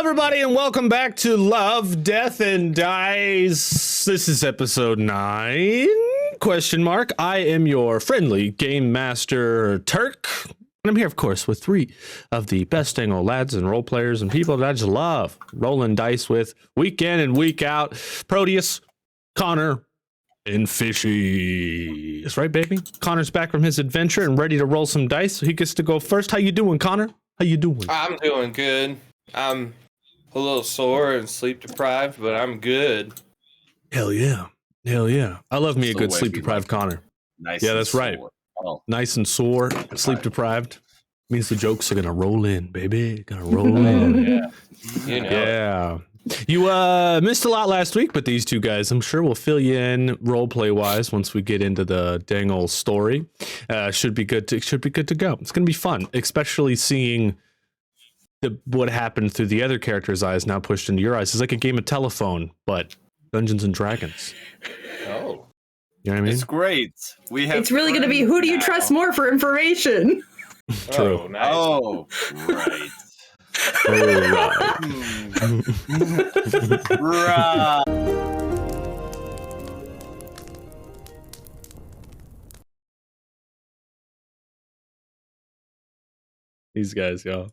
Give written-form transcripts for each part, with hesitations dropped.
everybody, and welcome back to Love, Death, and Dice. This is episode 9, ? I am your friendly game master, Turk. And I'm here, of course, with 3 of the best dang old lads and role players and people that I just love rolling dice with week in and week out. Proteus, Connor, and Fishy. That's right, baby. Connor's back from his adventure and ready to roll some dice, so he gets to go first. How you doing, Connor? How you doing? I'm doing good. I'm a little sore and sleep deprived, but I'm good. Hell yeah. Hell yeah. I love me a good sleep deprived Connor. Nice. Yeah, that's right. Oh. Nice and sore, sleep deprived. Means the jokes are gonna roll in, baby. Gonna roll in. Yeah. You know. Yeah. You missed a lot last week, but these two guys, I'm sure, will fill you in role play wise once we get into the dang old story. Should be good to go. It's gonna be fun, especially seeing what happened through the other character's eyes now pushed into your eyes. It's like a game of telephone, but Dungeons and Dragons. Oh. You know what I mean? It's great. It's really going to be who do you trust more for information? True. Oh, nice. Oh, right. Right. These guys, y'all.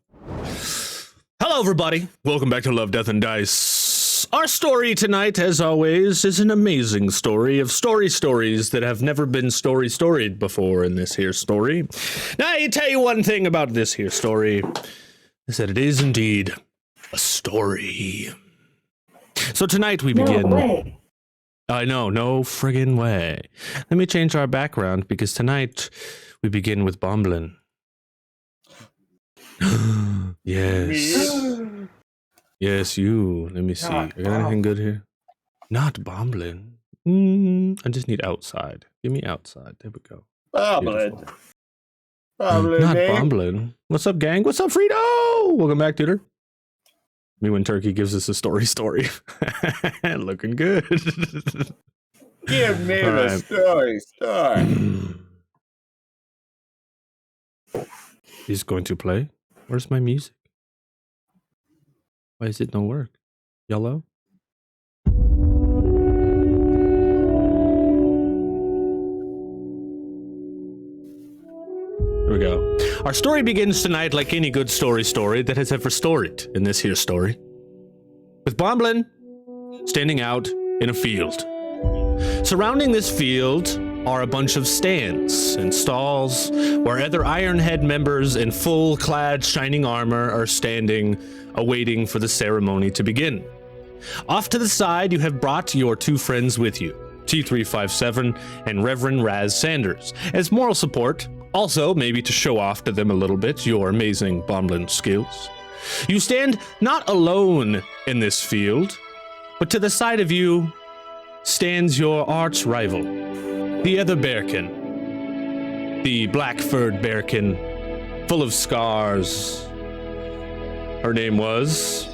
Hello, everybody. Welcome back to Love, Death, and Dice. Our story tonight, as always, is an amazing story of stories that have never been storied before in this here story. Now, I tell you one thing about this here story, is that it is indeed a story. So tonight we begin... No way. I know, no friggin' way. Let me change our background, because tonight we begin with Bomblin. Yes. Yes, you. Let me see. I got anything good here? Not Bomblin. I just need outside. Give me outside. There we go. Bomblin. Not Bomblin. What's up, gang? What's up, Frito? Welcome back, Tutor. Me when Turkey gives us a story. Looking good. Give me the story. He's going to play. Where's my music? Why is it no work? Yellow? Here we go. Our story begins tonight like any good story that has ever storied in this here story. With Bomblin standing out in a field. Surrounding this field are a bunch of stands and stalls where other Ironhead members in full-clad shining armor are standing, awaiting for the ceremony to begin. Off to the side, you have brought your 2 friends with you, T357 and Reverend Raz Sanders, as moral support, also maybe to show off to them a little bit your amazing Bomblin skills. You stand not alone in this field, but to the side of you stands your arch rival, the other bearkin, the black-furred bearkin, full of scars. Her name was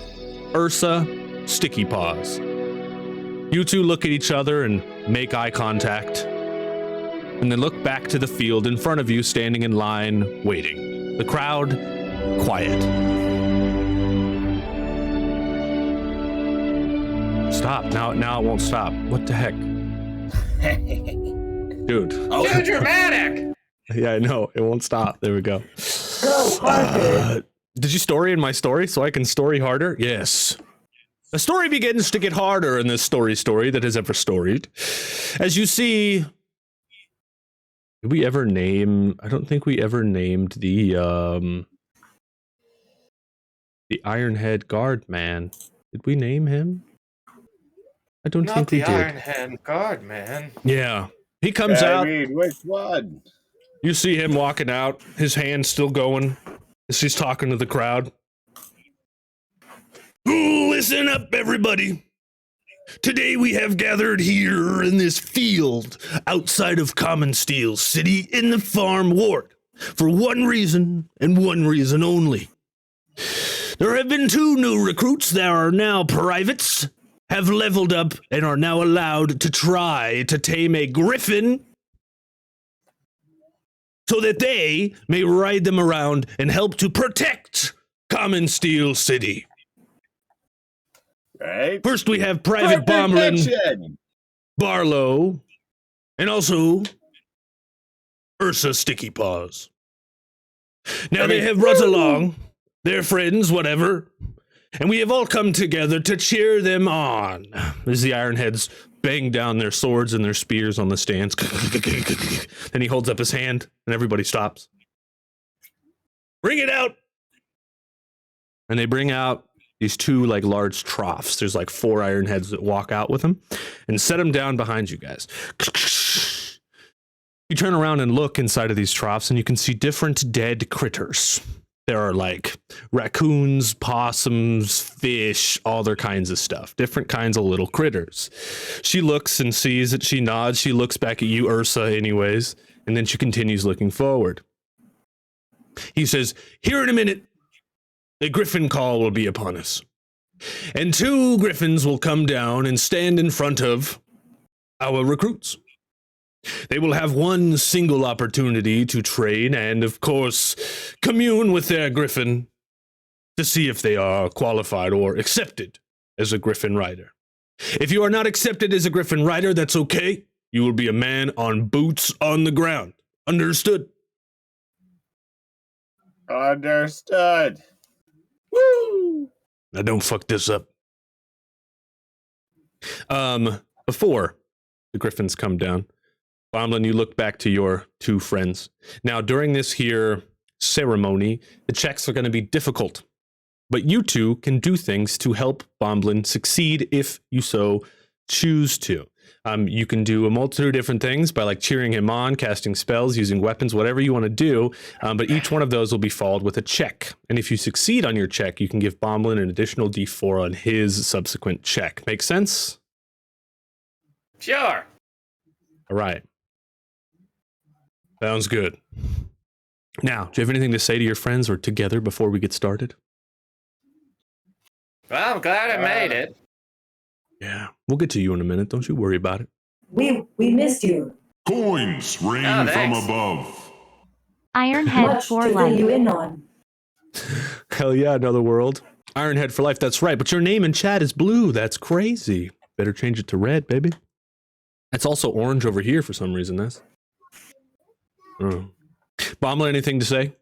Ursa Sticky Paws. You two look at each other and make eye contact, and then look back to the field in front of you, standing in line, waiting. The crowd, quiet. Stop. Now it won't stop. What the heck? Dude. Too dramatic! Yeah, I know. It won't stop. There we go. Did you story in my story so I can story harder? Yes. The story begins to get harder in this story that has ever storied. As you see... Did we ever name... I don't think we ever named the Ironhead Guard man. Did we name him? I don't think we did. Not the Ironhead Guard, man. Yeah. He comes out. Which one? You see him walking out, his hand's still going as he's talking to the crowd. Listen up, everybody. Today we have gathered here in this field outside of Common Steel City in the Farm Ward for one reason and one reason only. There have been 2 new recruits that are now privates, have leveled up and are now allowed to try to tame a griffin so that they may ride them around and help to protect Common Steel City. Right? First, we have Private Bomblin, Prediction. Barlow, and also Ursa Sticky Paws. Now they have brought along their friends, whatever, and we have all come together to cheer them on. As the Ironheads bang down their swords and their spears on the stands. Then he holds up his hand, and everybody stops. Bring it out! And they bring out these two like large troughs. There's like 4 Ironheads that walk out with them and set them down behind you guys. You turn around and look inside of these troughs and you can see different dead critters. There are like raccoons, possums, fish, all their kinds of stuff. Different kinds of little critters. She looks and sees it. She nods. She looks back at you, Ursa, anyways. And then she continues looking forward. He says, here in a minute, a griffin call will be upon us. And 2 griffins will come down and stand in front of our recruits. They will have one single opportunity to train and, of course, commune with their griffin to see if they are qualified or accepted as a griffin rider. If you are not accepted as a griffin rider, that's okay. You will be a man on boots on the ground. Understood? Understood. Woo! Now don't fuck this up. Before the griffins come down, Bomblin, you look back to your 2 friends. Now, during this here ceremony, the checks are going to be difficult, but you 2 can do things to help Bomblin succeed if you so choose to. You can do a multitude of different things by like cheering him on, casting spells, using weapons, whatever you want to do. But each one of those will be followed with a check. And if you succeed on your check, you can give Bomblin an additional D4 on his subsequent check. Make sense? Sure. All right. Sounds good. Now, do you have anything to say to your friends or together before we get started? Well, I'm glad I made it. Yeah, we'll get to you in a minute. Don't you worry about it. We missed you. Coins rain Oh, from thanks. above. Ironhead Much for to let life. you in on. Hell yeah, another world. Ironhead for life, that's right. But your name in chat is blue. That's crazy. Better change it to red, baby. It's also orange over here for some reason, that's... Oh. Bomblin, anything to say?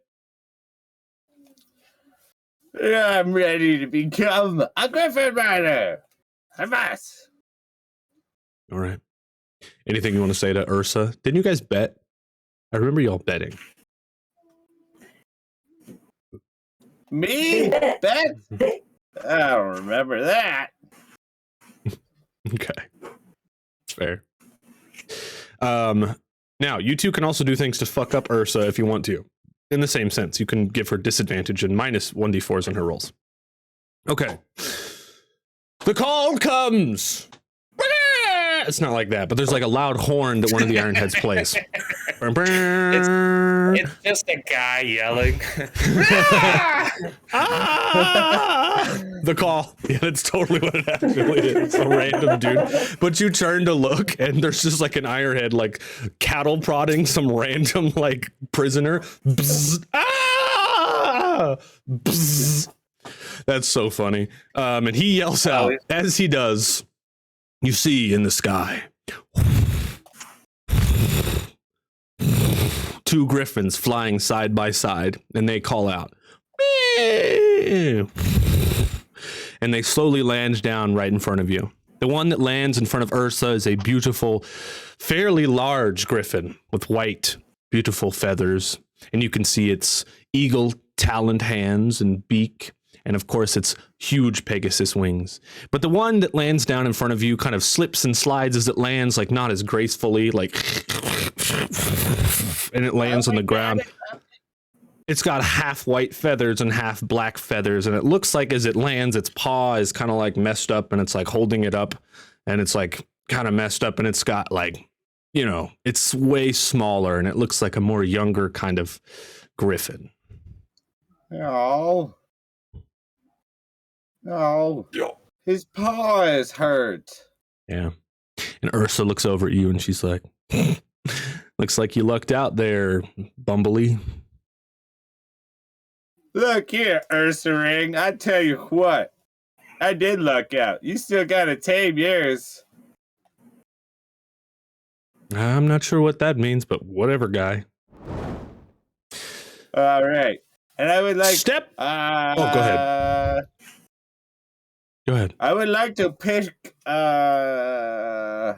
I'm ready to become a griffin rider. I must. All right. Anything you want to say to Ursa? Didn't you guys bet? I remember y'all betting. Me? Bet. Bet? I don't remember that. Okay. Fair. Now, you 2 can also do things to fuck up Ursa if you want to. In the same sense, you can give her disadvantage and minus 1d4s on her rolls. Okay. The call comes! It's not like that, but there's like a loud horn that one of the Ironheads plays. It's just a guy yelling. The call. Yeah, that's totally what it actually is. It's a random dude. But you turn to look, and there's just like an Ironhead, like cattle prodding some random like prisoner. Bzz, bzz. That's so funny. And he yells out. As he does, you see in the sky 2 griffins flying side by side, and they call out. And they slowly land down right in front of you. The one that lands in front of Ursa is a beautiful, fairly large griffin with white, beautiful feathers. And you can see its eagle taloned hands and beak. And of course, its huge Pegasus wings. But the one that lands down in front of you kind of slips and slides as it lands, like not as gracefully, like, and it lands on the ground. It's got half white feathers and half black feathers, and it looks like as it lands, its paw is kind of like messed up, and it's like holding it up, and it's like kind of messed up, and it's got like, you know, it's way smaller, and it looks like a more younger kind of griffin. Oh. No. His paw is hurt. Yeah. And Ursa looks over at you, and she's like, looks like you lucked out there, Bumblebee. Look here, Ursa Ring. I tell you what. I did luck out. You still gotta tame yours. I'm not sure what that means, but whatever, guy. All right. And I would like... Step! Go ahead. Go ahead. I would like to pick... I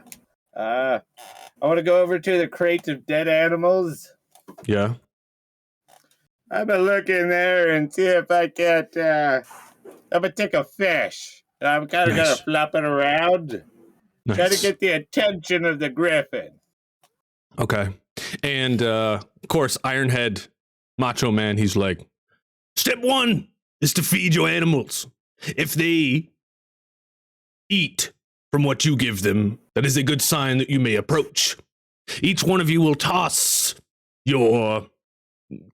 want to go over to the crate of dead animals. Yeah. I'm gonna look in there and see if I can't. I'm gonna take a fish. And I'm kind of Nice. gonna flop it around, try to Nice. get the attention of the griffin. Okay. And of course, Ironhead, Macho Man, he's like, step one is to feed your animals. If they eat from what you give them, that is a good sign that you may approach. Each one of you will toss your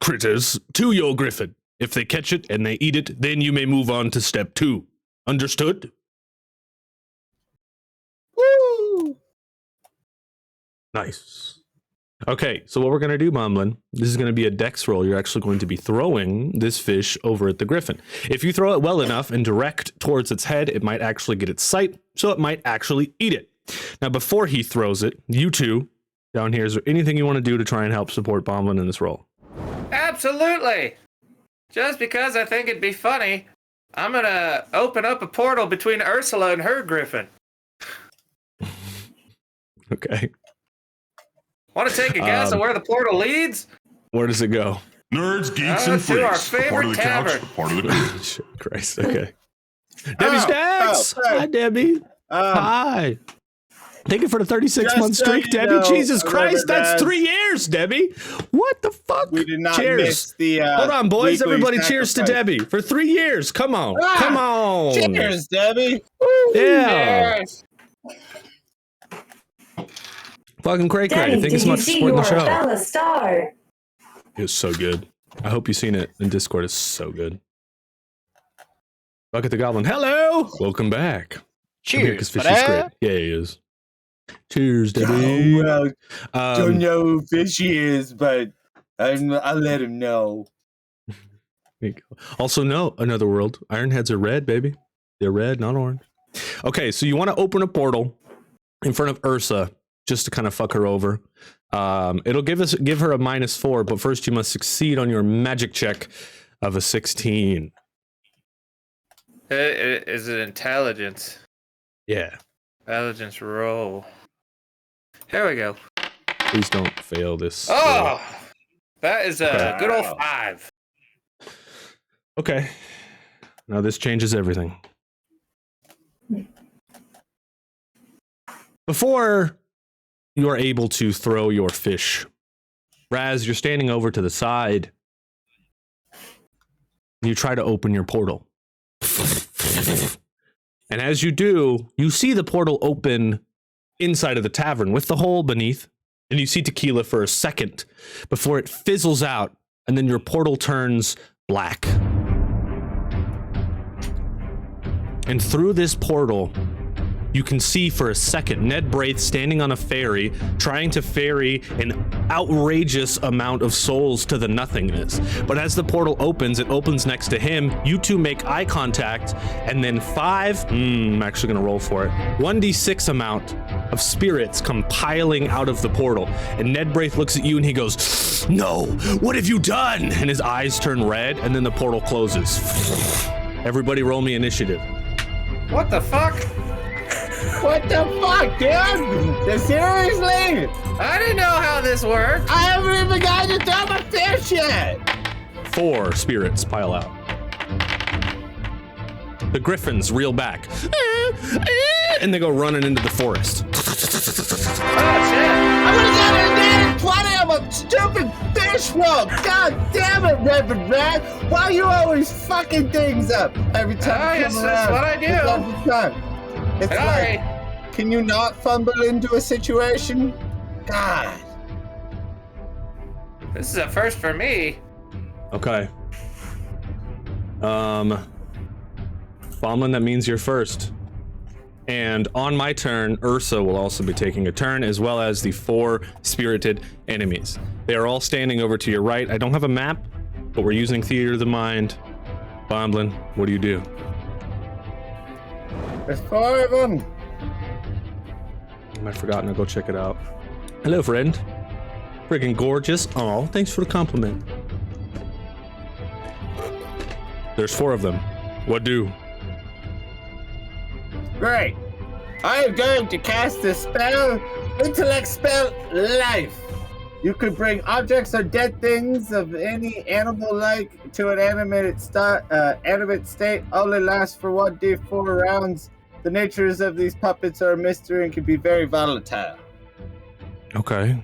critters to your griffin. If they catch it and they eat it, then you may move on to step 2. Understood? Woo! Nice. Okay, so what we're going to do, Momlin, this is going to be a dex roll. You're actually going to be throwing this fish over at the griffin. If you throw it well enough and direct towards its head, it might actually get its sight, so it might actually eat it. Now, before he throws it, you two down here, is there anything you want to do to try and help support Bomblin in this roll? Absolutely. Just because I think it'd be funny, I'm gonna open up a portal between Ursula and her griffin. Okay. Want to take a guess on where the portal leads? Where does it go? Nerds, geeks, and to our freaks. A part of the favorite couch, tavern. a part of the crew. Shit, Christ, okay. Debbie Stacks! hey. Hi, Debbie. Hi. Thank you for the 36-month Just so streak, you Debbie. know, Jesus Christ, remember that's that. 3 years, Debbie. What the fuck? We did not cheers. miss the. Hold on, boys. weekly Everybody cheers to sacrifice. Debbie for 3 years. Come on. Ah, Come on. Cheers, Debbie. Yeah. Yes. Fucking cray cray. Daddy, Thank you did so you much for see supporting your the show. Bella Star? It was so good. I hope you've seen it in Discord. It's so good. Bucket the Goblin. Hello. Welcome back. Cheers, Fish is great. Yeah, he is. Cheers, Debbie. Oh, well, don't Um, know who Fishy is, but I'll let him know. Also, no, another world. Ironheads are red, baby. They're red, not orange. Okay, so you want to open a portal in front of Ursa just to kind of fuck her over. It'll give her a -4, but first you must succeed on your magic check of a 16. Is it intelligence? Yeah. Intelligence roll. Here we go. Please don't fail this. Oh, that is a Okay. good old 5. Okay. Now this changes everything. Before you are able to throw your fish, Raz, you're standing over to the side. You try to open your portal. And as you do, you see the portal open inside of the tavern with the hole beneath. And you see Tequila for a second before it fizzles out. And then your portal turns black. And through this portal, you can see for a second Ned Braith standing on a ferry, trying to ferry an outrageous amount of souls to the nothingness. But as the portal opens, it opens next to him. You two make eye contact, and then I'm actually gonna roll for it. 1d6 amount of spirits come piling out of the portal. And Ned Braith looks at you and he goes, "No, what have you done?" And his eyes turn red, and then the portal closes. Everybody roll me initiative. What the fuck? What the fuck, dude? Seriously? I didn't know how this worked. I haven't even gotten to throw my fish yet. 4 spirits pile out. The griffins reel back. And they go running into the forest. Oh shit! I would have gotten a 20 of a stupid fish roll. God damn it, Reverend Rat. Why you always fucking things up every time Oh, you yes, come that's around? what I do. Every time. It's Sorry. like, can you not fumble into a situation? God. This is a first for me. Okay. Bomblin, that means you're first. And on my turn, Ursa will also be taking a turn, as well as the 4 spirited enemies. They are all standing over to your right. I don't have a map, but we're using Theater of the Mind. Bomblin, what do you do? There's 4 of them. I've forgotten to go check it out. Hello, friend. Freaking gorgeous. Oh, thanks for the compliment. There's 4 of them. What do? Great. I am going to cast the spell, intellect spell, life. You could bring objects or dead things of any animal-like to an animate state. Only lasts for 1d4 rounds. The natures of these puppets are a mystery and can be very volatile. Okay.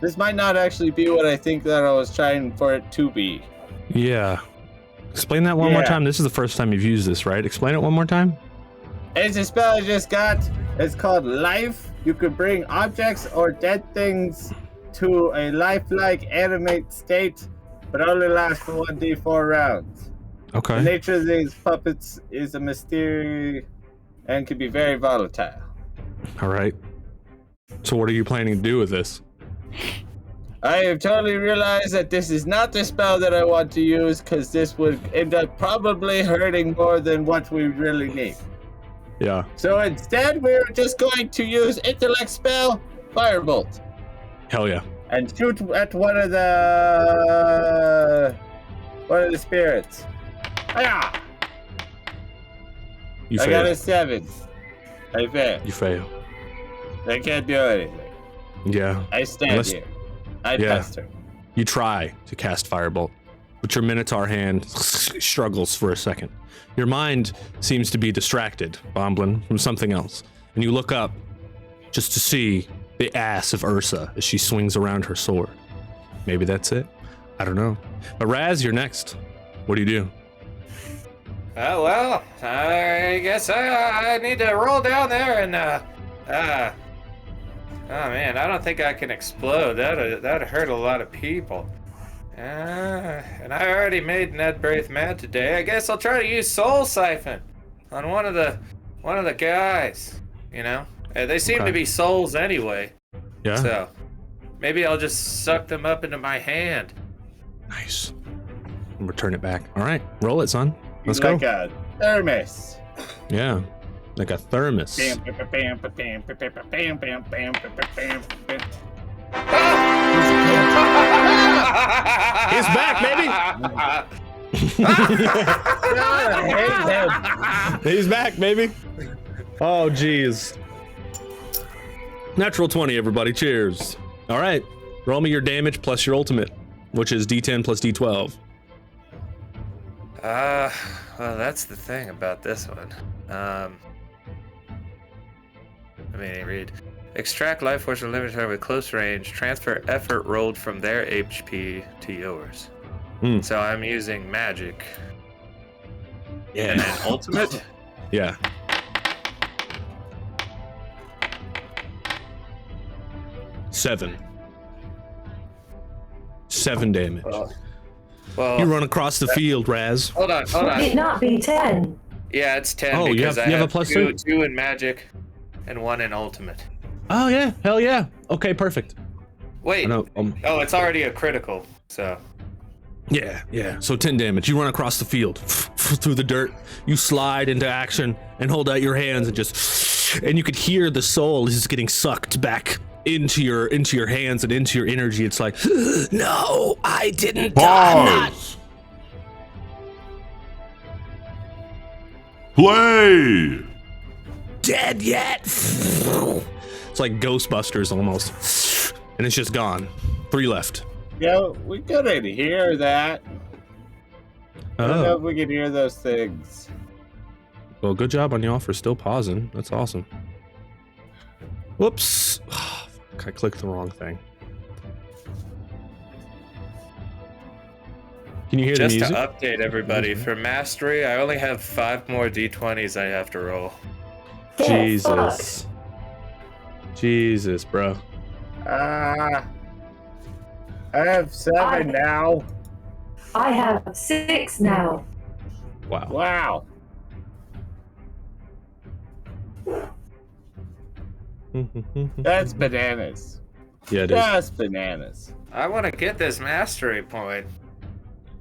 This might not actually be what I think that I was trying for it to be. Yeah. Explain that one more time. This is the first time you've used this, right? Explain it one more time. It's a spell I just got. It's called Life. You could bring objects or dead things to a lifelike animate state, but only lasts for 1d4 rounds. Okay. The nature of these puppets is a mystery and can be very volatile. All right. So what are you planning to do with this? I have totally realized that this is not the spell that I want to use, because this would end up probably hurting more than what we really need. Yeah. So instead, we're just going to use intellect spell, Firebolt, Hell yeah. and shoot at one of the spirits. Ah! You I fail. got a 7. I fail. You fail. I can't do anything. Yeah. I stand Unless- here. I Yeah. pester. You try to cast Firebolt, but your Minotaur hand struggles for a second. Your mind seems to be distracted, Bomblin, from something else, and you look up just to see the ass of Ursa as she swings around her sword. Maybe that's it. I don't know. But Raz, you're next. What do you do? Oh, well, I guess I need to roll down there and, oh man, I don't think I can explode. That'd hurt a lot of people. And I already made Ned Braith mad today. I guess I'll try to use Soul Siphon on one of the guys. You know, they seem to be souls anyway. Yeah. So maybe I'll just suck them up into my hand. Nice. And return it back. All right, roll it, son. Let's go. Like a thermos. Yeah, like a thermos. Bam, bam, bam, bam, bam, bam, bam, bam, bam, bam, bam, bam. He's back, baby. God, I hate him. He's back, baby. Oh, jeez. Natural 20, everybody. Cheers. All right. Roll me your damage plus your ultimate, which is D10 plus D12. Well, that's the thing about this one. Let me read. Extract life force or limit target with close range. Transfer effort rolled from their HP to yours. So I'm using magic. Yeah. And then ultimate? Yeah. Seven damage. Well, You run across the field, Raz. hold on. Would it not be 10? Yeah, it's 10 Oh, you because have- I you have a have plus two, two? 2 in magic and 1 in ultimate. Oh, yeah. Hell yeah. Okay, perfect. Wait. I know, Oh, it's already a critical, so. Yeah. So 10 damage. You run across the field through the dirt. You slide into action and hold out your hands and you could hear the soul is getting sucked back into your hands and into your energy. It's like, no, I didn't die. I'm not Play! dead yet. It's like Ghostbusters almost. And it's just gone. 3 left. Yo, we couldn't hear that. I don't know if we could hear those things. Well, good job on y'all for still pausing. That's awesome. Whoops. Oh, fuck, I clicked the wrong thing. Can you hear Just the music? to update everybody, for mastery, I only have 5 more d20s I have to roll. Jesus. Jesus, bro. I have 7 now. I have 6 now. Wow. Wow. That's bananas. Yeah, it is. That's bananas. I want to get this mastery point.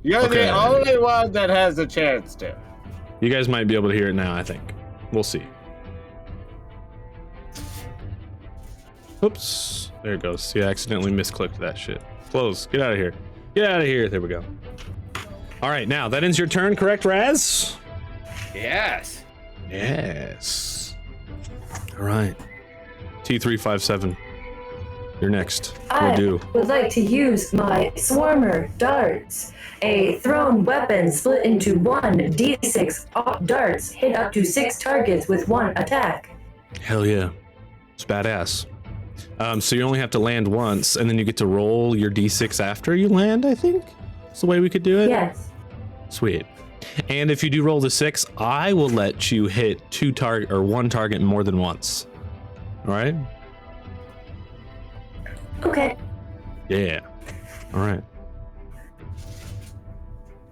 You're Okay. the only one that has a chance to. You guys might be able to hear it now, I think. We'll see. Oops. There it goes. See, I accidentally misclicked that shit. Close. Get out of here. Get out of here. There we go. All right, now that ends your turn, correct, Raz? Yes. Yes. All right. T357. You're next. I do. would like to use my Swarmer darts. A thrown weapon split into 1d6 darts hit up to 6 targets with 1 attack. Hell yeah. It's badass. So you only have to land once, and then you get to roll your d6 after you land, I think? That's the way we could do it? Yes. Sweet. And if you do roll the 6, I will let you hit 1 target more than once. All right? Okay. Yeah. All right.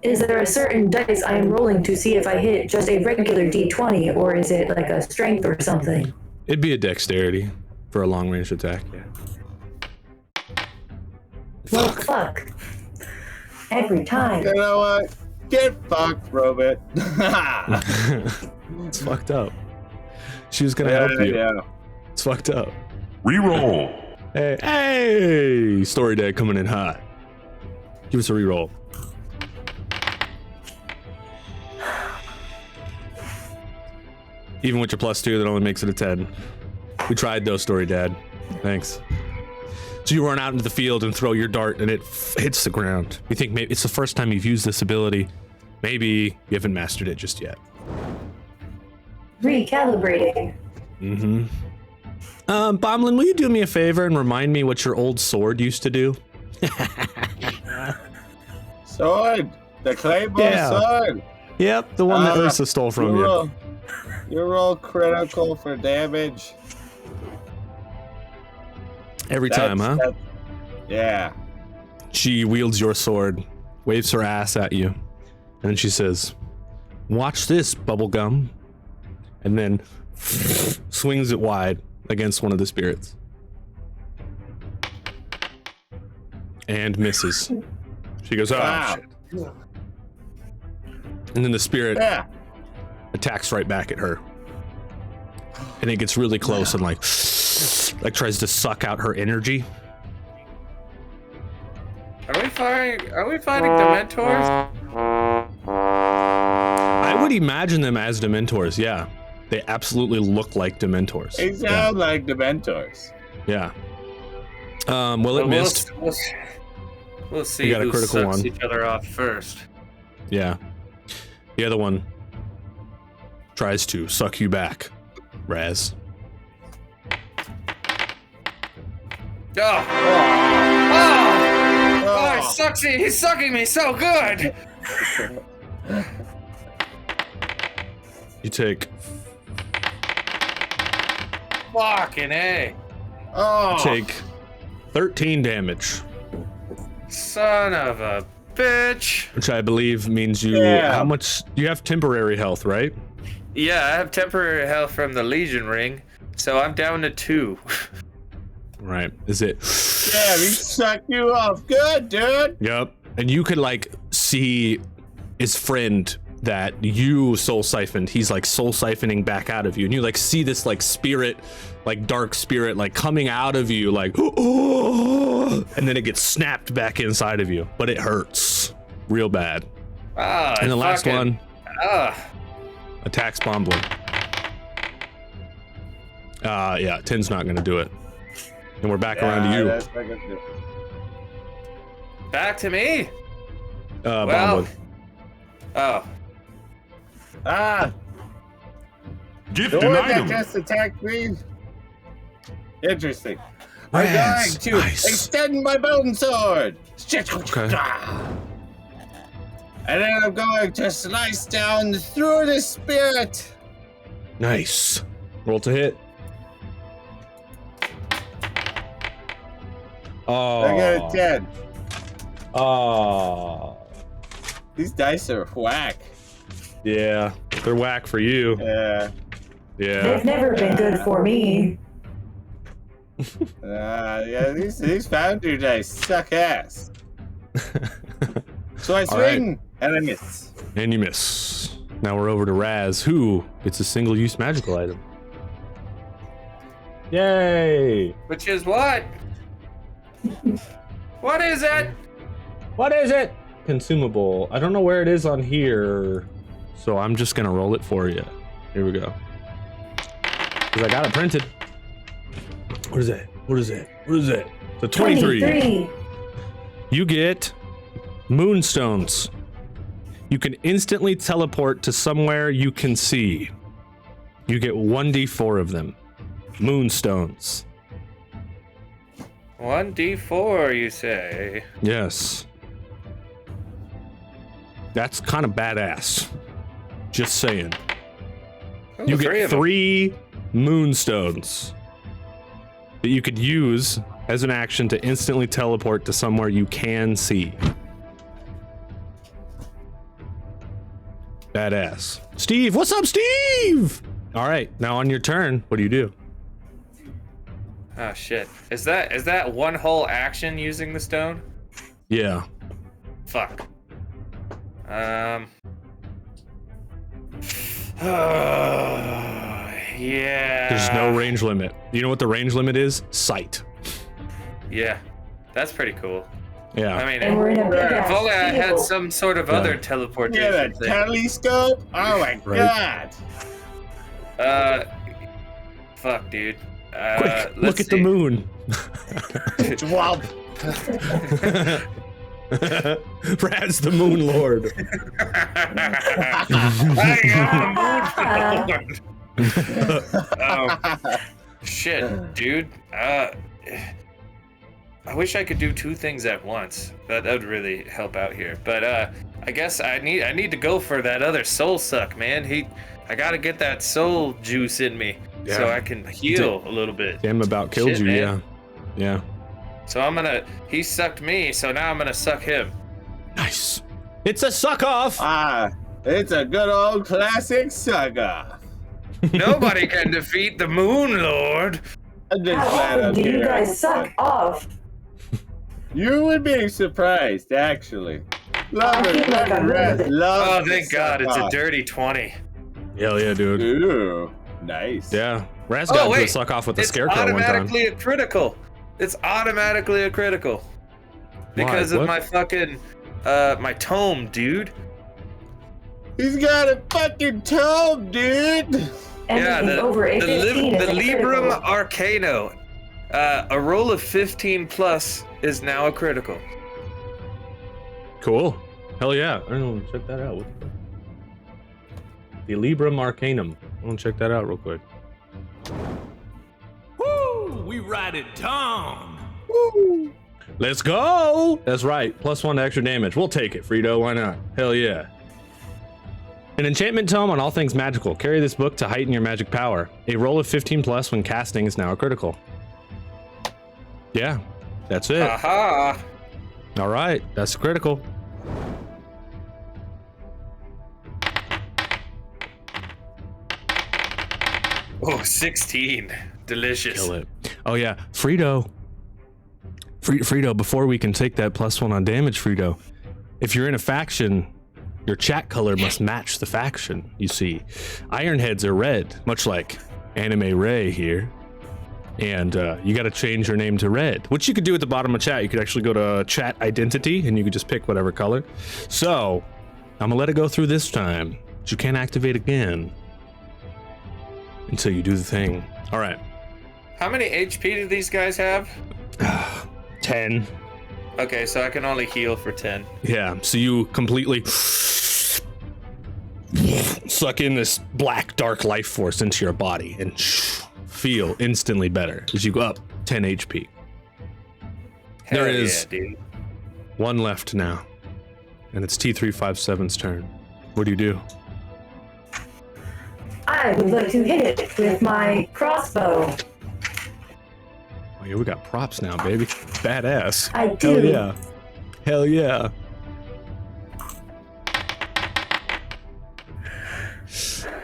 Is there a certain dice I am rolling to see if I hit just a regular d20, or is it like a strength or something? It'd be a dexterity for a long range attack. Yeah. Well, fuck. Every time. You know what? Get fucked, Robot. It's fucked up. She was gonna help you. Yeah. It's fucked up. Reroll. Hey, Story Dad coming in hot. Give us a reroll. Even with your +2, that only makes it a 10. We tried though, Story Dad. Thanks. So you run out into the field and throw your dart, and it hits the ground. You think maybe it's the first time you've used this ability. Maybe you haven't mastered it just yet. Recalibrating. Mm-hmm. Bomblin, will you do me a favor and remind me what your old sword used to do? Sword. The Claymore sword. Yep, the one that Ursa stole from you. You roll critical for damage. Every time, huh? Yeah. She wields your sword, waves her ass at you, and then she says, "Watch this, bubblegum," and then swings it wide against one of the spirits. And misses. She goes, "Oh, Wow. shit." And then the spirit Yeah. attacks right back at her. And it gets really close and like tries to suck out her energy. Are we fighting Dementors? I would imagine them as Dementors, yeah. They absolutely look like Dementors. They sound like Dementors. Yeah. Well, it missed. We'll see You got a who critical sucks one. each other off first. Yeah. The other one tries to suck you back, Raz. Oh, he's sucking me so good. You take Fucking A. Oh. 13 damage, Son of a bitch. which I believe means you. Yeah. How much? You have temporary health, right? Yeah, I have temporary health from the Legion ring, so I'm down to 2. Right. Is it? Yeah, he sucked you off. Good, dude. Yep. And you could like see his friend that you soul siphoned. He's like soul siphoning back out of you, and you like see this like spirit, like dark spirit, like coming out of you, like, and then it gets snapped back inside of you, but it hurts real bad. And the last one attacks Bomblin. Yeah, 10's not gonna do it. And we're back around to you. That's not gonna do it. Back to me? Bomblin. Oh. Ah, Gift the an one that item. just attacked me. Interesting. I'm Raz, going to nice. extend my bone sword. Okay. And then I'm going to slice down through the spirit. Nice. Roll to hit. Oh. I got a 10. Oh. These dice are whack. Yeah, they're whack for you. Yeah. Yeah. They've never been good for me. Yeah, these foundry dice suck ass. So I All right. swing and I miss. And you miss. Now we're over to Raz, who gets a single-use magical item. Yay! Which is what? What is it? What is it? Consumable. I don't know where it is on here, so I'm just gonna roll it for you. Here we go. Because I got it printed. What is it? What is it? What is it? It's a 23. You get moonstones. You can instantly teleport to somewhere you can see. You get 1d4 of them. Moonstones. 1d4, you say? Yes. That's kind of badass. Just saying. Ooh, You get of them. 3 moonstones that you could use as an action to instantly teleport to somewhere you can see. Badass. Steve, what's up, Steve? All right, now on your turn, what do you do? Oh shit. Is that one whole action using the stone? Yeah. Fuck. Yeah. There's no range limit. You know what the range limit is? Sight. Yeah. That's pretty cool. Yeah. I mean, And we're in a big if ass only I had field. some sort of Yeah. other Get teleportation a thing. telescope? Oh my Right. god. Fuck, dude. Quick, let's look at the see. moon. Twelve. Raz the Moon Lord. I am a moon. Shit, dude. I wish I could do 2 things at once. That would really help out here. But I guess I need to go for that other soul suck, man. I gotta get that soul juice in me so Yeah. I can heal a little bit. Damn about killed Shit, you, man. yeah. So he sucked me, so now I'm gonna suck him. Nice. It's a suck off. It's a good old classic saga. Nobody can defeat the Moon Lord. I'm just How glad often I'm do you here. guys suck off? You would be surprised, actually. Love I it, feel like I'm Red. nervous. Love Oh, to thank God, suck it's a off. dirty 20. Hell yeah, dude. Ooh, nice. Yeah. Raz got into a suck off with a It's scarecrow one time. automatically a critical. It's automatically a critical. Because Why? of What? my fucking, my tome, dude. He's got a fucking tome, dude. Anything over a 15 is the a Librum critical. Arcano. A roll of 15 plus is now a critical. Cool. Hell yeah. I don't know. Check that out. The Librum Arcanum. I want to check that out real quick. Woo! We ride it down. Let's go. That's right. +1 extra damage. We'll take it, Frito. Why not? Hell yeah. An enchantment tome on all things magical. Carry this book to heighten your magic power. A roll of 15 plus when casting is now a critical. Yeah, that's it. Aha! All right, that's critical. Oh, 16. Delicious. Kill it. Oh yeah, Frito. Frito, before we can take that +1 on damage, Frito, if you're in a faction, your chat color must match the faction, you see. Ironheads are red, much like Anime Ray here. And you gotta change your name to red, which you could do at the bottom of chat. You could actually go to chat identity and you could just pick whatever color. So, I'm gonna let it go through this time, but you can't activate again until you do the thing. All right. How many HP do these guys have? 10. Okay, so I can only heal for 10. Yeah, so you completely suck in this black, dark life force into your body and feel instantly better as you go up 10 HP. There Hell is yeah, dude. 1 left now, and it's T357's turn. What do you do? I would like to hit it with my crossbow. Oh, yeah, we got props now, baby. Badass. I Hell do. yeah. Hell yeah.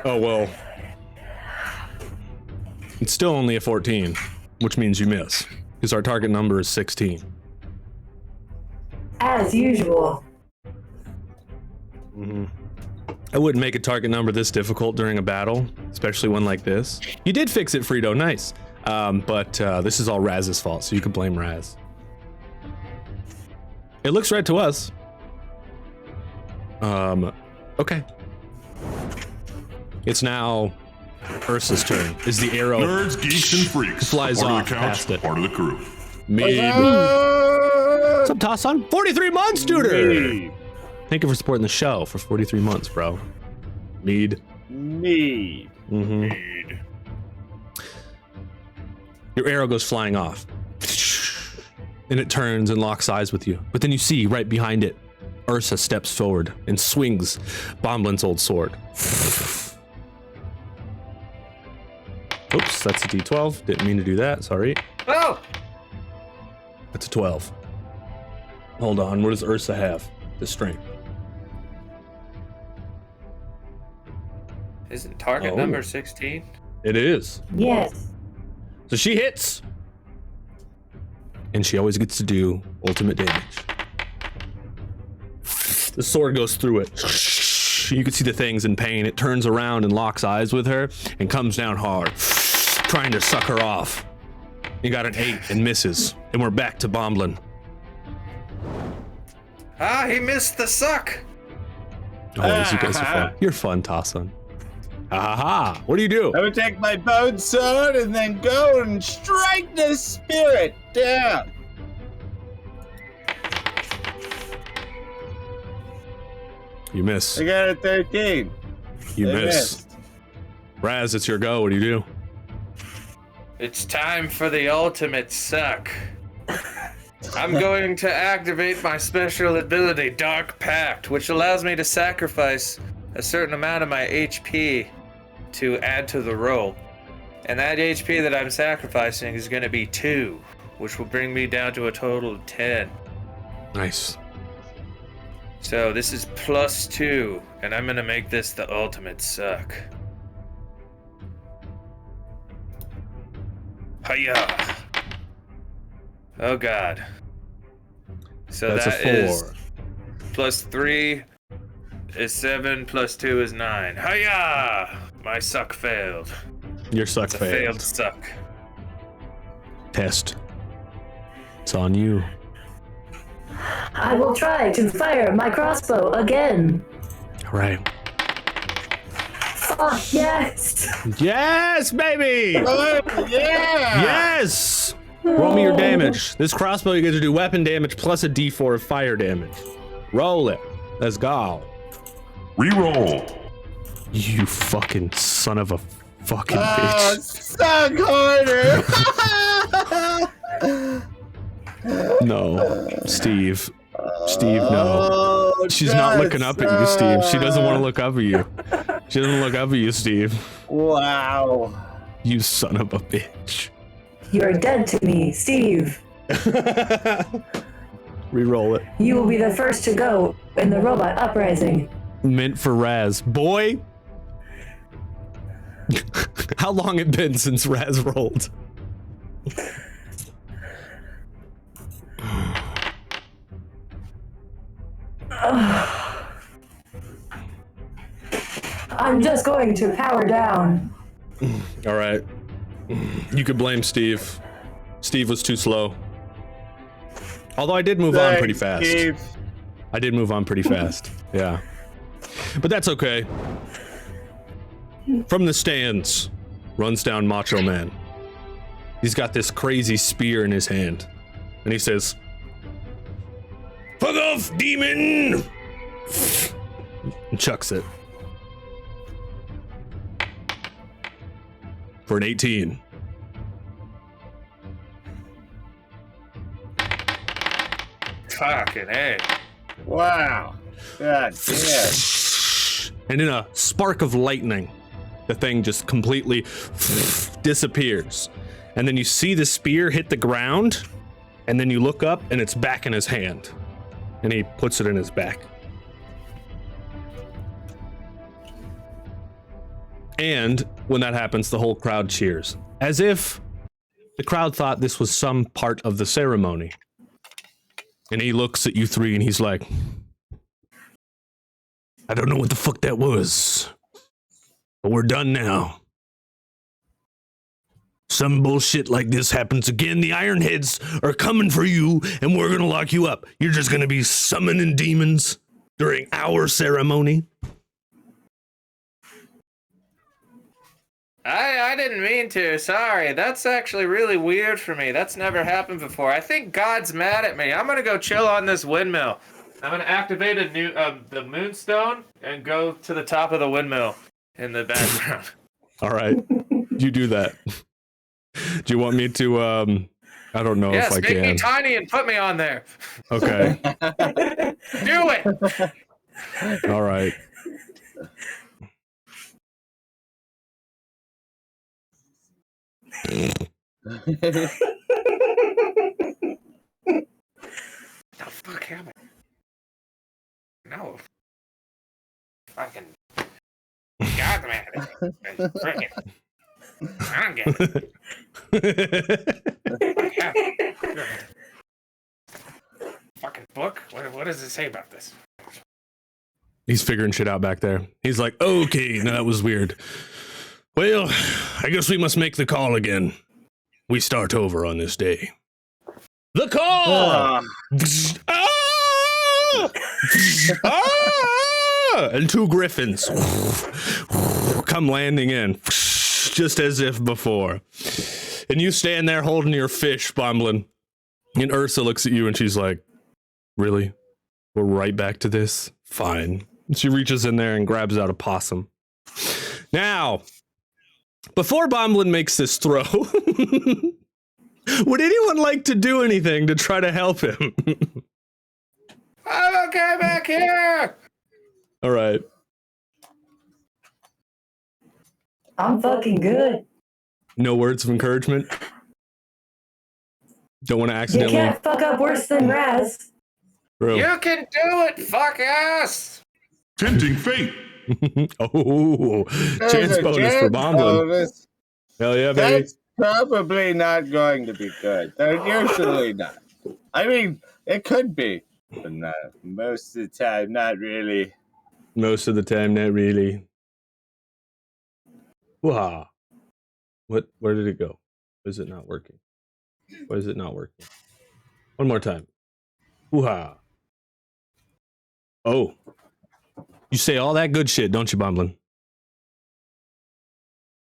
Oh, well. It's still only a 14, which means you miss, because our target number is 16. As usual. I wouldn't make a target number this difficult during a battle, especially one like this. You did fix it, Frito. Nice. But this is all Raz's fault, so you can blame Raz. It looks right to us. Okay. It's now Ursa's turn. Is the arrow Nerds, geeks, and freaks. flies part off of the couch, past it. part of the crew. Mid. What's up, Tassan? 43 months, dude. Thank you for supporting the show for 43 months, bro. Mead. Mm-hmm. Your arrow goes flying off. And it turns and locks eyes with you. But then you see right behind it, Ursa steps forward and swings Bomblin's old sword. Oops, that's a D12. Didn't mean to do that, sorry. Oh! That's a 12. Hold on, what does Ursa have? The strength. Isn't target number 16? It is. Yes. So she hits. And she always gets to do ultimate damage. The sword goes through it. You can see the thing's in pain. It turns around and locks eyes with her and comes down hard, trying to suck her off. You got an 8 and misses. And we're back to Bomblin. Ah, he missed the suck. Oh, you guys are fun. You're fun, Tassan. Aha! What do you do? I would take my bone sword and then go and strike the spirit down. You miss. I got a 13. You I miss. missed. Raz, it's your go. What do you do? It's time for the ultimate suck. I'm going to activate my special ability, Dark Pact, which allows me to sacrifice a certain amount of my HP to add to the roll. And that HP that I'm sacrificing is going to be 2, which will bring me down to a total of 10. Nice. So this is +2, and I'm going to make this the ultimate suck. Hiya! Oh god. So That's that a 4. is +3 is 7, +2 is 9. Hiya! My suck failed. Your suck It's a failed. failed suck. Test. It's on you. I will try to fire my crossbow again. All right. Fuck yes! Yes, baby! Oh, yeah! Yes! Roll me your damage. This crossbow, you get to do weapon damage plus a d4 of fire damage. Roll it. Let's go. Reroll. You fucking son of a fucking Oh, bitch. suck harder! No. Steve. Steve, no. Oh, She's not looking up at you, Steve. She doesn't want to look up at you. She doesn't look up at you, Steve. Wow. You son of a bitch. You are dead to me, Steve. Reroll it. You will be the first to go in the robot uprising. Mint for Raz. Boy! How long it been since Raz rolled? I'm just going to power down. All right. You could blame Steve. Steve was too slow. Although I did move on pretty fast. Steve. I did move on pretty fast. Yeah. But that's okay. From the stands runs down Macho Man. He's got this crazy spear in his hand. And he says, "Fuck off, demon!" And chucks it. For an 18. Fucking A. Wow. God damn. And in a spark of lightning, the thing just completely disappears. And then you see the spear hit the ground, and then you look up and it's back in his hand. And he puts it in his back. And when that happens, the whole crowd cheers, as if the crowd thought this was some part of the ceremony. And he looks at you three and he's like, I don't know what the fuck that was. But we're done now. Some bullshit like this happens again, the Ironheads are coming for you, and we're gonna lock you up. You're just gonna be summoning demons during our ceremony. I didn't mean to. Sorry. That's actually really weird for me. That's never happened before. I think God's mad at me. I'm gonna go chill on this windmill. I'm gonna activate the moonstone and go to the top of the windmill in the background. All right, you do that. Do you want me to? I don't know if I make can. me tiny and put me on there. Okay. Do it. All right. The fuck am I? No. Fucking. God, man. Frickin'. I don't get it. Fucking book? What does it say about this? He's figuring shit out back there. He's like, okay, no, that was weird. Well, I guess we must make the call again. We start over on this day. The call! Ah! Ah! And 2 griffins come landing in, just as if before. And you stand there holding your fish, Bomblin. And Ursa looks at you and she's like, really? We're right back to this? Fine. And she reaches in there and grabs out a possum. Now, before Bomblin makes this throw, would anyone like to do anything to try to help him? I'm okay back here! All right. I'm fucking good. No words of encouragement? Don't want to You accidentally... can't fuck up worse than Raz. Bro. You can do it, fuck ass! Tempting fate. Oh, There's chance a bonus chance for Bomblin. bonus. Hell yeah, baby. That's probably not going to be good. They're usually not. I mean, it could be, but not most of the time, not really. Most of the time, not really. Wow. What? Where did it go? Is it not working? Why is it not working? One more time. Hoo-ha. Oh. You say all that good shit, don't you, Bomblin?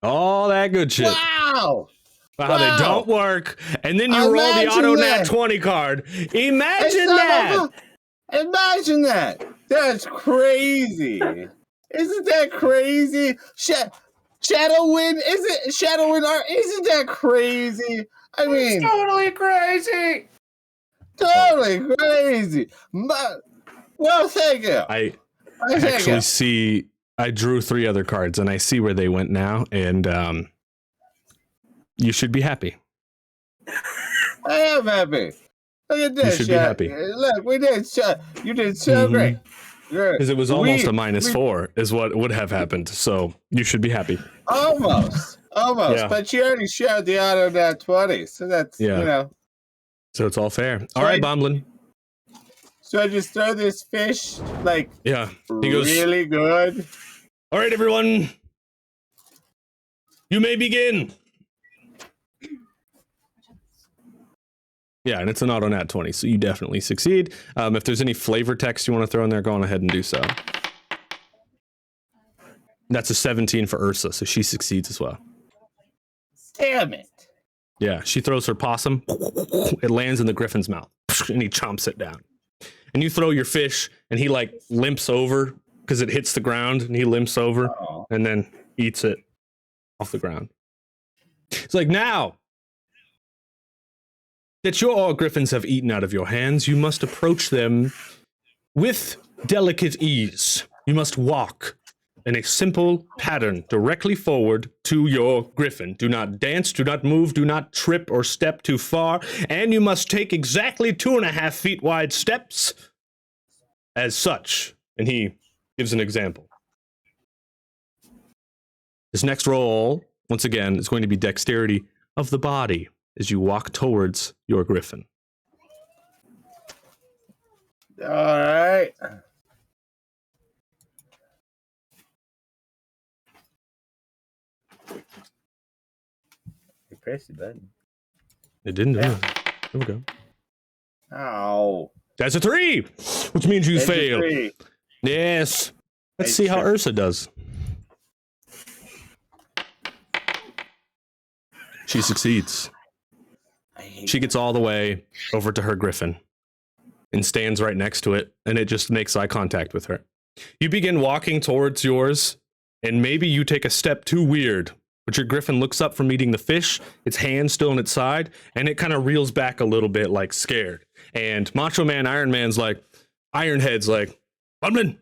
All that good shit. Wow! Wow, they don't work. And then you roll the Imagine auto that. nat 20 card. Imagine It's that. not- Imagine that. That's crazy. Isn't that crazy? Shadowwind, Shadowwind art, isn't that crazy? I mean, Totally crazy! totally crazy. Well, thank you. I Thank actually you. see, I drew 3 other cards and I see where they went now. And you should be happy. I am happy. Look at this. You should be happy. Look, we did. You did so Mhm. great. Because it was almost a -4 is what would have happened. So you should be happy. Almost. Yeah. But you already showed the auto nat 20, so that's, Yeah. you know. So it's all fair. All right, Bomblin. So I just throw this fish, like, Yeah. He goes, really good. all right, everyone. You may begin. Yeah, and it's an auto nat 20, so you definitely succeed. If there's any flavor text you want to throw in there, go on ahead and do so. That's a 17 for Ursa, so she succeeds as well. Damn it. Yeah, she throws her possum. It lands in the griffin's mouth, and he chomps it down. And you throw your fish, and he like limps over because it hits the ground, and he limps over Oh. and then eats it off the ground. It's like, now that your griffins have eaten out of your hands, you must approach them with delicate ease. You must walk in a simple pattern directly forward to your griffin. Do not dance, do not move, do not trip or step too far, and you must take exactly 2.5 feet wide steps as such. And he gives an example. This next roll, once again, is going to be dexterity of the body as you walk towards your griffin. All right. You press the button. It didn't do it. There we go. Ow. That's a 3, which means you That's a fail. 3. Yes. Let's Hey, see how sure. Ursa does. She succeeds. I hate She gets all the way over to her griffin and stands right next to it, and it just makes eye contact with her. You begin walking towards yours, and maybe you take a step too weird, but your griffin looks up from eating the fish, its hand still on its side, and it kind of reels back a little bit, like scared. And Macho Man Iron Man's like, Ironhead's like, Bumblin,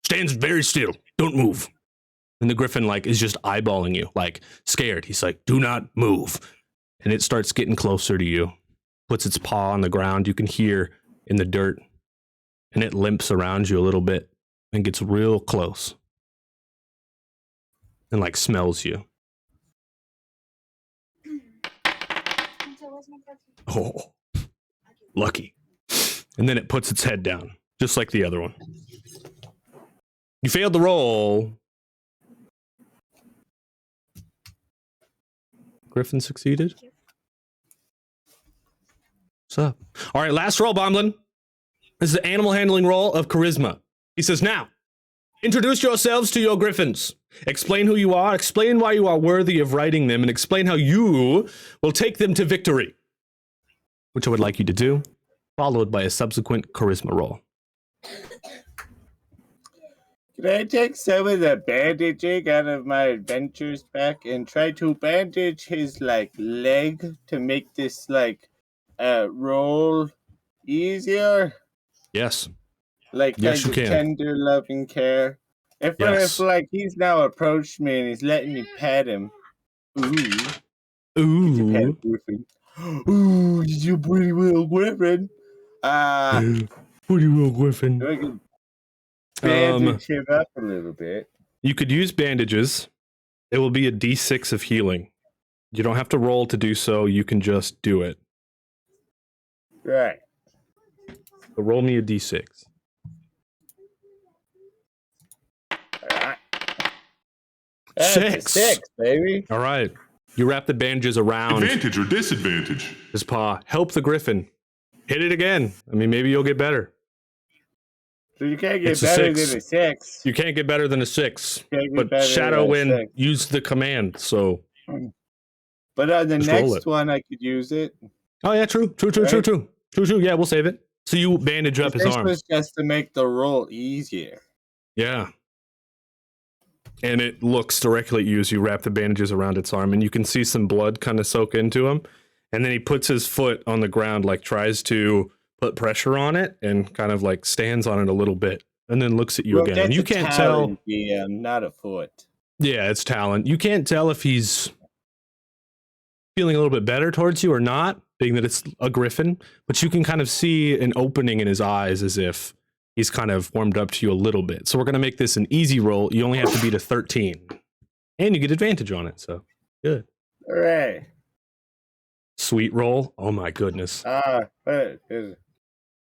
stands very still, don't move. And the griffin like is just eyeballing you, like scared. He's like, do not move. And it starts getting closer to you, puts its paw on the ground. You can hear in the dirt, and it limps around you a little bit and gets real close and like smells you. Oh, lucky. And then it puts its head down, just like the other one. You failed the roll. Griffin succeeded. What's up? All right, last roll, Bomblin. This is the animal handling roll of charisma. He says, now, introduce yourselves to your griffins. Explain who you are, explain why you are worthy of riding them, and explain how you will take them to victory, which I would like you to do, followed by a subsequent charisma roll. Can I take some of the bandaging out of my adventure's back and try to bandage his like leg to make this like roll easier? Yes. Like Yes, kind you of can. tender loving care. If Yes. like he's now approached me and he's letting me pet him. Ooh. Pet Ooh. Griffin. Ooh, you pretty little Griffin. Pretty well, Griffin. I can bandage him up a little bit. You could use bandages. It will be a D6 of healing. You don't have to roll to do so. You can just do it. Right. So roll me a D6. Alright. That's a 6, baby. All right. You wrap the bandages around Advantage or disadvantage? his paw. Help the griffin. Hit it again. I mean, maybe you'll get better. So you can't get It's a better 6. than a 6. You can't get better than a 6. Can't get But better Shadow than a Wind 6. used the command, so... But on the Just roll next it. one, I could use it. Oh, yeah, true. True. Yeah, we'll save it. So you bandage up his This arm. was just to make the roll easier. Yeah. And it looks directly at you as you wrap the bandages around its arm, and you can see some blood kind of soak into him. And then he puts his foot on the ground, like tries to put pressure on it, and kind of like stands on it a little bit, and then looks at you again. And you can't tell. Yeah, not a foot. Yeah, it's talent. You can't tell if he's feeling a little bit better towards you or not, being that it's a griffin, but you can kind of see an opening in his eyes as if he's kind of warmed up to you a little bit. So we're going to make this an easy roll. You only have to beat a 13. And you get advantage on it, so good. All right. Sweet roll. Oh my goodness. What is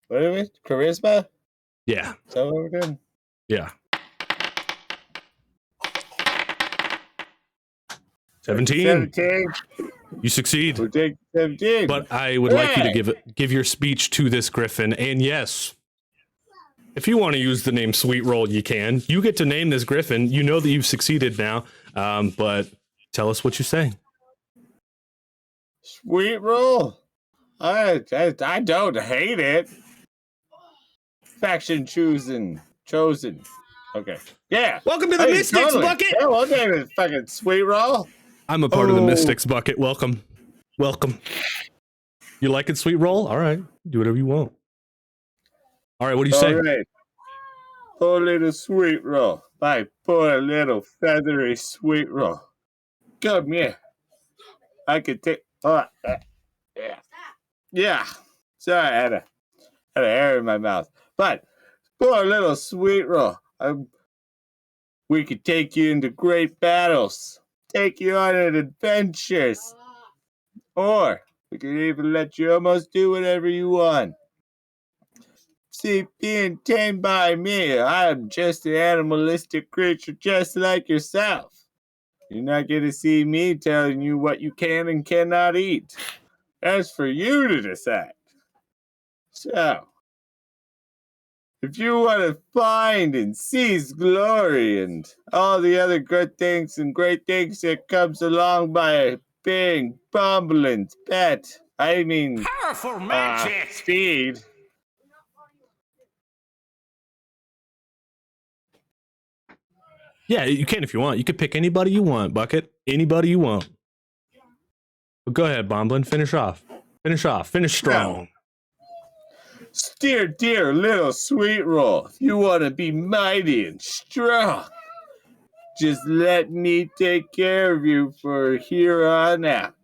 it? Charisma? Yeah. Is that what we're doing? Yeah. 17. 17. You succeed. We'll take 17. But I would like you to give your speech to this griffin. And yes, if you want to use the name Sweet Roll, you can. You get to name this griffin. You know that you've succeeded now. But tell us what you say. Sweet roll. I don't hate it. Faction chosen. Okay. Yeah. Welcome to the Mystics Bucket. Yeah, we'll name it fucking Sweet Roll. I'm a part of the Mystics Bucket. Welcome. You like it, Sweet Roll? All right. Do whatever you want. All right. What do you say? All right. Poor little Sweet Roll. My poor little feathery Sweet Roll. Come here. I could take. Yeah. Sorry, I had a hair in my mouth. But poor little Sweet Roll. We could take you into great battles. Take you on adventures. Or we could even let you almost do whatever you want. See, being tamed by me, I'm just an animalistic creature just like yourself. You're not going to see me telling you what you can and cannot eat. That's for you to decide. So, if you want to find and seize glory and all the other good things and great things that comes along by being Bomblin's pet, I mean, Powerful magic. speed. Yeah, you can if you want. You could pick anybody you want, Bucket. Anybody you want. But go ahead, Bomblin. Finish off. Finish strong. Dear little sweet roll, if you want to be mighty and strong, just let me take care of you for here on out.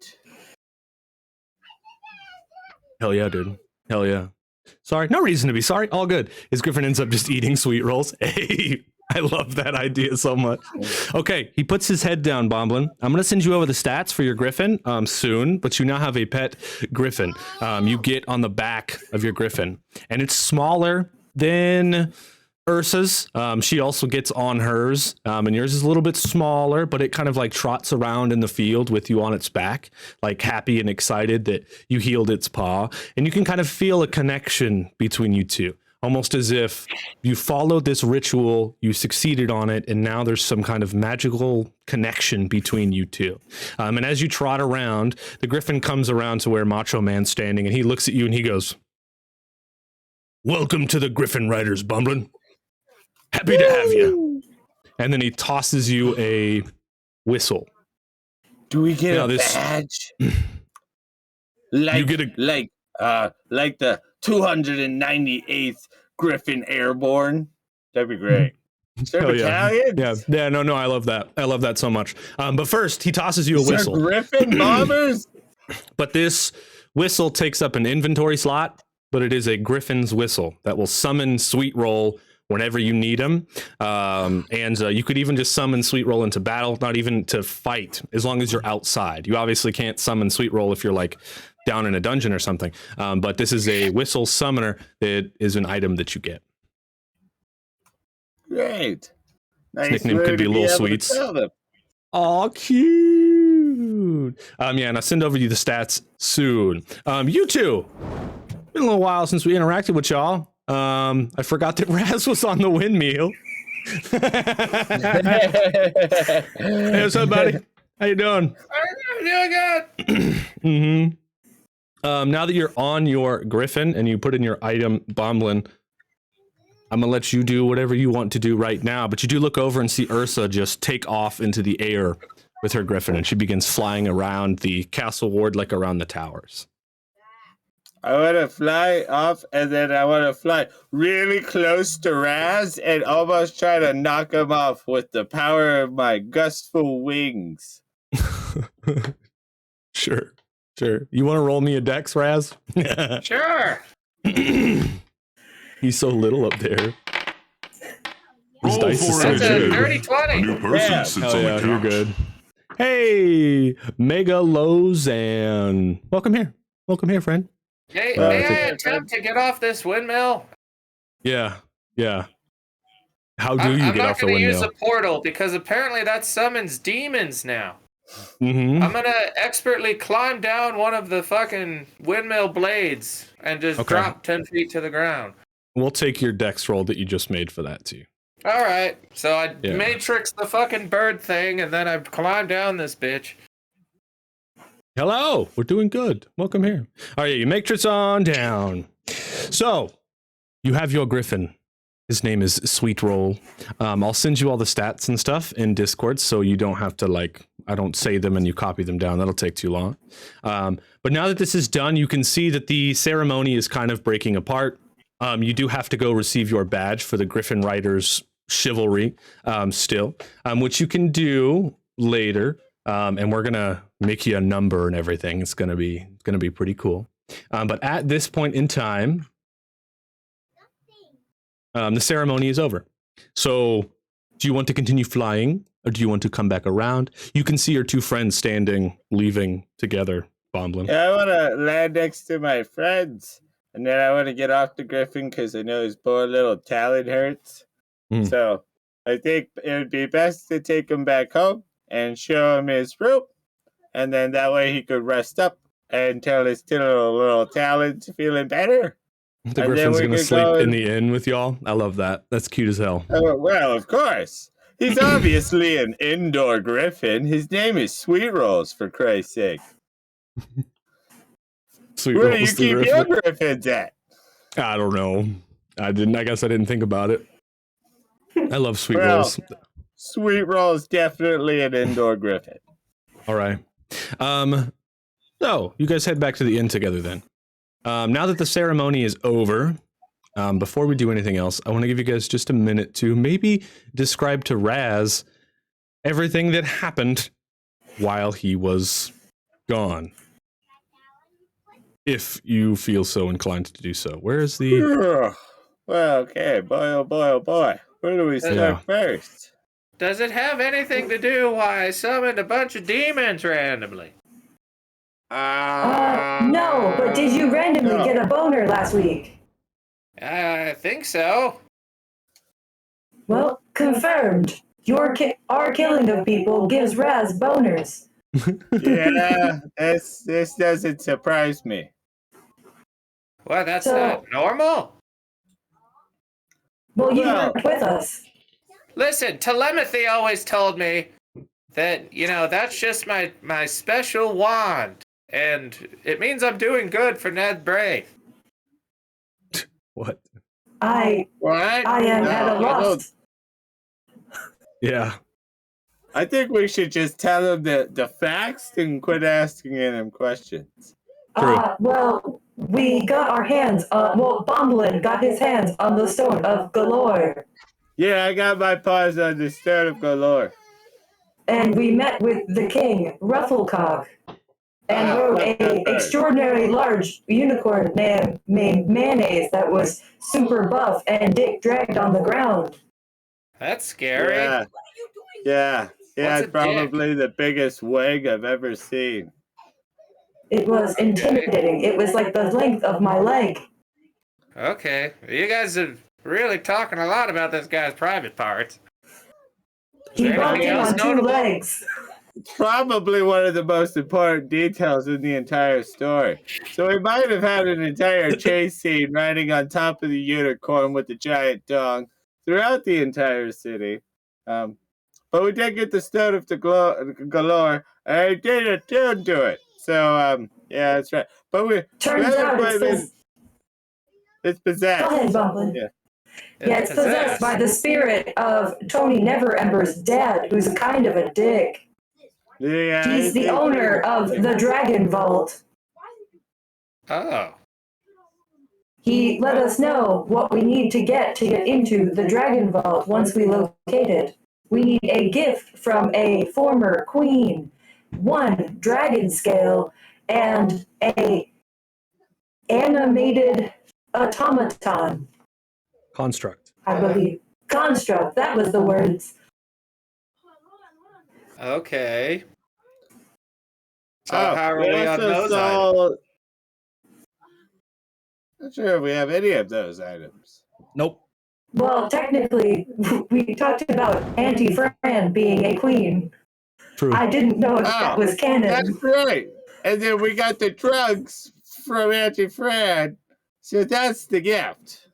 Hell yeah, dude. Hell yeah. Sorry. No reason to be sorry. All good. His Griffin ends up just eating sweet rolls. Hey, I love that idea so much. Okay, he puts his head down, Bomblin. I'm going to send you over the stats for your Griffin soon, but you now have a pet Griffin. You get on the back of your Griffin, and it's smaller than Ursa's. She also gets on hers, and yours is a little bit smaller, but it kind of like trots around in the field with you on its back, like happy and excited that you healed its paw. And you can kind of feel a connection between you two, almost as if you followed this ritual, you succeeded on it, and now there's some kind of magical connection between you two. And as you trot around, the Griffin comes around to where Macho Man's standing, and he looks at you and he goes, "Welcome to the Griffin Riders, Bumblin'. Happy to have you." And then he tosses you a whistle. Do we get Now a this- badge? Like, You get a- like the 298th Griffin Airborne. That'd be great. Is there Hell yeah. battalions? Yeah, no, I love that. I love that so much. But first, he tosses you a Is there whistle. Griffin bombers? But this whistle takes up an inventory slot, but it is a Griffin's whistle that will summon Sweet Roll whenever you need him. And you could even just summon Sweet Roll into battle, not even to fight, as long as you're outside. You obviously can't summon Sweet Roll if you're like down in a dungeon or something. But this is a whistle summoner that is an item that you get. Great. Nice nickname way could be to Little able to Sweets. tell them. Aw, cute. Yeah, and I'll send over you the stats soon. You two, been a little while since we interacted with y'all. I forgot that Raz was on the windmill. Hey, what's up, buddy? How you doing? I'm doing good. Now that you're on your Griffin and you put in your item, Bomblin, I'm gonna let you do whatever you want to do right now. But you do look over and see Ursa just take off into the air with her Griffin, and she begins flying around the castle ward, like around the towers. I want to fly off, and then I want to fly really close to Raz and almost try to knock him off with the power of my gustful wings. Sure. You want to roll me a dex, Raz? Sure. He's so little up there. His Roll dice is for so it. That's a big. dirty A 20. new person Yeah. sits Hell on yeah, the you're couch. good. Hey, Mega Lozan. Welcome here, friend. May Well, I it's a- attempt to get off this windmill? Yeah. How do I'm you get not off the going to use windmill? a portal because apparently that summons demons now. Mm-hmm. I'm going to expertly climb down one of the fucking windmill blades and just Okay. drop 10 feet to the ground. We'll take your dex roll that you just made for that too. All right. So I Yeah. matrix the fucking bird thing and then I climb down this bitch. Hello, we're doing good. Welcome here. All right, you matrix on down. So, you have your Griffin. His name is Sweet Roll. I'll send you all the stats and stuff in Discord, so you don't have to I don't say them and you copy them down. That'll take too long. But now that this is done, you can see that the ceremony is kind of breaking apart. You do have to go receive your badge for the Griffin Riders Chivalry still, which you can do later. And we're gonna make you a number and everything. It's gonna be pretty cool. But at this point in time, the ceremony is over. So, do you want to continue flying, or do you want to come back around? You can see your two friends standing, leaving together. Bomblin. Yeah, I want to land next to my friends, and then I want to get off the Griffin because I know his poor little talon hurts. Mm. So I think it would be best to take him back home, and show him his rope, and then that way he could rest up until his little talent's feeling better. The And then Griffin's we gonna could sleep go in and- the inn with y'all. I love that. That's cute as hell. Well, of course. He's obviously an indoor griffin. His name is Sweet Rolls, for Christ's sake. Sweet Where do you Rolls the keep Griffin. your griffins at? I don't know. I guess I didn't think about it. I love Sweet Well, Rolls. Sweet Rolls definitely an indoor griffin. All right. So you guys head back to the inn together then. Now that the ceremony is over, before we do anything else, I want to give you guys just a minute to maybe describe to Raz everything that happened while he was gone. If you feel so inclined to do so. Where is the... Ugh. Well, okay, boy, oh boy, oh boy. Where do we start Yeah. first? Does it have anything to do why I summoned a bunch of demons randomly? No, but did you randomly no. get a boner last week? I think so. Well, confirmed. Our killing of people gives Raz boners. Yeah, this doesn't surprise me. Well, that's So- not normal. Well, you Well- weren't with us. Listen, telepathy always told me that, that's just my special wand. And it means I'm doing good for Ned Brave. What? I What? am at a No, I don't- loss. Yeah. I think we should just tell him the facts and quit asking him questions. True. Well, we got our hands Bomblin got his hands on the stone of galore. Yeah, I got my paws on the stone of galore. And we met with the king, Rufflecock, and rode a Rufflecock. extraordinary large unicorn named Mayonnaise that was super buff and dick dragged on the ground. That's scary. Yeah. Yeah. Yeah, What's it's a probably the biggest wig I've ever seen. It was intimidating. It was like the length of my leg. Okay. You guys are really talking a lot about this guy's private parts. He there walked anything in else on two notable? legs. Probably one of the most important details in the entire story. So we might have had an entire chase scene riding on top of the unicorn with the giant dong throughout the entire city. But we did get the stone of the galore, and I did attune to it. So, yeah, that's right. But we Turns haven't out quite been- it's possessed. Go ahead, Bomblin. Yeah. Yeah, it's possessed by the spirit of Tony Neverember's dad, who's a kind of a dick. Yeah, He's the owner of the Dragon Vault. Oh. He let us know what we need to get into the Dragon Vault once we locate it. We need a gift from a former queen, 1 dragon scale, and a animated automaton, Construct. I believe. Construct, that was the words. Okay. So Oh, how are we we on also those items? saw- Not sure if we have any of those items. Nope. Well, technically, we talked about Auntie Fran being a queen. True. I didn't know if Oh, that was canon. That's right. And then we got the drugs from Auntie Fran. So that's the gift.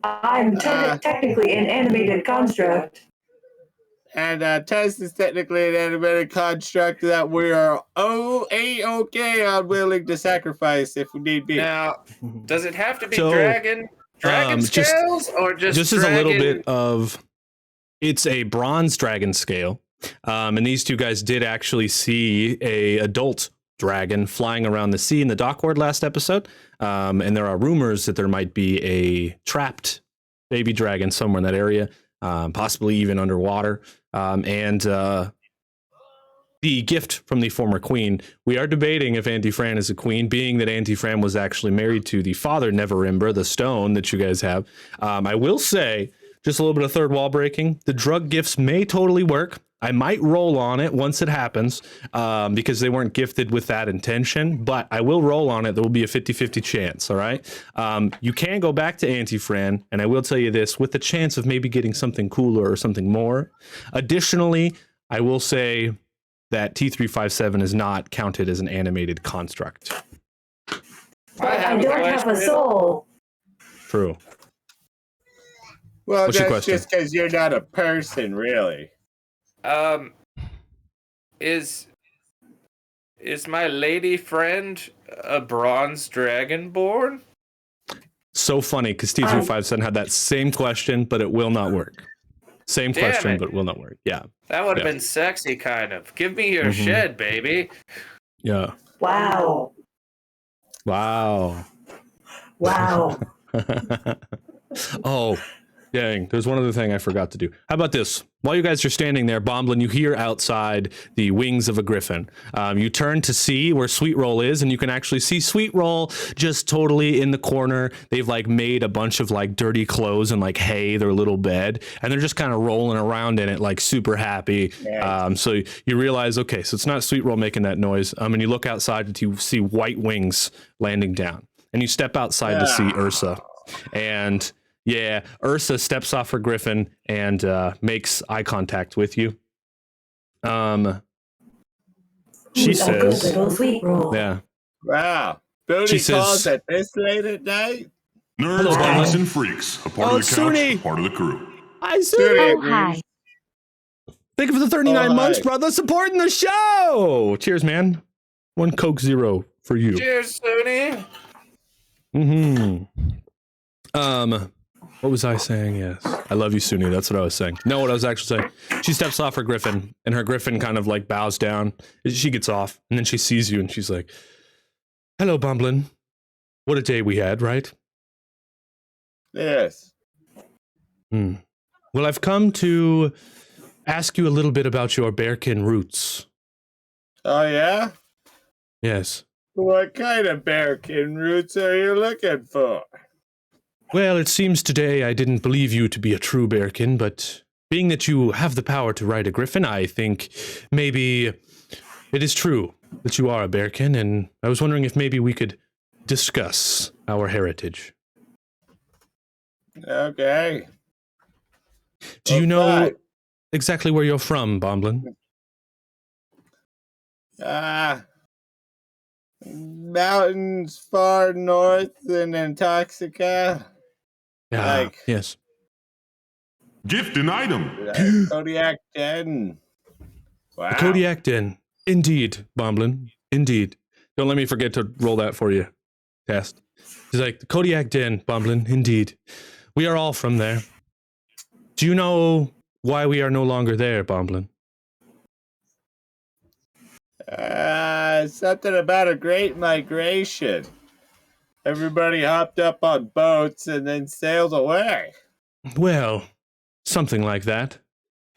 I'm technically an animated construct. And Tess is technically an animated construct that we are A-okay on willing to sacrifice if we need be. Now, does it have to be So, dragon just- scales or just as a little dragon- bit of, it's a bronze dragon scale, and these two guys did actually see a adult dragon flying around the sea in the dockward last episode, and there are rumors that there might be a trapped baby dragon somewhere in that area, possibly even underwater, and the gift from the former queen. We are debating if Auntie Fran is a queen, being that Auntie Fran was actually married to the father Neverember, the stone that you guys have. I will say, just a little bit of third wall breaking, the drug gifts may totally work. I might roll on it once it happens, because they weren't gifted with that intention, but I will roll on it. There will be a 50-50 chance, all right? You can go back to Auntie Fran, and I will tell you this, with the chance of maybe getting something cooler or something more. Additionally, I will say that T357 is not counted as an animated construct. But I don't have a soul. True. Well, What's your that's question? just because you're not a person, really. Is my lady friend a bronze dragonborn? So funny because T357 had that same question, but it will not work. Same Damn question, it. but will not work. Yeah. That would have Yeah. been sexy, kind of. Give me your Mhm. shed, baby. Yeah. Wow. Wow. Wow. Oh, dang. There's one other thing I forgot to do. How about this? While you guys are standing there, Bomblin, you hear outside the wings of a griffin. You turn to see where Sweet Roll is, and you can actually see Sweet Roll just totally in the corner. They've like made a bunch of like dirty clothes and like hay, their little bed, and they're just kind of rolling around in it like super happy. So you realize, okay, so it's not Sweet Roll making that noise. And you look outside and you see white wings landing down. And you step outside to see Ursa. And yeah, Ursa steps off her griffin and makes eye contact with you. She Who's a good says, little Sweet Roll. yeah. Wow. Booty She says- calls at this late at night? Nerds, Hello, geeks, Bob. and freaks. A part Oh, of the couch, Suni. a part of the crew. Hi, Suri Suni. agrees. Thank you for the 39 Oh, months, hi. brother, supporting the show. Cheers, man. One Coke Zero for you. Cheers, Suni. What was I saying? Yes. I love you, Suni. That's what I was saying. No, what I was actually saying. She steps off her griffin, and her griffin kind of like bows down. She gets off, and then she sees you, and she's like, hello, Bomblin. What a day we had, right? Yes. Well, I've come to ask you a little bit about your bearkin roots. Oh, yeah? Yes. What kind of bearkin roots are you looking for? Well, it seems today I didn't believe you to be a true bearkin, but being that you have the power to ride a griffin, I think maybe it is true that you are a bearkin, and I was wondering if maybe we could discuss our heritage. Okay. Do you know Okay. exactly where you're from, Bomblin? Mountains far north in Antarctica. Yeah. Like- Yes. Gift and item. Kodiak Den. Wow. The Kodiak Den. Indeed, Bomblin. Indeed. Don't let me forget to roll that for you. Test. He's like, the Kodiak Den, Bomblin. Indeed. We are all from there. Do you know why we are no longer there, Bomblin? Something about a great migration. Everybody hopped up on boats and then sailed away. Well, something like that.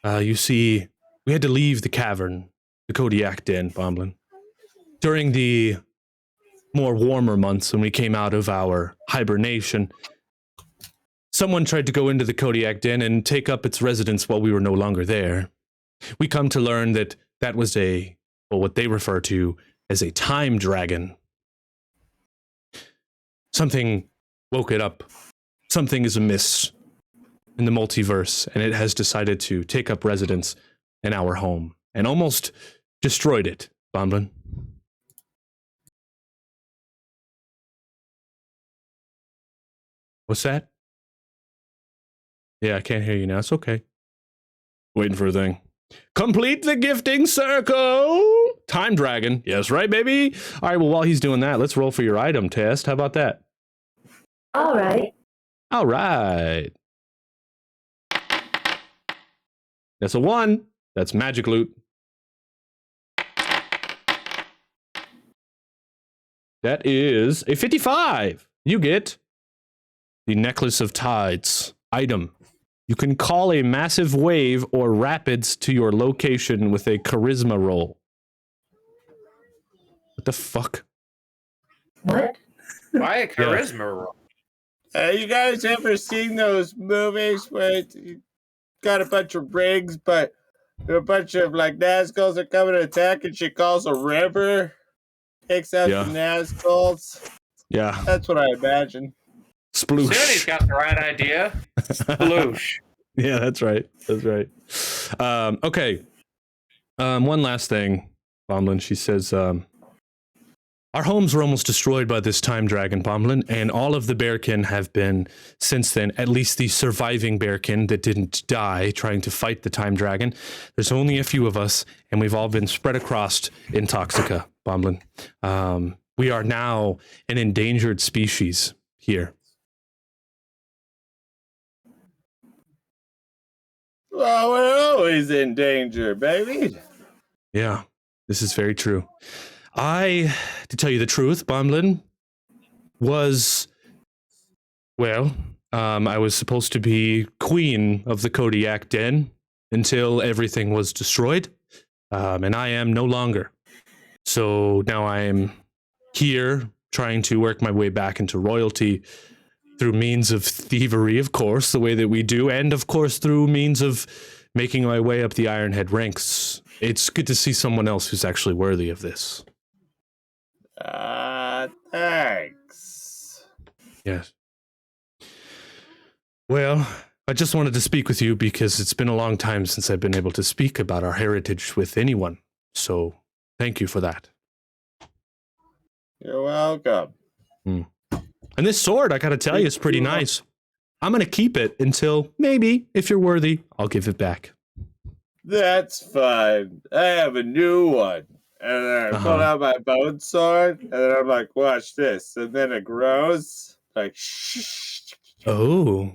You see, we had to leave the cavern, the Kodiak Den, Bomblin. During the more warmer months when we came out of our hibernation, someone tried to go into the Kodiak Den and take up its residence while we were no longer there. We come to learn that that was what they refer to as a time dragon. Something woke it up. Something is amiss in the multiverse, and it has decided to take up residence in our home and almost destroyed it, Bomblin. What's that? Yeah, I can't hear you now. It's okay. Waiting for a thing. Complete the gifting circle! Time dragon. Yes, right, baby? All right, well, while he's doing that, let's roll for your item test. How about that? All right. All right. That's a 1. That's magic loot. That is a 55. You get the Necklace of Tides item. You can call a massive wave or rapids to your location with a charisma roll. What the fuck? What? Why a charisma roll? You guys ever seen those movies where you got a bunch of rigs, but a bunch of like Nazguls are coming to attack, and she calls a river, takes out Yeah. the Nazguls? Yeah. That's what I imagine. Suni's Sploosh. got the right idea. Sploosh. Yeah, that's right. That's right. Okay. One last thing, Bomblin. She says, our homes were almost destroyed by this time dragon, Bomblin, and all of the bearkin have been, since then, at least the surviving bearkin that didn't die trying to fight the time dragon. There's only a few of us, and we've all been spread across in Toxica, Bomblin. We are now an endangered species here. Well, we're always in danger, baby. Yeah, this is very true. To tell you the truth, Bomblin, I was supposed to be queen of the Kodiak Den until everything was destroyed, and I am no longer. So now I am here trying to work my way back into royalty through means of thievery, of course, the way that we do, and of course through means of making my way up the Ironhead ranks. It's good to see someone else who's actually worthy of this. Thanks. Yes. Well, I just wanted to speak with you because it's been a long time since I've been able to speak about our heritage with anyone. So, thank you for that. You're welcome. And this sword, I gotta tell you, is pretty nice. I'm gonna keep it until, maybe, if you're worthy, I'll give it back. That's fine. I have a new one. And then I pull out my bone sword, and then I'm like, watch this. And then it grows. Like, shh. Oh.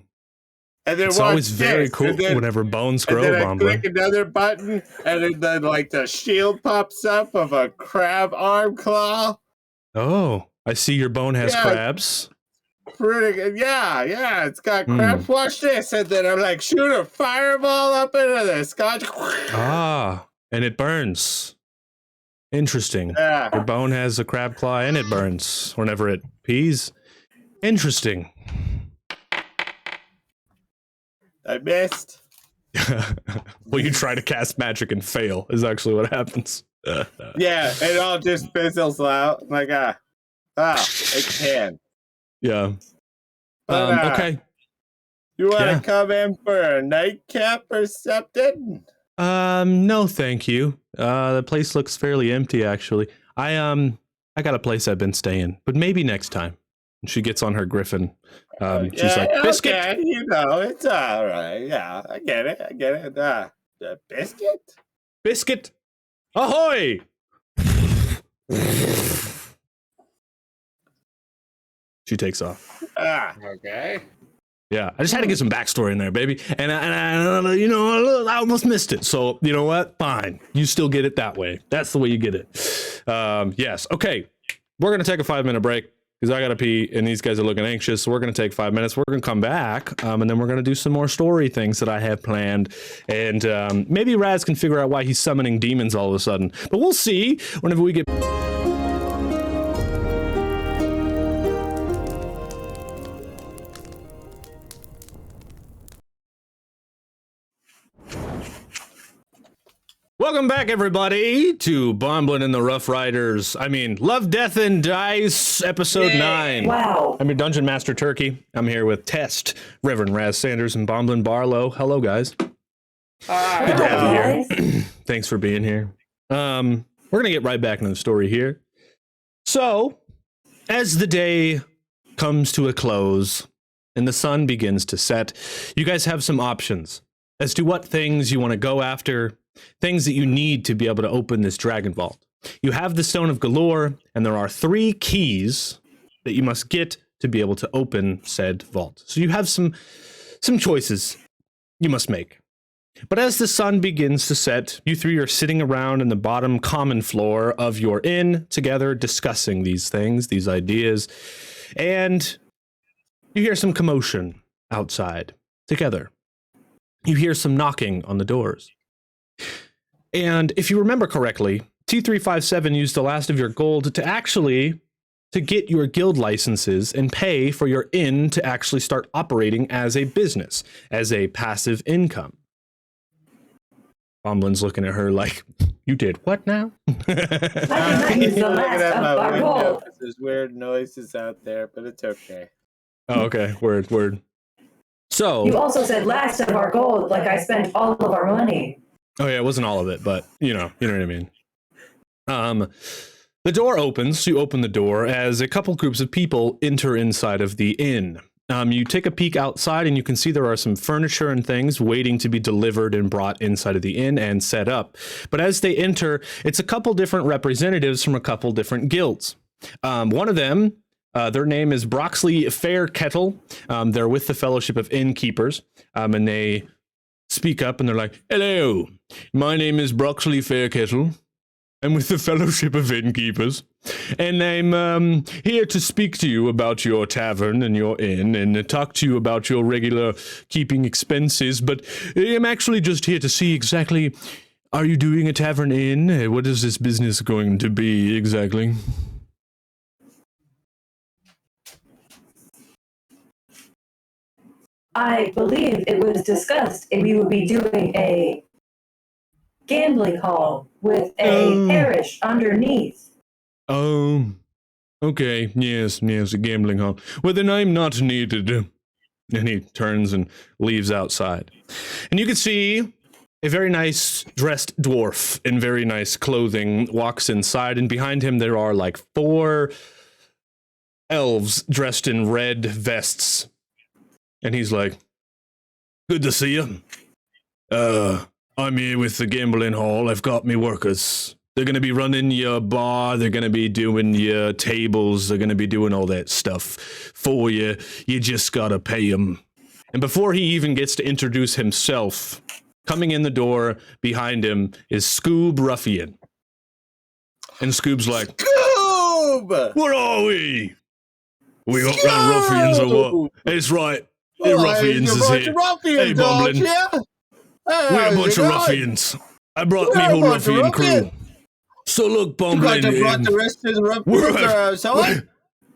And then It's always very this. cool then, whenever bones grow, and then I Bomblin. click another button, and then like the shield pops up of a crab arm claw. Oh, I see your bone has crabs. Pretty good. Yeah. It's got crabs. Watch this. And then I'm like, shoot a fireball up into the sky. Ah, and it burns. Interesting. Yeah. Your bone has a crab claw and it burns whenever it pees. Interesting. I missed. Well, you try to cast magic and fail is actually what happens. Yeah, it all just fizzles out. I'm like, it can. Yeah. But, okay. You want to Yeah. come in for a nightcap or something? No, thank you. The place looks fairly empty, actually. I got a place I've been staying, but maybe next time. And she gets on her griffin. She's like, biscuit. Okay, it's all right. Yeah, I get it. The biscuit? Biscuit. Ahoy! She takes off. Okay. Yeah, I just had to get some backstory in there, baby. And I almost missed it. So, you know what? Fine. You still get it that way. That's the way you get it. Yes. Okay. We're going to take a 5-minute break because I got to pee and these guys are looking anxious. So we're going to take 5 minutes. We're going to come back and then we're going to do some more story things that I have planned. And maybe Raz can figure out why he's summoning demons all of a sudden. But we'll see whenever we get... Welcome back, everybody, to Bomblin' and the Rough Riders. Love, Death, and Dice, episode 9. Wow. I'm your Dungeon Master Turkey. I'm here with Test, Reverend Raz Sanders, and Bomblin Barlow. Hello, guys. Hi. Good to have you Guys. here. Thanks for being here. We're going to get right back into the story here. So, as the day comes to a close and the sun begins to set, you guys have some options as to what things you want to go after, things that you need to be able to open this Dragon Vault. You have the Stone of Galore, and there are 3 keys that you must get to be able to open said vault. So you have some choices you must make. But as the sun begins to set, you 3 are sitting around in the bottom common floor of your inn together discussing these things, these ideas, and you hear some commotion outside together. You hear some knocking on the doors. And if you remember correctly, T357 used the last of your gold to get your guild licenses and pay for your inn to actually start operating as a business, as a passive income. Bomblin's looking at her like, you did what now? I did not use the last of our gold. There's weird noises out there, but it's okay. Oh, okay. Word. So You also said last of our gold, like I spent all of our money. Oh yeah, it wasn't all of it, but you know what I mean. The door opens. You open the door as a couple groups of people enter inside of the inn. You take a peek outside and you can see there are some furniture and things waiting to be delivered and brought inside of the inn and set up. But as they enter, it's a couple different representatives from a couple different guilds. One of them, their name is Broxley Fairkettle. They're with the Fellowship of Innkeepers, and they speak up and they're like, "Hello, my name is Broxley Fairkettle. I'm with the Fellowship of Innkeepers, and I'm here to speak to you about your tavern and your inn, and talk to you about your regular keeping expenses, but I'm actually just here to see exactly, are you doing a tavern inn? What is this business going to be exactly?" I believe it was discussed if we would be doing a gambling hall with a parish underneath. Oh, okay, yes, a gambling hall. Well, then I'm not needed. And he turns and leaves outside. And you can see a very nice dressed dwarf in very nice clothing walks inside, and behind him there are like 4 elves dressed in red vests. And he's like, "Good to see you. I'm here with the gambling hall. I've got me workers. They're going to be running your bar. They're going to be doing your tables. They're going to be doing all that stuff for you. You just got to pay them." And before he even gets to introduce himself, coming in the door behind him is Scoob Ruffian. And Scoob's like, Scoob! "What are we? We got round ruffians or what?" "It's right. The ruffians is here. Hey, Bumblin. We're a bunch of ruffians. I brought me whole ruffian crew. So look, Bumblin,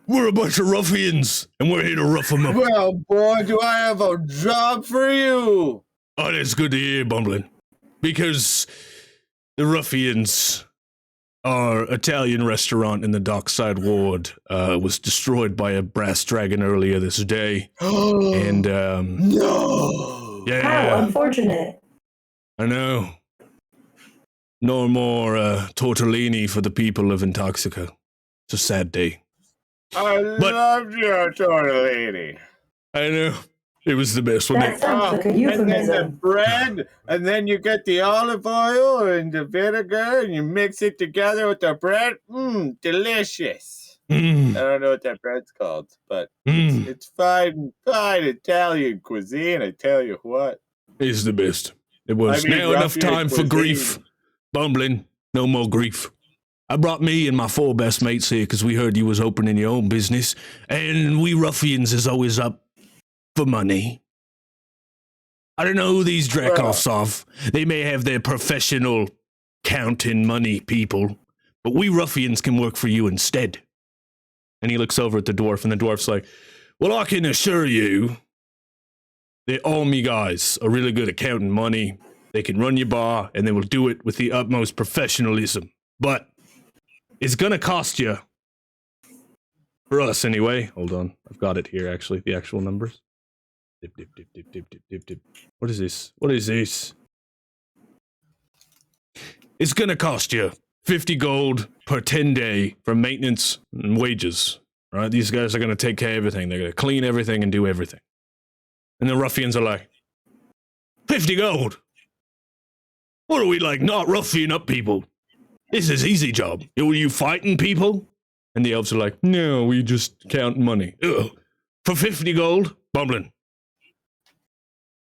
we're a bunch of ruffians, and we're here to rough them up." "Well, boy, do I have a job for you." "Oh, that's good to hear, Bumblin. Because the ruffians, our Italian restaurant in the Dockside Ward, was destroyed by a brass dragon earlier this day. And, No! yeah. How unfortunate. I know. No more tortellini for the people of Intoxica. It's a sad day." I loved your tortellini. I know. It was the best one. That sounds like a And then the euphemism. bread, and then you get the olive oil and the vinegar, and you mix it together with the bread. Delicious. I don't know what that bread's called, but it's fine Italian cuisine, I tell you what. It's the best. It was. I mean, Now enough ruffian time for cuisine. grief. Bumblin, no more grief. I brought me and my 4 best mates here because we heard you was opening your own business, and we ruffians is always up for money. I don't know who these Dracoffs are. They may have their professional counting money people, but we ruffians can work for you instead. And he looks over at the dwarf, and the dwarf's like, "Well, I can assure you that all me guys are really good at counting money. They can run your bar, and they will do it with the utmost professionalism. But it's gonna cost you. For us, anyway." Hold on. I've got it here, actually. The actual numbers. Dip. What is this? It's gonna cost you 50 gold per 10 day for maintenance and wages. Right? These guys are gonna take care of everything. They're gonna clean everything and do everything. And the ruffians are like, 50 gold? What are we, like, not ruffian up people? This is easy job. Were you fighting people? And the elves are like, "No, we just count money." Ugh. For 50 gold? Bumblin.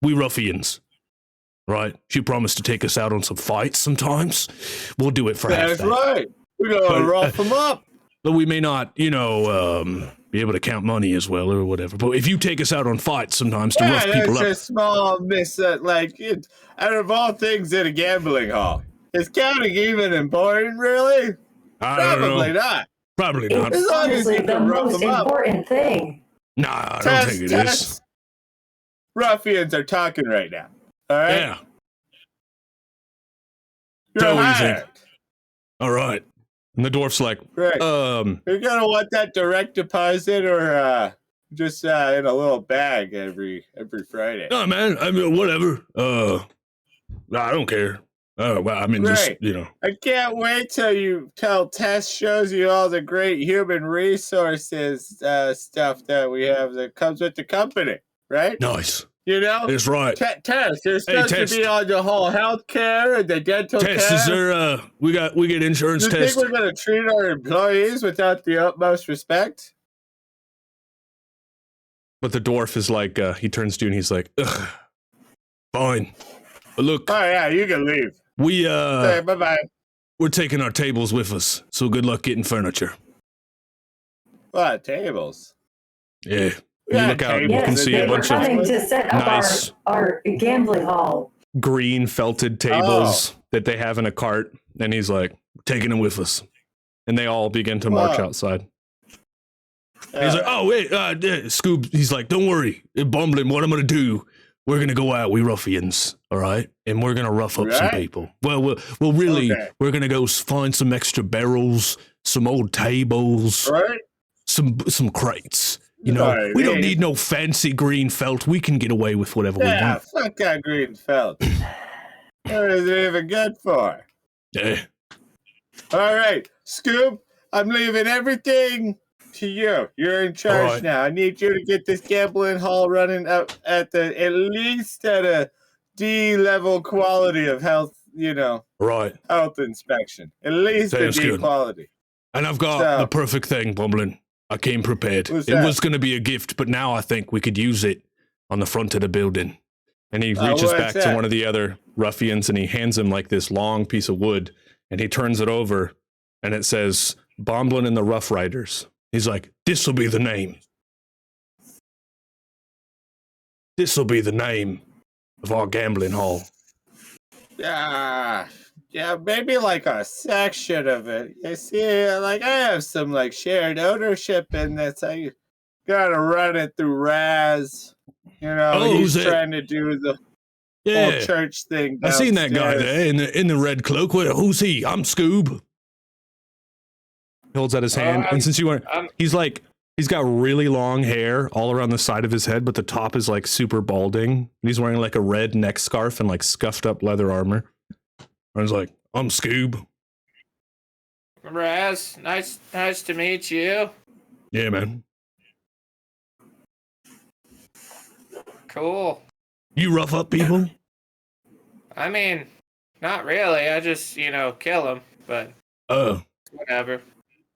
We ruffians. Right? You promised to take us out on some fights sometimes. We'll do it for half That's that. right. We gotta rough them up. But we may not, be able to count money as well or whatever. But if you take us out on fights sometimes to rough people up. It's a small miss. Out of all things in a gambling hall, is counting even important, really? I don't know. Probably not. Probably not. It's As long as honestly you the can rough most them up. important thing. Nah, I don't think it is. Ruffians are talking right now. All right? Yeah. You're Tell what you hired. think. All right. And the dwarf's like, Right. You're gonna want that direct deposit or just in a little bag every Friday. "No, man, I mean, whatever. I don't care. Oh, well, I mean, Great. just, I can't wait till Tess shows you all the great human resources stuff that we have that comes with the company, right? nice. That's right. Tess, there's Hey, supposed Tess. to be on the whole healthcare and the dental Tess, care. is there, we get insurance Do you test? think we're going to treat our employees without the utmost respect? But the dwarf is like, he turns to you and he's like, ugh, fine. But look, Oh, yeah, you can leave. we, Say bye-bye. we're taking our tables with us, so good luck getting furniture. What, tables? Yeah. Yeah, You look out and you tables. can Yes, see they a were bunch of coming to set up nice our gambling hall. green felted tables that they have in a cart. And he's like, taking them with us. And they all begin to march Wow. outside. And he's like, oh, wait, Scoob. He's like, don't worry. Bumbling, what I'm going to do, we're going to go out, we ruffians, all right? And we're going to rough up some Right. people. Well, we'll really, Okay. we're going to go find some extra barrels, some old tables, Right? some crates. We Right, don't hey. need no fancy green felt. We can get away with whatever we Yeah, want. fuck that green felt. What is it even good for? Yeah. All right, Scoop, I'm leaving everything to you. You're in charge All right. now. I need you to get this gambling hall running up at least at a D level quality of health, Right. health inspection. At least Sounds a D good. quality. And I've got So- the perfect thing, Bumbling. I came prepared. What's It that? was going to be a gift, but now I think we could use it on the front of the building. And he reaches what's back to that? one of the other ruffians and he hands him like this long piece of wood and he turns it over and it says Bomblin and the Rough Riders. He's like, this'll be the name. This'll be the name of our gambling hall. Yeah, maybe like a section of it. You see, like I have some like shared ownership in this. I gotta run it through Raz. Oh, he's who's it? trying to do the whole Yeah. church thing. I seen that guy downstairs. there in the red cloak. Who's he? I'm Scoob. He holds out his hand, and since you weren't, he's got really long hair all around the side of his head, but the top is like super balding. And he's wearing like a red neck scarf and like scuffed up leather armor. And he's like, I'm Scoob. Raz, nice to meet you. Yeah, man. Cool. You rough up people? I mean, not really. I just, kill them, but Oh. whatever.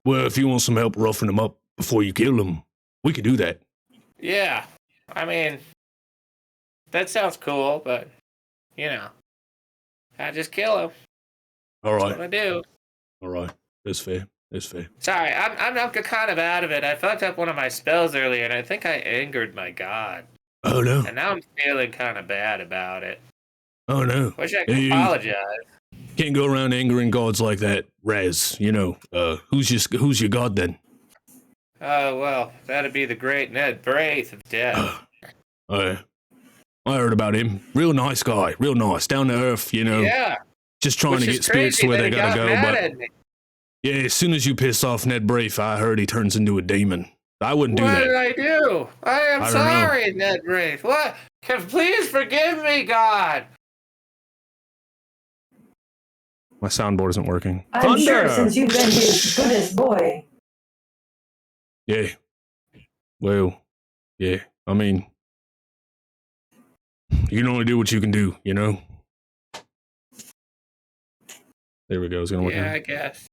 Well, if you want some help roughing them up before you kill them, we could do that. Yeah. I mean, that sounds cool, but, I just kill them. All That's what I right. do. All right. That's fair. That's fair. Sorry, I'm kind of out of it. I fucked up one of my spells earlier, and I think I angered my god. Oh, no. And now I'm feeling kind of bad about it. Oh, no. Wish I could Hey. apologize. Can't go around angering gods like that, Raz. Who's your god then? Oh, well, that'd be the great Ned Braith of death. I heard about him. Real nice guy. Real nice. Down to earth, Yeah. Just trying Which to is get spirits to crazy where that they he gotta got go. mad But at me. yeah, as soon as you piss off Ned Braith, I heard he turns into a demon. I wouldn't do What did that. I do? I am I don't know. sorry, Ned Braith. What? Please forgive me, God. My soundboard isn't working. I'm sure since you've been his goodest boy. Yeah. Well, yeah. I mean, you can only do what you can do, There we go. It's gonna work Yeah, now. I guess.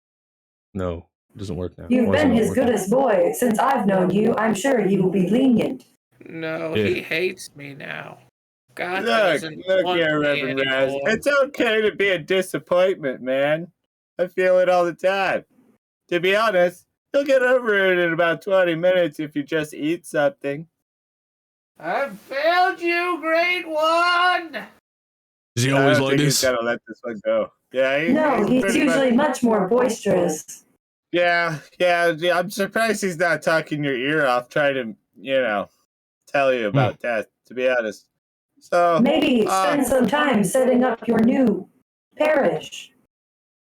No, it doesn't work now. You've Why is it been not his working? goodest boy. Since I've known you, I'm sure you will be lenient. No, Yeah. he hates me now. God Look doesn't want here, me Reverend Raz. anymore. It's okay to be a disappointment, man. I feel it all the time. To be honest, you'll get over it in about 20 minutes if you just eat something. I've failed you, Great One! Is he I always don't like think this? he's gonna let this one go. Yeah, No, he's pretty usually much more boisterous. Yeah. I'm surprised he's not talking your ear off, trying to, tell you about that, to be honest. So Maybe spend some time setting up your new parish.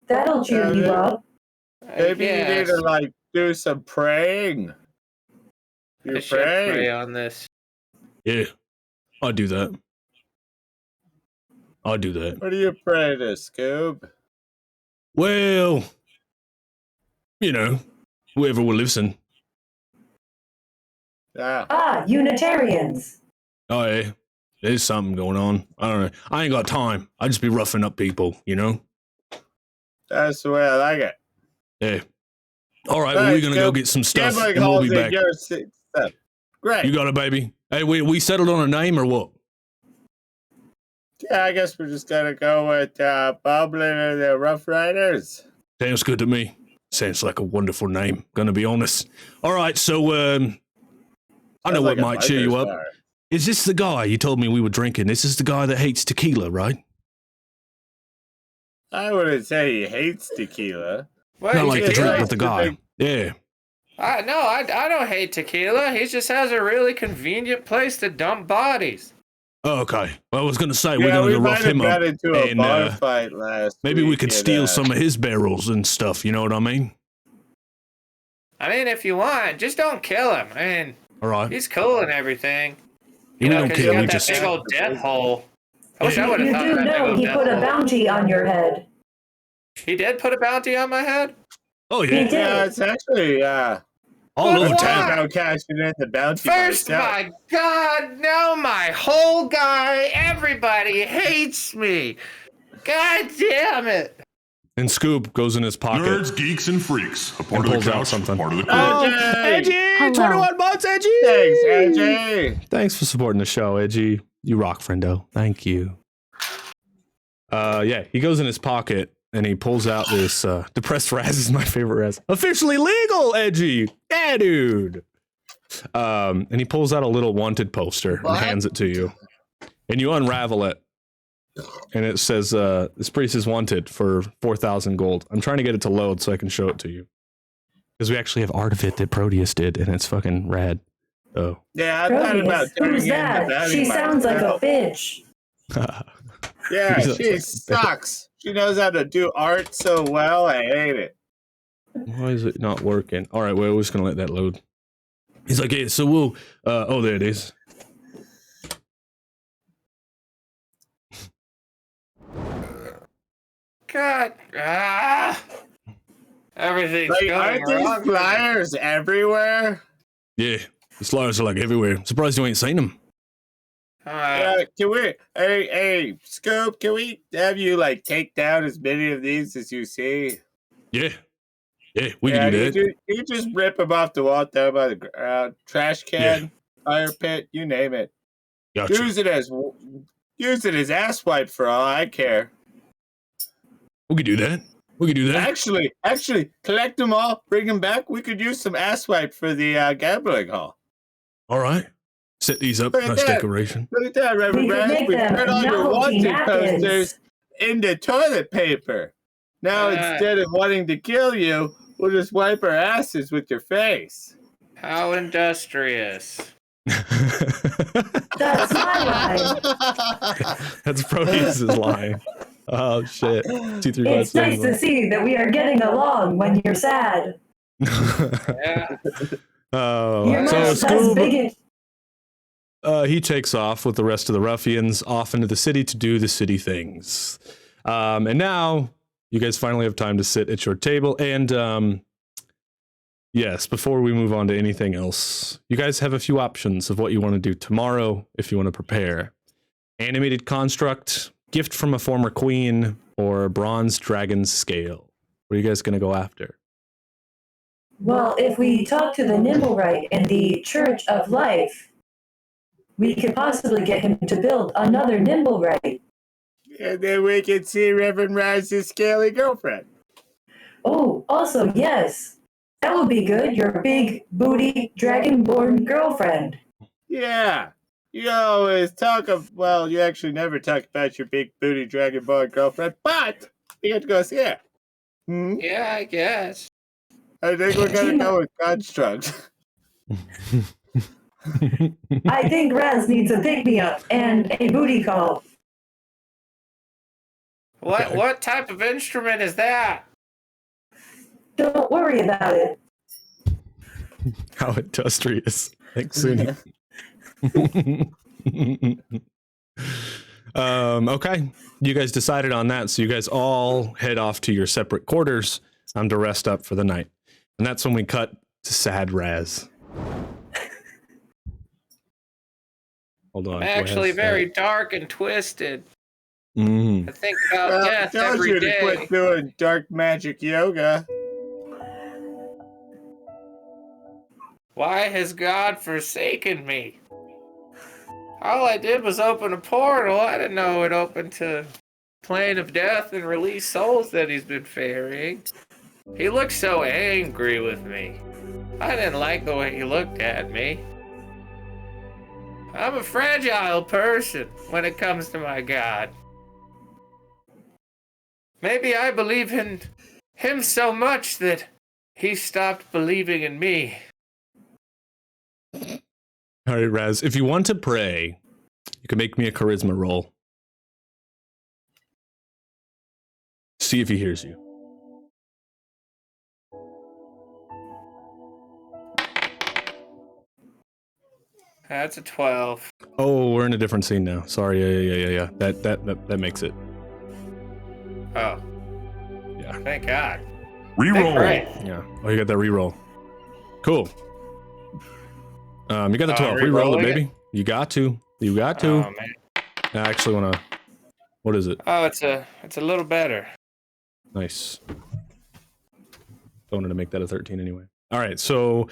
That'll cheer you up. maybe you need to do some praying. I You should pray pray. on this. Yeah, I'd do that. I'll do that. What are you praying to, Scoob? Well, you know, whoever will listen. Ah, Unitarians. Oh, yeah. There's something going on. I don't know. I ain't got time. I just be roughing up people, you know? that's the way I like it. Yeah. All right, well, we're going to go get some stuff, Gambling and we'll halls be in back. your stuff. Great. You got it, baby. Hey, we settled on a name or what? Yeah, I guess we're just gonna go with Boblin and the Rough Riders. Sounds good to me. Sounds like a wonderful name, gonna be honest. All right, so, I know Sounds what like a might cheer you biker up. star. Is this the guy you told me we were drinking? This is the guy that hates tequila, right? I wouldn't say he hates tequila. What? Not like he to drink likes with the to guy. drink- Yeah. No, I don't hate tequila. He just has a really convenient place to dump bodies. Oh, okay. Well, I was gonna say, we're Yeah, gonna we go might rough have him got up. into a and, bar fight last Maybe we week could and, steal some of his barrels and stuff, you know what I mean? I mean, if you want, just don't kill him. I mean, All right. he's cool and everything. We don't 'cause you kill, got we that just... big old death hole. I wish I would You have thought do of that big know old he death put a hole. bounty on your head. He did put a bounty on my head? Oh, He yeah. did. Yeah, it's actually All over What? town. about cashing in the bounty. First, myself. my God, now my whole guy, everybody hates me. God damn it. And Scoop goes in his pocket. Nerds, geeks, and freaks. A part of pulls the out couch, something. part of the crew. Edgy! Hello. 21 months, Edgy! Thanks, AJ. Thanks for supporting the show, Edgy. You rock, friendo. Thank you. Yeah, he goes in his pocket and he pulls out this depressed Raz is my favorite Raz. Officially legal, Edgy. Yeah, dude. And he pulls out a little wanted poster What? and hands it to you. And you unravel it. And it says, this priest is wanted for 4,000 gold. I'm trying to get it to load so I can show it to you. Because we actually have art of it that Proteus did, and it's fucking rad. Oh. Yeah, I thought about Proteus, turning who's into that? bounty She sounds like a myself. bitch. Yeah, He's she a- sucks. She knows how to do art so well. I hate it. Why is it not working? All right, well, we're just going to let that load. He's like, yeah, so we'll... oh, there it is. God. Everything's Like, going aren't these wrong. flyers everywhere? Yeah, the flyers are like everywhere. Surprised you ain't seen them. Can we? Hey, Scoop, can we have you like take down as many of these as you see? Yeah. Yeah, we can do that. You just rip them off the wall down by the ground, trash can, fire pit, you name it. Gotcha. Use it as ass wipe for all I care. We could do that. We could do that. Actually, collect them all, bring them back. We could use some ass wipe for the gambling hall. All right. Set these up. Look at Nice that. decoration. Look at that, We Reverend could Raz. make We them put all your novelty wanted napkins. posters into toilet paper. Now, instead of wanting to kill you, we'll just wipe our asses with your face. How industrious. That's my line. That's Proteus's line. Oh, shit. It's nice to see that we are getting along when you're sad. Yeah. Oh, Your so mouth has big. he takes off with the rest of the ruffians off into the city to do the city things. And now you guys finally have time to sit at your table. And yes, before we move on to anything else, you guys have a few options of what you want to do tomorrow if you want to prepare. Animated construct, gift from a former queen, or bronze dragon's scale. What are you guys going to go after? Well, if we talk to the Nimblewright in the Church of Life, we could possibly get him to build another Nimblewright. And then we can see Reverend Raz's scaly girlfriend. Oh, also, yes. That would be good. Your big booty dragonborn girlfriend. Yeah. You always talk of, well, you actually never talk about your big booty dragonborn girlfriend, but you get to go see her. Yeah, I guess. I think we're going to go with construct. I think Raz needs a pick-me-up and a booty call. What type of instrument is that? Don't worry about it. How industrious. Thanks, Suni. Okay. You guys decided on that, so you guys all head off to your separate quarters to rest up for the night. And that's when we cut to sad Raz. Hold on. I'm actually very dark and twisted. Mm. I think about death every you day. to quit doing dark magic yoga. Why has God forsaken me? All I did was open a portal. I didn't know it opened to plane of death and release souls that he's been ferrying. He looked so angry with me. I didn't like the way he looked at me. I'm a fragile person when it comes to my God. Maybe I believe in him so much that he stopped believing in me. All right, Raz, if you want to pray, you can make me a charisma roll. See if he hears you. That's a 12. Oh, we're in a different scene now. Sorry, yeah. That makes it. Oh. Yeah. Thank God. Reroll. Right. Yeah. Oh, you got that reroll. Cool. You got the 12. Reroll it, Re-rolling baby. You got to. You got to. Oh, man. I actually want to. What is it? Oh, it's a little better. Nice. I wanted to make that a 13 anyway. All right, so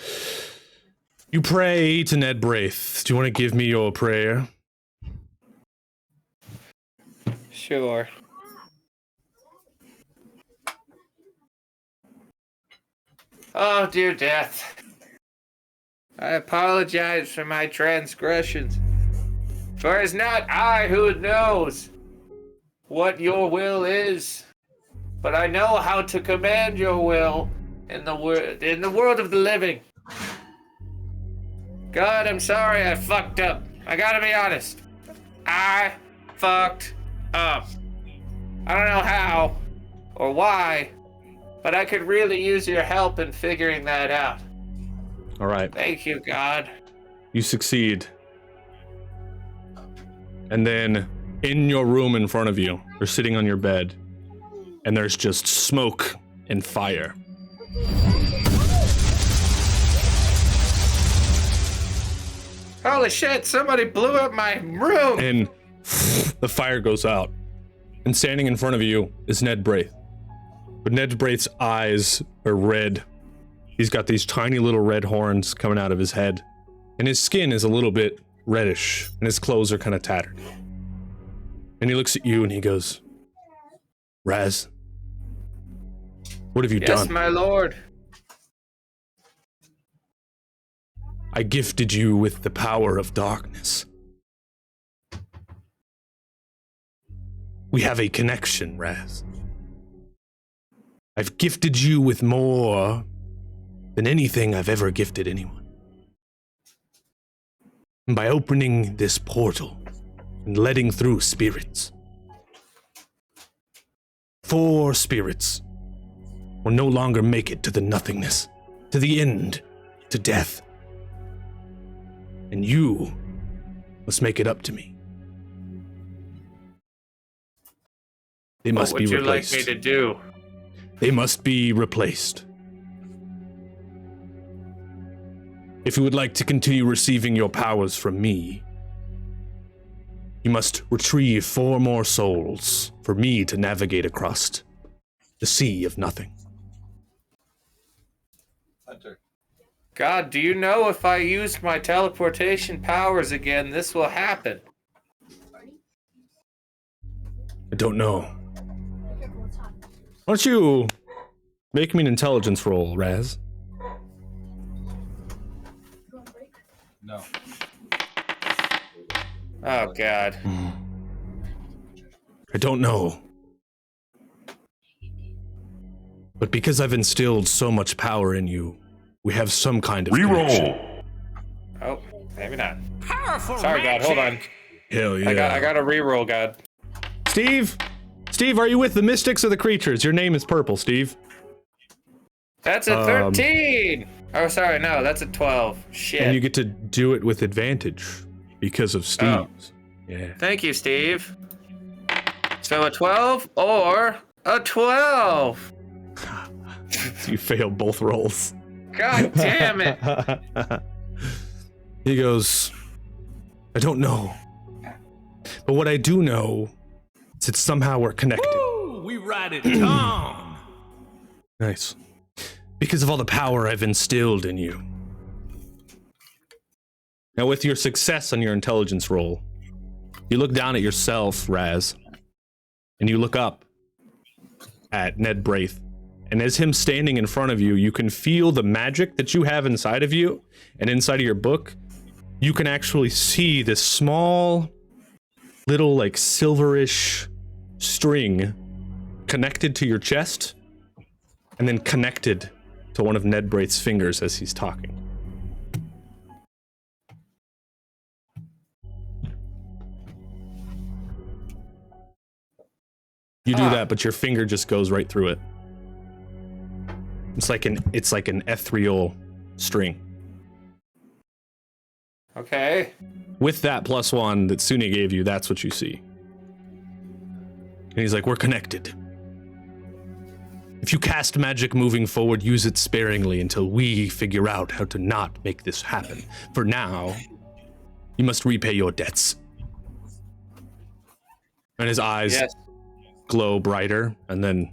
you pray to Ned Braith. Do you want to give me your prayer? Sure. Oh, dear death. I apologize for my transgressions. For it's not I who knows what your will is, but I know how to command your will in the world of the living. God, I'm sorry I fucked up. I gotta be honest. I fucked up. I don't know how or why, but I could really use your help in figuring that out. All right. Thank you, God. You succeed. And then in your room in front of you, you're sitting on your bed, and there's just smoke and fire. Holy shit, somebody blew up my room! And the fire goes out. And standing in front of you is Ned Braith. But Ned Braith's eyes are red. He's got these tiny little red horns coming out of his head. And his skin is a little bit reddish, and his clothes are kind of tattered. And he looks at you and he goes, Raz, what have you done? Yes, my lord. I gifted you with the power of darkness. We have a connection, Raz. I've gifted you with more than anything I've ever gifted anyone. And by opening this portal and letting through spirits, 4 spirits will no longer make it to the nothingness, to the end, to death. And you must make it up to me. They must be replaced. What would you like me to do? They must be replaced. If you would like to continue receiving your powers from me, you must retrieve 4 more souls for me to navigate across the sea of nothing. Hunter. God, do you know if I use my teleportation powers again, this will happen? I don't know. Why don't you make me an intelligence roll, Raz? No. Oh, God. I don't know. But because I've instilled so much power in you, we have some kind of connection. Reroll. Oh, maybe not. Powerful Sorry, God, hold on. Hell yeah. I got a reroll, God. Steve, are you with the mystics or the creatures? Your name is purple, Steve. That's a 13! Oh, sorry, no, that's a 12. Shit. And you get to do it with advantage because of Steve's. Yeah. Thank you, Steve. So a 12 or a 12. You fail both rolls. God damn it. He goes, I don't know. But what I do know is that somehow we're connected. Woo, we ride it down. Nice. Because of all the power I've instilled in you. Now, with your success on your intelligence roll, you look down at yourself, Raz, and you look up at Ned Braith. And as him standing in front of you, you can feel the magic that you have inside of you. And inside of your book, you can actually see this small, little, like, silverish string connected to your chest and then connected to one of Ned Braith's fingers as he's talking. You do that, but your finger just goes right through it. It's like an ethereal string. Okay. With that +1 that Suni gave you, that's what you see. And he's like, we're connected. If you cast magic moving forward, use it sparingly until we figure out how to not make this happen. For now, you must repay your debts. And his eyes glow brighter, and then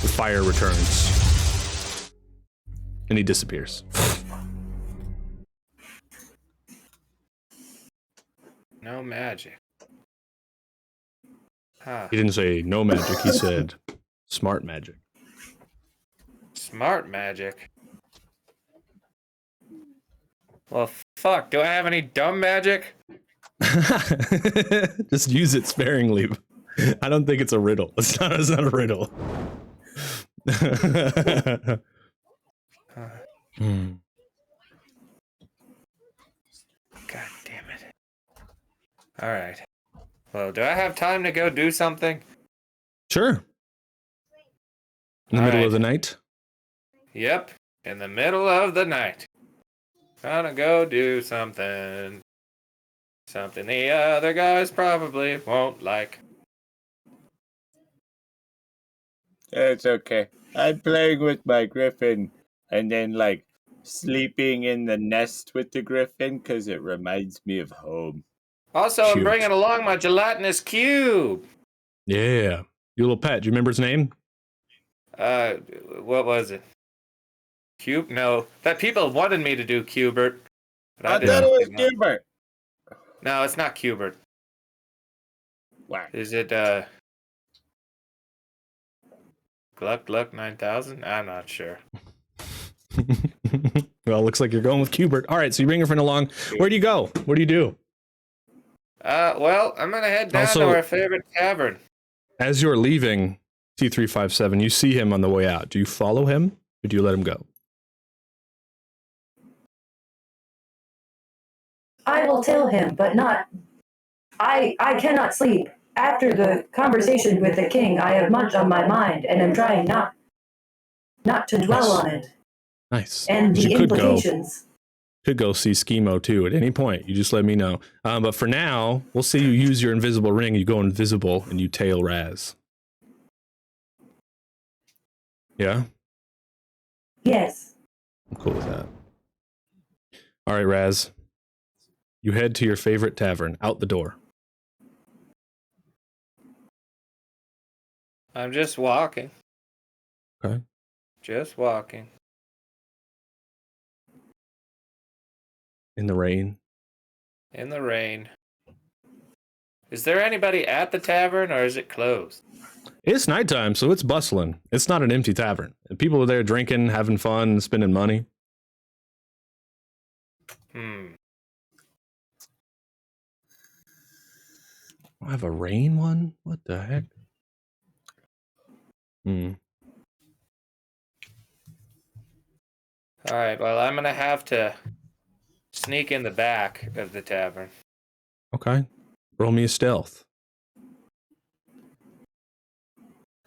the fire returns. And he disappears. No magic. Huh. He didn't say no magic, he said smart magic. Smart magic. Well, fuck. Do I have any dumb magic? Just use it sparingly. I don't think it's a riddle. It's not a riddle. God damn it. All right. Well, do I have time to go do something? Sure. In the middle of the night? Yep. In the middle of the night. Gonna go do something. Something the other guys probably won't like. It's okay. I'm playing with my griffin and then, like, sleeping in the nest with the griffin because it reminds me of home. Also, I'm Cute. bringing along my gelatinous cube. Yeah. Your little pet. Do you remember his name? What was it? Cube? No. That people wanted me to do Cubert. But I didn't. thought it was Gilbert. No, it's not Cubert. What? Is it, Gluck 9000? I'm not sure. Well, looks like you're going with Cubert. All right, so you bring your friend along. Where do you go? What do you do? Well, I'm gonna head down Also- to our favorite tavern. As you're leaving T357, you see him on the way out. Do you follow him or do you let him go? I will tell him, but not. I cannot sleep. After the conversation with the king, I have much on my mind, and I'm trying not to dwell on it. Nice. And the You could implications. Could go see Schemo too at any point. You just let me know. But for now, we'll see you use your invisible ring. You go invisible and you tail Raz. Yeah? Yes. I'm cool with that. All right, Raz. You head to your favorite tavern, out the door. I'm just walking. Okay. Just walking. In the rain. In the rain. Is there anybody at the tavern, or is it closed? It's nighttime, so it's bustling. It's not an empty tavern. People are there drinking, having fun, spending money. I have a rain one? What the heck? Alright, well, I'm gonna have to sneak in the back of the tavern. Okay. Roll me a stealth.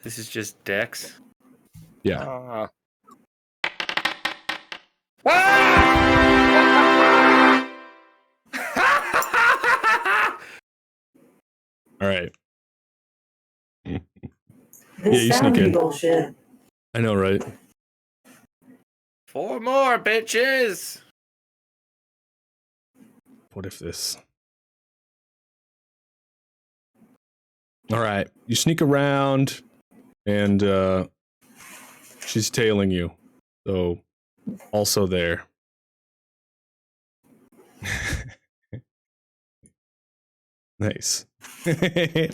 This is just Dex. Yeah. Ah! All right. This you sneak foundry in. bullshit. I know, right? 4 more, bitches! What if this? All right. You sneak around, and she's tailing you. So, also there. Nice.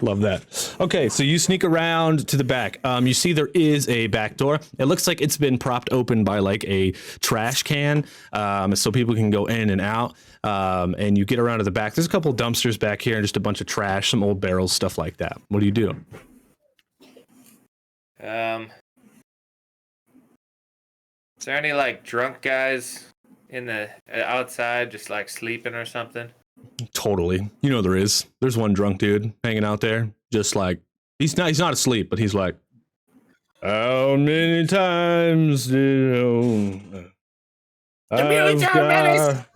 Love that. Okay, so you sneak around to the back. You see there is a back door. It looks like it's been propped open by like a trash can, so people can go in and out. And you get around to the back. There's a couple dumpsters back here and just a bunch of trash, some old barrels, stuff like that. What do you do? Is there any like drunk guys in the outside just like sleeping or something? Totally. You know there is. There's one drunk dude hanging out there, just like he's not asleep, but he's like, how many times do I've got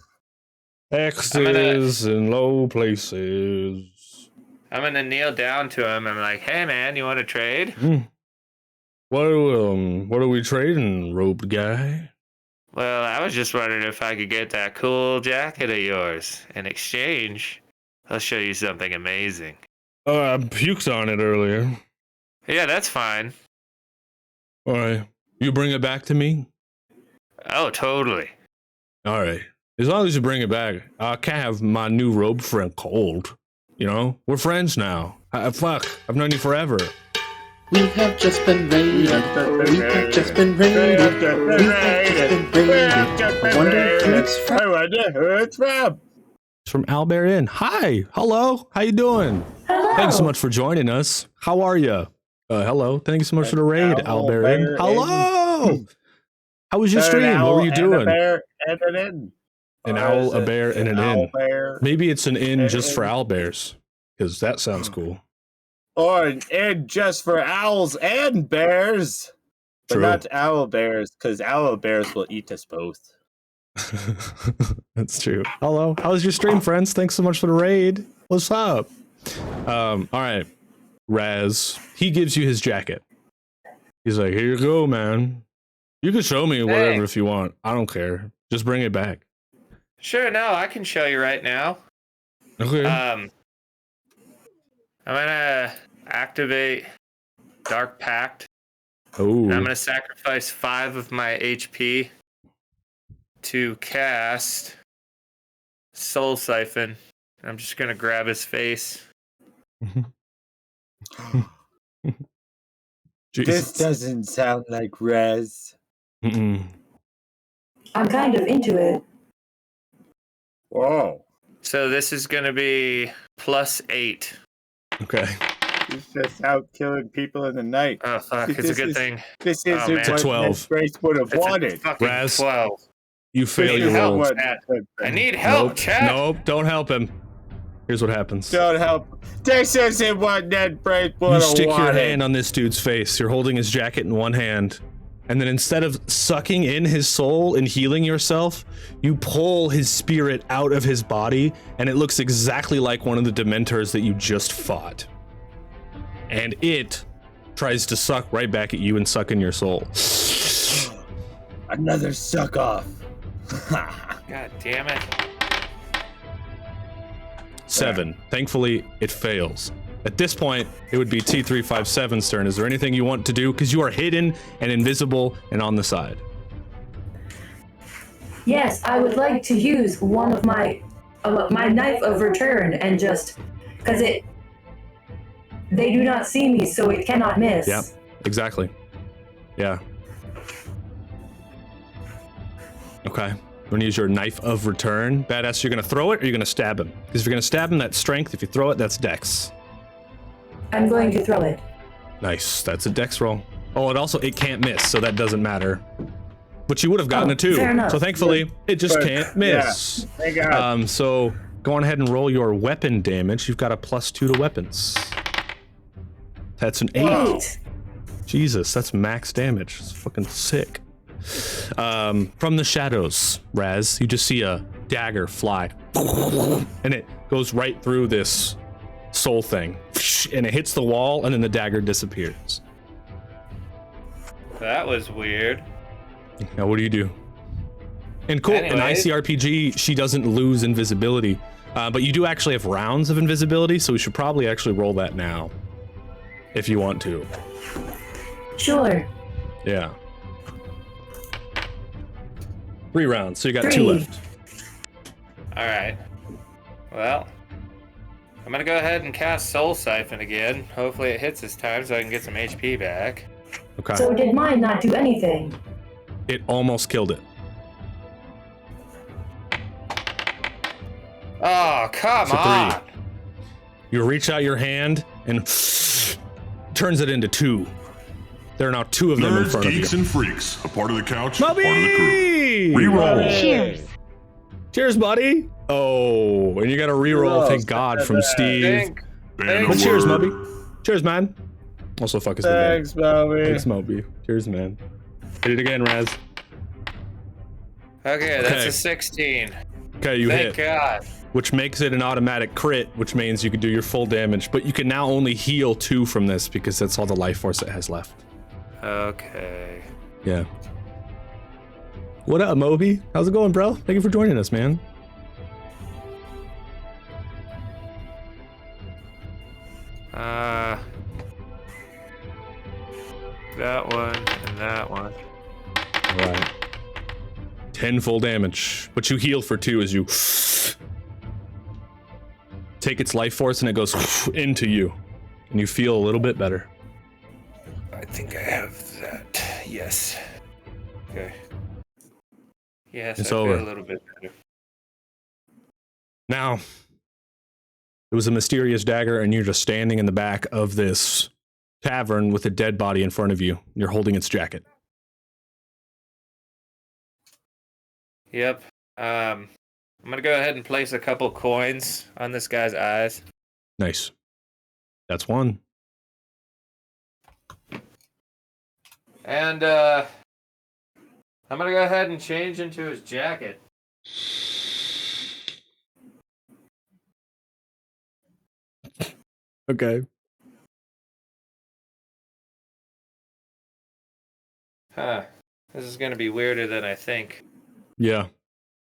X's in low places. I'm gonna kneel down to him. I'm like, hey man, you want to trade? What are we trading, robed guy? Well, I was just wondering if I could get that cool jacket of yours. In exchange, I'll show you something amazing. I puked on it earlier. Yeah, that's fine. All right. You bring it back to me? Oh, totally. All right. As long as you bring it back, I can't have my new robe friend cold. You know? We're friends now. Fuck. I've known you forever. We have just been raided. We have just been raided. We have just been raided. I wonder who it's from. I wonder who it's from. It's from Albert Inn. Hi. Hello. How you doing? Hello. Thanks so much for joining us. How are you? Hello. Thanks so much for the raid, Albert Inn. Hello. How was your stream? What were you doing? An owl, a bear, and an inn. Maybe it's an inn just for owlbears, because that sounds cool. Or an inn just for owls and bears. But True. not owl bears, because owl bears will eat us both. That's true. Hello. How was your stream, friends? Thanks so much for the raid. What's up? All right. Raz, he gives you his jacket. He's like, here you go, man. You can show me whatever if you want. I don't care. Just bring it back. Sure, no, I can show you right now. Okay. I'm gonna activate Dark Pact. Oh. I'm gonna sacrifice 5 of my HP to cast Soul Siphon. I'm just gonna grab his face. This doesn't sound like Rez. Mm-mm. I'm kind of into it. Whoa. So this is gonna be +8. Okay. He's just out killing people in the night. Oh fuck! It's a good thing. This Oh, isn't man. what 12. Grace would have It's wanted. a fucking Raz. 12. You fail This your isn't roll. what- I need help, Nope. chat. Nope. Don't help him. Here's what happens. Don't help. This isn't what Ned Grace would You have stick wanted. your hand on this dude's face. You're holding his jacket in one hand. And then instead of sucking in his soul and healing yourself, you pull his spirit out of his body, and it looks exactly like one of the Dementors that you just fought. And it tries to suck right back at you and suck in your soul. Another suck off. God damn it. 7. Thankfully, it fails. At this point, it would be T357's turn. Is there anything you want to do? Because you are hidden and invisible and on the side. Yes, I would like to use one of my knife of return and just because they do not see me, so it cannot miss. Yep, exactly. Yeah. Okay. You're gonna use your knife of return. Badass, you're gonna throw it or you're gonna stab him? Because if you're gonna stab him, that's strength. If you throw it, that's dex. I'm going to throw it. Nice. That's a dex roll. Oh, it can't miss, so that doesn't matter. But you would have gotten it too. Fair enough. So thankfully, it just But, can't miss. Yeah. Thank God. So go on ahead and roll your weapon damage. You've got a +2 to weapons. That's an 8. Wow. 8. Jesus, that's max damage. It's fucking sick. From the shadows, Raz, you just see a dagger fly, and it goes right through this soul thing. and it hits the wall, and then the dagger disappears. That was weird. Now, what do you do? And cool, in Anyways. ICRPG, she doesn't lose invisibility, but you do actually have rounds of invisibility, so we should probably actually roll that now, if you want to. Sure. Yeah. 3 rounds, so you got 2 3. left. All right. Well, I'm gonna go ahead and cast Soul Siphon again. Hopefully it hits this time so I can get some HP back. Okay. So did mine not do anything? It almost killed it. Oh, come So 3. on! You reach out your hand and turns it into 2. There are now 2 of them in Nerds, front of you. geeks, and freaks. A part of the couch, a part of the crew. Moby! Reroll. Cheers. Cheers, buddy. Oh, and you got a reroll, thank God, from Steve. Think, Ban But cheers, alert. Moby. Cheers, man. Also, fuck us. Thanks, Bobby. Thanks, Moby. Cheers, man. Hit it again, Raz. okay, that's Okay. a 16. Okay, you Thank hit, God. which makes it an automatic crit, which means you can do your full damage, but you can now only heal 2 from this because that's all the life force it has left. Okay. Yeah. What up, Moby? How's it going, bro? Thank you for joining us, man. That one and that one. All right. 10 full damage, but you heal for 2 as you take its life force and it goes into you, and you feel a little bit better. I think I have that. Yes. Okay. Yes, It's I over. feel a little bit better. Now, it was a mysterious dagger, and you're just standing in the back of this tavern with a dead body in front of you. You're holding its jacket. Yep. I'm gonna go ahead and place a couple coins on this guy's eyes. Nice. That's 1. And I'm gonna go ahead and change into his jacket. Okay. Huh. This is gonna be weirder than I think. Yeah.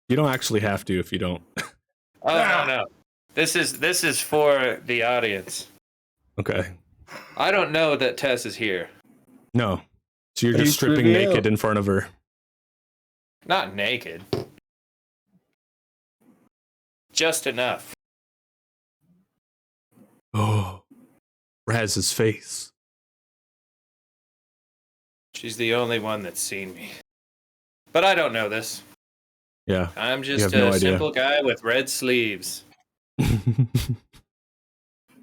You don't actually have to if you don't. Oh no. This is for the audience. Okay. I don't know that Tess is here. No. So you're Please just stripping reveal. naked in front of her. Not naked. Just enough. Oh. Raz's face. She's the only one that's seen me. But I don't know this. Yeah. I'm have just no a idea. simple guy with red sleeves.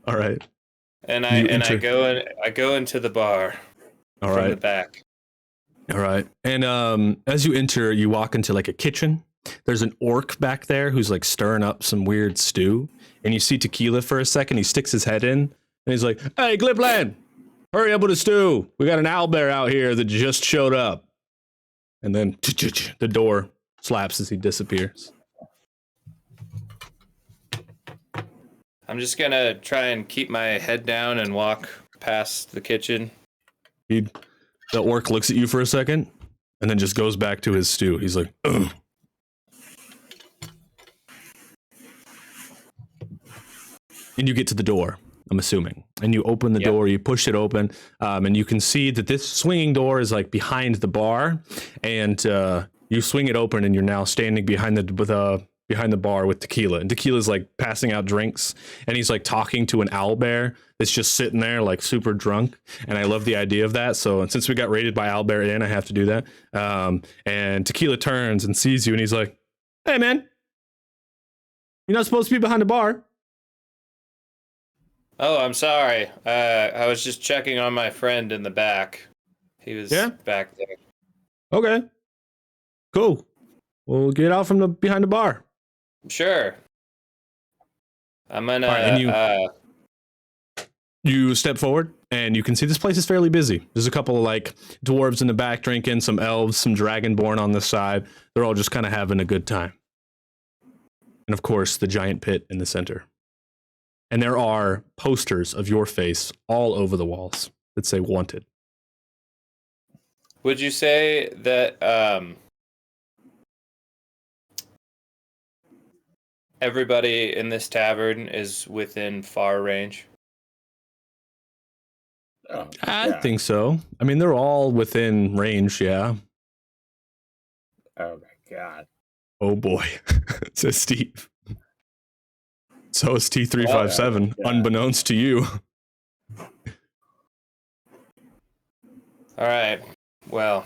All right. And You I enter. go into the bar All from the right. back. All right. And as you enter, you walk into like a kitchen. There's an orc back there who's like stirring up some weird stew. And you see Tequila for a second. He sticks his head in and he's like, "Hey, Glipland, hurry up with the stew. We got an owlbear out here that just showed up." And then the door slaps as he disappears. I'm just gonna try and keep my head down and walk past the kitchen. The orc looks at you for a second and then just goes back to his stew. He's like, "Ugh." And you get to the door, I'm assuming. And you open the Yep. door, you push it open, and you can see that this swinging door is like behind the bar. And you swing it open and you're now standing behind the bar with Tequila. And Tequila's like passing out drinks and he's like talking to an owlbear that's just sitting there like super drunk. And I love the idea of that. So and since we got raided by Owlbear Inn, I have to do that. And Tequila turns and sees you and he's like, "Hey man, you're not supposed to be behind the bar." Oh, I'm sorry. I was just checking on my friend in the back. He was Yeah? back there. Okay, cool. We'll get out from the behind the bar. Sure. I'm gonna. Alright, and you step forward and you can see this place is fairly busy. There's a couple of like dwarves in the back drinking, some elves, some dragonborn on this side. They're all just kind of having a good time. And of course, the giant pit in the center. And there are posters of your face all over the walls that say wanted. Would you say that everybody in this tavern is within far range? Oh, I yeah. think so. I mean, they're all within range, yeah. Oh my god. Oh boy, says Steve. So is T357, yeah. unbeknownst to you. All right. Well,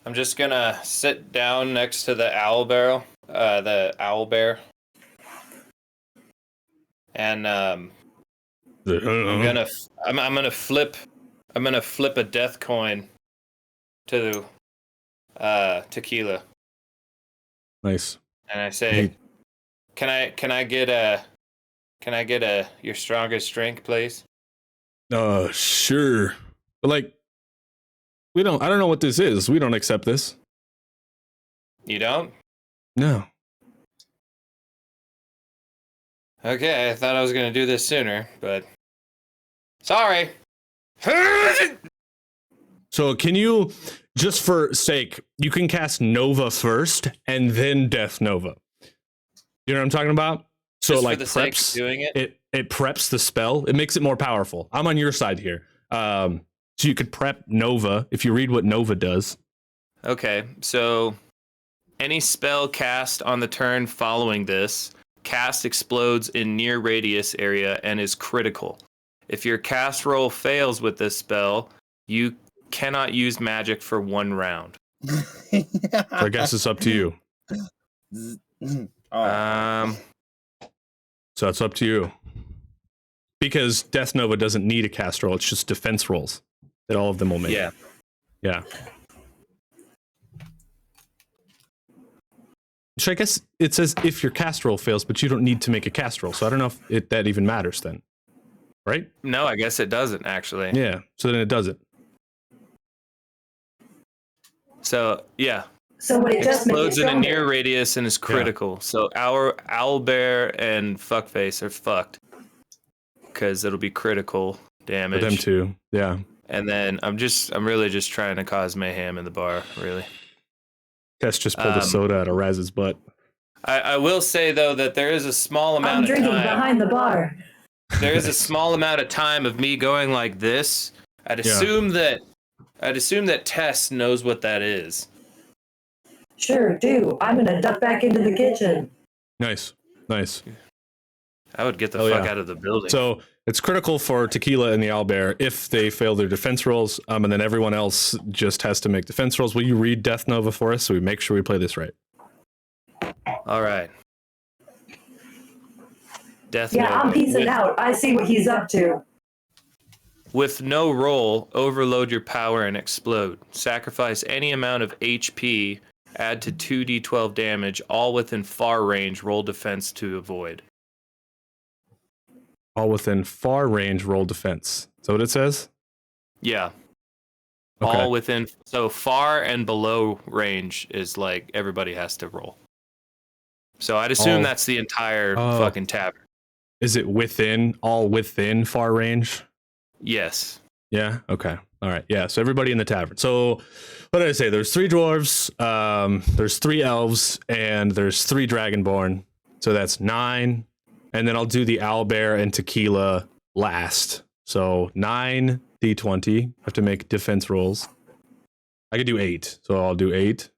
I'm just gonna sit down next to the owl bear, and I'm gonna flip a death coin to Tequila, Nice. and I say, "Can I get a your strongest drink, please?" Sure. But like, I don't know what this is. We don't accept this. You don't? No. Okay, I thought I was gonna do this sooner, but sorry. So can you, just for sake, you can cast Nova first and then Death Nova. You know what I'm talking about? So Just like for the sake of preps doing it? It preps the spell. It makes it more powerful. I'm on your side here. So you could prep Nova if you read what Nova does. Okay, so any spell cast on the turn following this, cast explodes in near radius area and is critical. If your cast roll fails with this spell, you cannot use magic for 1 round. So I guess it's up to you. So it's up to you. Because Death Nova doesn't need a cast roll, it's just defense rolls that all of them will make. Yeah. Yeah. Which I guess it says if your cast roll fails, but you don't need to make a cast roll. So I don't know if that even matters then. Right? No, I guess it doesn't actually. Yeah. So then it doesn't. So yeah. So would it just make it Explodes in a stronger? near radius and is critical. So our owlbear and fuckface are fucked. Because it'll be critical damage. For them too. Yeah. And then I'm really just trying to cause mayhem in the bar, really. Tess just pulled a soda out of Raz's butt. I will say though that there is a small I'm amount of drinking time. behind the bar. There is a small amount of time of me going like this. I'd assume that Tess knows what that is. Sure do. I'm gonna duck back into the kitchen. Nice. Nice. I would get the Oh, fuck yeah. out of the building. So it's critical for Tequila and the owlbear if they fail their defense rolls, and then everyone else just has to make defense rolls. Will you read Death Nova for us so we make sure we play this right? All right. Death Yeah, Nova. I'm peacing out. I see what he's up to. With no roll, overload your power and explode. Sacrifice any amount of HP, add to 2d12 damage, all within far range, roll defense to avoid. All within far range, roll defense. Is that what it says? Yeah. Okay. All within, so far and below range is like everybody has to roll. So I'd assume that's the entire fucking tavern. Is it all within far range? Yes. Yeah. Okay. All right. Yeah. So everybody in the tavern. So what did I say? There's 3 dwarves, there's 3 elves, and there's 3 dragonborn. So that's 9. And then I'll do the owlbear and Tequila last. So 9 d20. I have to make defense rolls. I could do 8. So I'll do 8.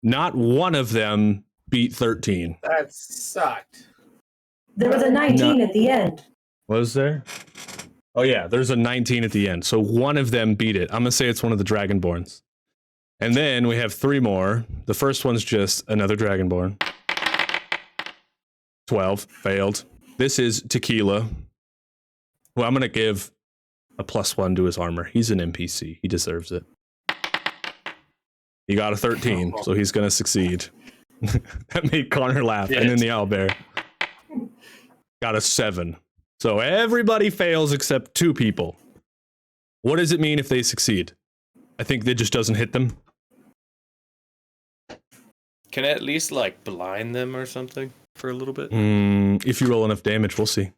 Not one of them beat 13. That sucked. There was a 19 at the end. Was there? Oh yeah, there's a 19 at the end. So one of them beat it. I'm gonna say it's one of the Dragonborns. And then we have 3 more. The first one's just another Dragonborn. 12, failed. This is Tequila. Well, I'm gonna give a +1 to his armor. He's an NPC. He deserves it. He got a 13, so he's gonna succeed. That made Connor laugh. And then the owlbear got a 7. So everybody fails except 2 people. What does it mean if they succeed? I think it just doesn't hit them. Can I at least like blind them or something for a little bit? If you roll enough damage, we'll see.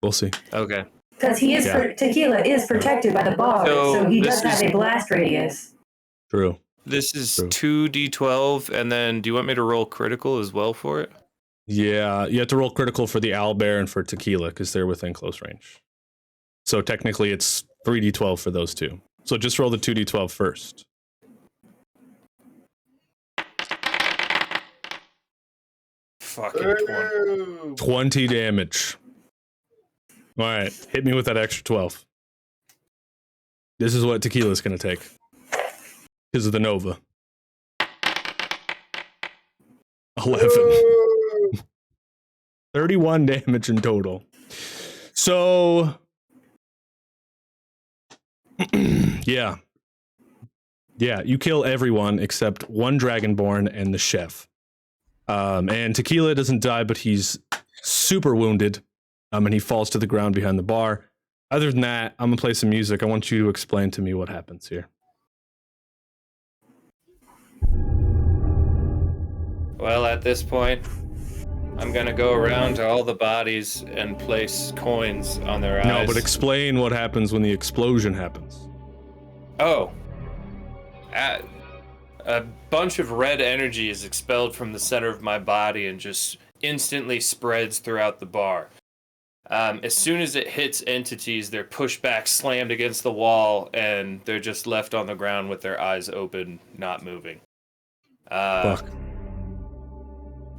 We'll see. Okay. Because Tequila is protected by the bar, so he does have a blast radius. True. This is 2d12, and then do you want me to roll critical as well for it? Yeah, you have to roll critical for the owlbear and for Tequila because they're within close range. So technically it's 3d12 for those two. So just roll the 2d12 first. Fucking 20. 20 damage. All right, hit me with that extra 12. This is what Tequila's going to take. Because of the Nova. 11. 31 damage in total. So, yeah, you kill everyone except one Dragonborn and the chef. And Tequila doesn't die, but he's super wounded. And he falls to the ground behind the bar. Other than that, I'm gonna play some music. I want you to explain to me what happens here. Well, at this point, I'm gonna go around to all the bodies and place coins on their eyes. No, but explain what happens when the explosion happens. Oh. A bunch of red energy is expelled from the center of my body and just instantly spreads throughout the bar. As soon as it hits entities, they're pushed back, slammed against the wall, and they're just left on the ground with their eyes open, not moving. Fuck.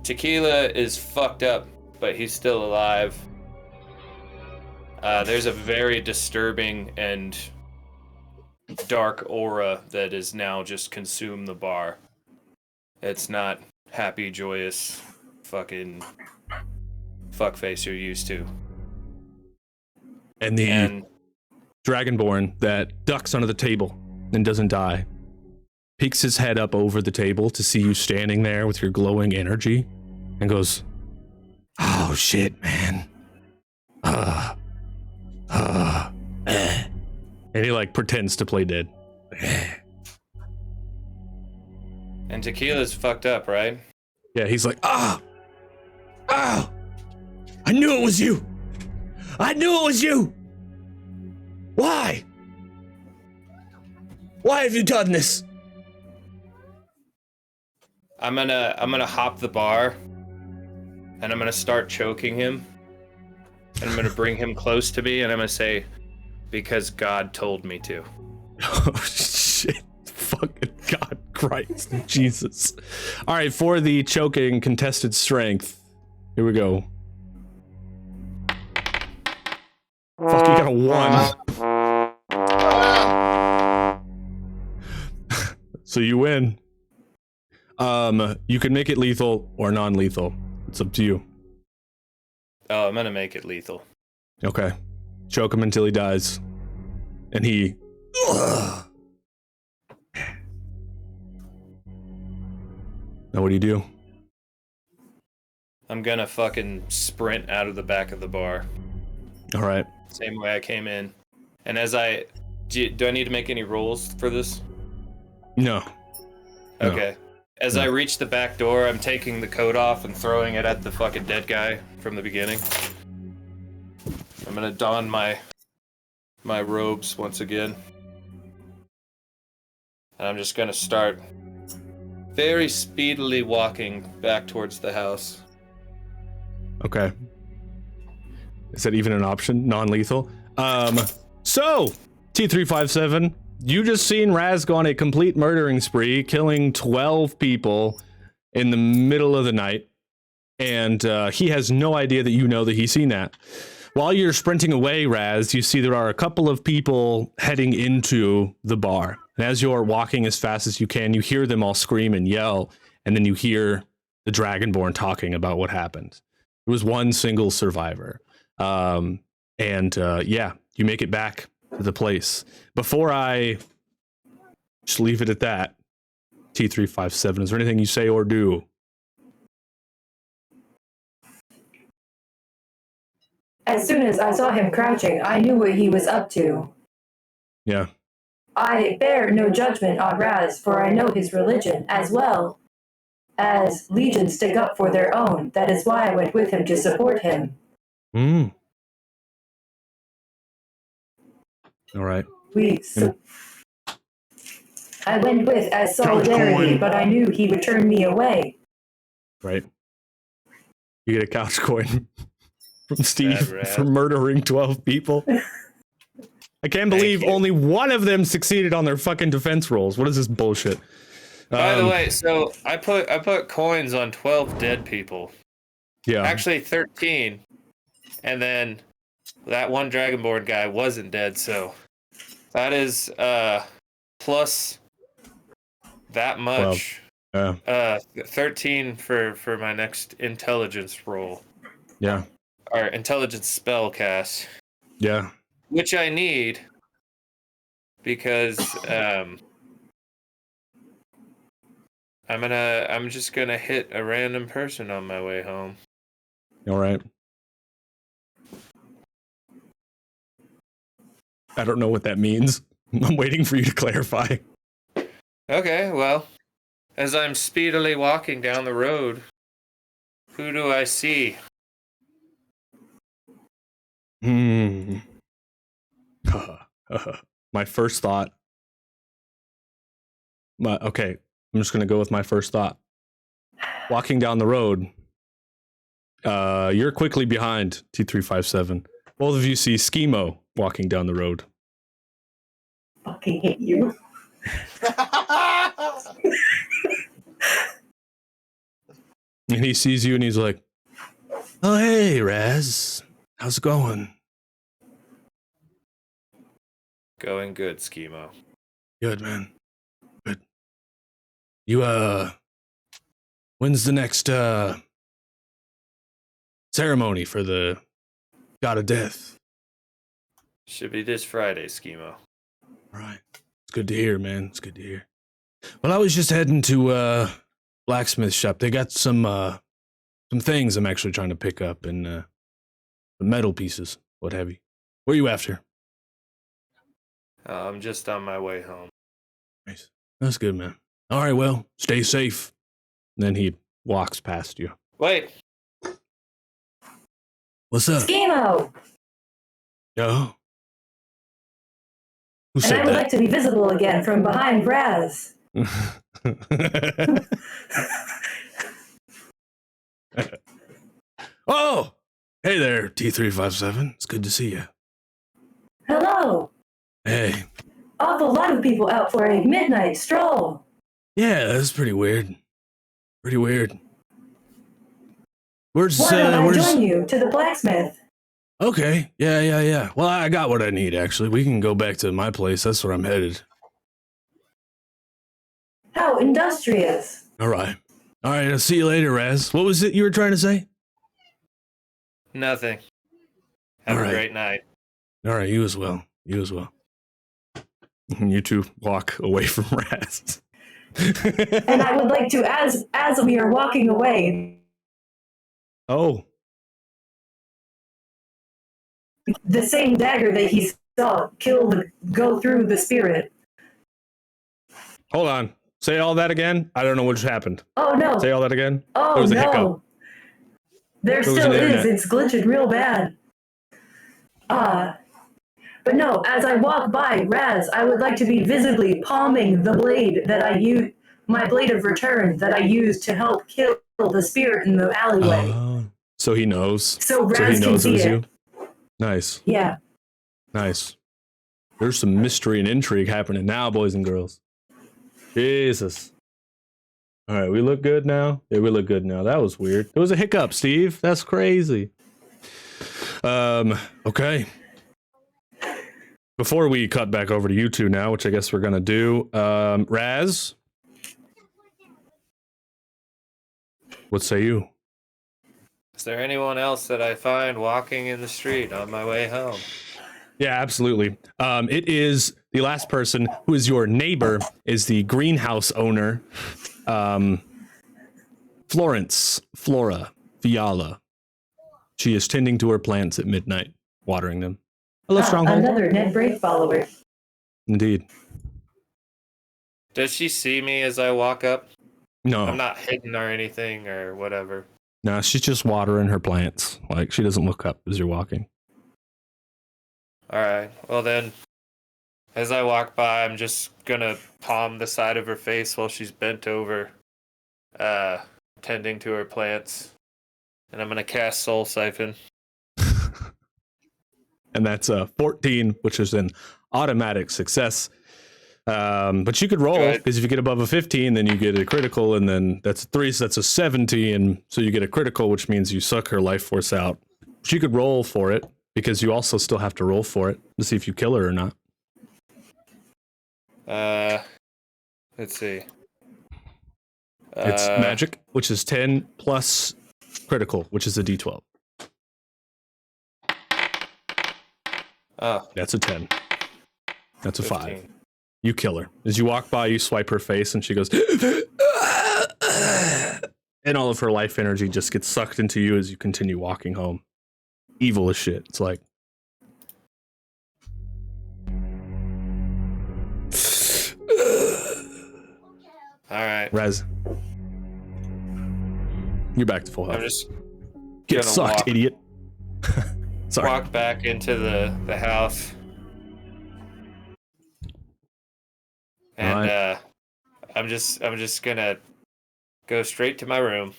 Tequila is fucked up, but he's still alive. There's a very disturbing and dark aura that is now just consumed the bar. It's not happy, joyous, fucking fuckface you're used to. And the Dragonborn that ducks under the table and doesn't die peeks his head up over the table to see you standing there with your glowing energy and goes, "Oh shit, man." And he like pretends to play dead. And Tequila's fucked up, right? Yeah, he's like, I knew it was you. I knew it was you. Why? Why have you done this? I'm gonna hop the bar, and I'm gonna start choking him, and I'm gonna bring him close to me, and I'm gonna say, "Because God told me to." Oh shit! Fucking God Christ, Jesus! All right, for the choking contested strength, here we go. Fuck, you got a 1. So you win. You can make it lethal or non-lethal. It's up to you. Oh, I'm gonna make it lethal. Okay. Choke him until he dies. And he... Now what do? I'm gonna fucking sprint out of the back of the bar. All right. Same way I came in. And as do I need to make any rolls for this? No. Okay. As I reach the back door, I'm taking the coat off and throwing it at the fucking dead guy from the beginning. I'm gonna don my robes once again. And I'm just gonna start very speedily walking back towards the house. Okay. Is that even an option? Non-lethal? So, T357, you just seen Raz go on a complete murdering spree, killing 12 people in the middle of the night. And he has no idea that you know that he's seen that. While you're sprinting away, Raz, you see there are a couple of people heading into the bar. And as you're walking as fast as you can, you hear them all scream and yell. And then you hear the Dragonborn talking about what happened. It was one single survivor. Yeah, you make it back to the place. Before I just leave it at that, T357, is there anything you say or do? As soon as I saw him crouching, I knew what he was up to. Yeah. I bear no judgment on Raz, for I know his religion, as well as legions stick up for their own. That is why I went with him to support him. Mm. All right. I went with as solidarity, but I knew he would turn me away. Right. You get a couch coin from Steve for murdering 12 people. I can't believe only one of them succeeded on their fucking defense rolls. What is this bullshit? By the way, so I put coins on 12 dead people. Yeah. Actually 13. And then that one Dragonborn guy wasn't dead, so that is plus that much. 13 for my next intelligence roll. Yeah. Or intelligence spell cast. Yeah. Which I need because I'm just gonna hit a random person on my way home. All right. I don't know what that means. I'm waiting for you to clarify. Okay, well, as I'm speedily walking down the road, who do I see? My first thought. Okay, I'm just gonna go with my first thought. Walking down the road, you're quickly behind T357. Both of you see Schemo walking down the road. Fucking hate you. And he sees you and he's like, "Oh, hey, Raz. How's it going?" Going good, Schemo. Good, man. Good. You, when's the next, ceremony for the God of Death? Should be this Friday, Schemo. Right. It's good to hear, man. It's good to hear. Well, I was just heading to, blacksmith shop. They got some things I'm actually trying to pick up and, the metal pieces, what have you. Where are you after? I'm just on my way home. Nice. That's good, man. All right, well, stay safe. And then he walks past you. Wait. What's up? Schemo! Yo. Who And said I would that? like to be visible again from behind Raz. Oh! Hey there, T357. It's good to see you. Hello! Hey. Awful lot of people out for a midnight stroll. Yeah, that's pretty weird. Pretty weird. Why don't I join you to the blacksmith? Okay. Yeah. Well, I got what I need, actually. We can go back to my place. That's where I'm headed. How industrious. All right. I'll see you later, Raz. What was it you were trying to say? Nothing. Have a great night. All right, you as well. You two walk away from Raz. And I would like to, as we are walking away, Oh. the same dagger that he saw go through the spirit. Hold on. Say all that again. I don't know what just happened. Oh no. Say all that again. Oh there was a no. hiccup. There still is. It's glitching real bad. But no, as I walk by Raz, I would like to be visibly palming the blade that I use, my blade of return that I used to help kill the spirit in the alleyway. So he knows. So Raz can see it. You. Nice. Yeah. Nice. There's some mystery and intrigue happening now, boys and girls. Jesus. All right, we look good now? Yeah, we look good now. That was weird. There was a hiccup, Steve. That's crazy. Okay. Before we cut back over to you two now, which I guess we're gonna do, Raz? What say you? Is there anyone else that I find walking in the street on my way home? Yeah, absolutely. It is the last person who is your neighbor is the greenhouse owner, Flora Fiala. She is tending to her plants at midnight, watering them. Hello, Stronghold. Another Ned Brave follower. Indeed. Does she see me as I walk up? No. I'm not hidden or anything or whatever. No, she's just watering her plants. Like, she doesn't look up as you're walking. All right. Well, then, as I walk by, I'm just gonna palm the side of her face while she's bent over, tending to her plants. And I'm gonna cast Soul Siphon. And that's a 14, which is an automatic success. But you could roll, because if you get above a 15, then you get a critical, and then that's a 3, so that's a 17, so you get a critical, which means you suck her life force out. But you could roll for it, because you also still have to roll for it to see if you kill her or not. Let's see. It's magic, which is 10 plus critical, which is a d12. Oh. That's a 10. That's a 15. 5. You kill her. As you walk by, you swipe her face, and she goes, and all of her life energy just gets sucked into you as you continue walking home. Evil as shit. It's like, all right. Rez, you're back to full health. I'm just Get sucked, idiot. Sorry. Walk back into the house. And right. I'm just gonna go straight to my room.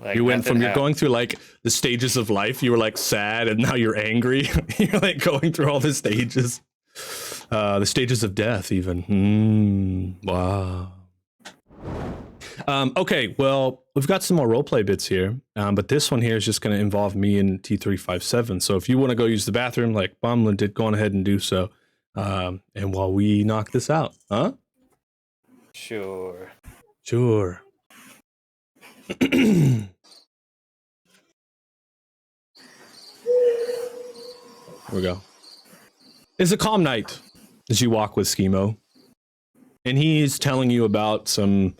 Like you went from you're happened. going through like the stages of life. You were like sad, and now you're angry. You're like going through all the stages of death, even. Wow. Okay, well, we've got some more roleplay bits here, but this one here is just going to involve me and T357. So if you want to go use the bathroom, like Bomblin did, go on ahead and do so. And while we knock this out, huh? Sure. Sure. Here we go. It's a calm night as you walk with Schemo. And he's telling you about some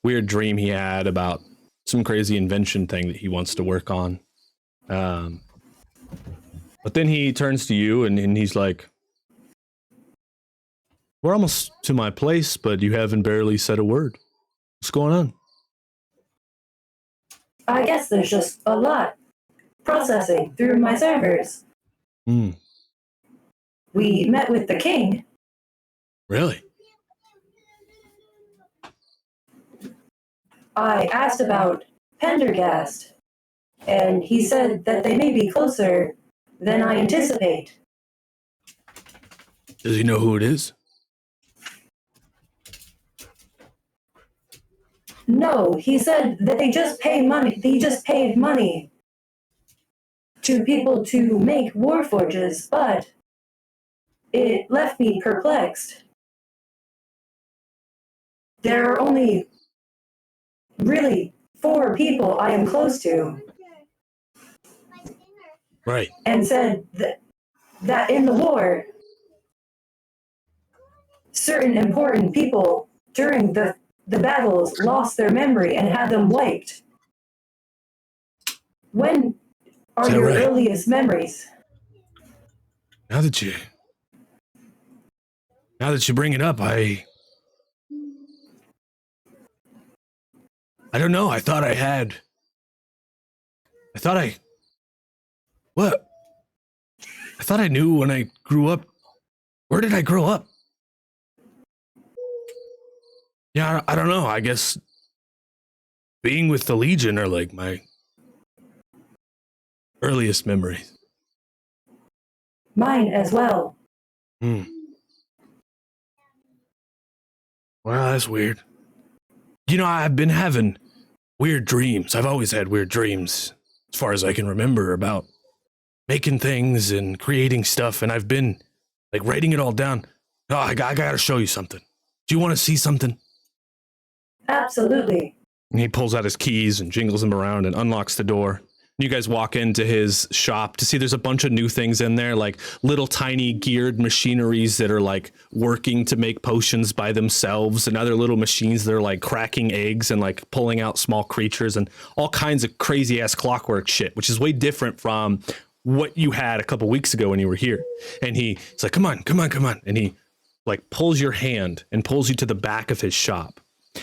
weird dream he had about some crazy invention thing that he wants to work on. But then he turns to you and he's like, we're almost to my place, but you haven't barely said a word. What's going on? I guess there's just a lot processing through my servers. Hmm. We met with the king. Really? I asked about Pendergast, and he said that they may be closer than I anticipate. Does he know who it is? No, he said that they just pay money. They just paid money to people to make warforges, but it left me perplexed. There are only really 4 people I am close to. Right. And said that in the war, certain important people during the battles lost their memory and had them wiped. When are your earliest memories? Now that you bring it up, I don't know. I thought I knew when I grew up. Where did I grow up? Yeah, I don't know. I guess being with the Legion are like my earliest memories. Mine as well. Hmm. Well, that's weird. You know, I've been having weird dreams. I've always had weird dreams, as far as I can remember, about making things and creating stuff, and I've been, like, writing it all down. Oh, I gotta show you something. Do you want to see something? Absolutely. And he pulls out his keys and jingles them around and unlocks the door. You guys walk into his shop to see there's a bunch of new things in there, like little tiny geared machineries that are like working to make potions by themselves, and other little machines that are like cracking eggs and like pulling out small creatures, and all kinds of crazy ass clockwork shit, which is way different from what you had a couple weeks ago when you were here. And he's like, come on. And he like pulls your hand and pulls you to the back of his shop.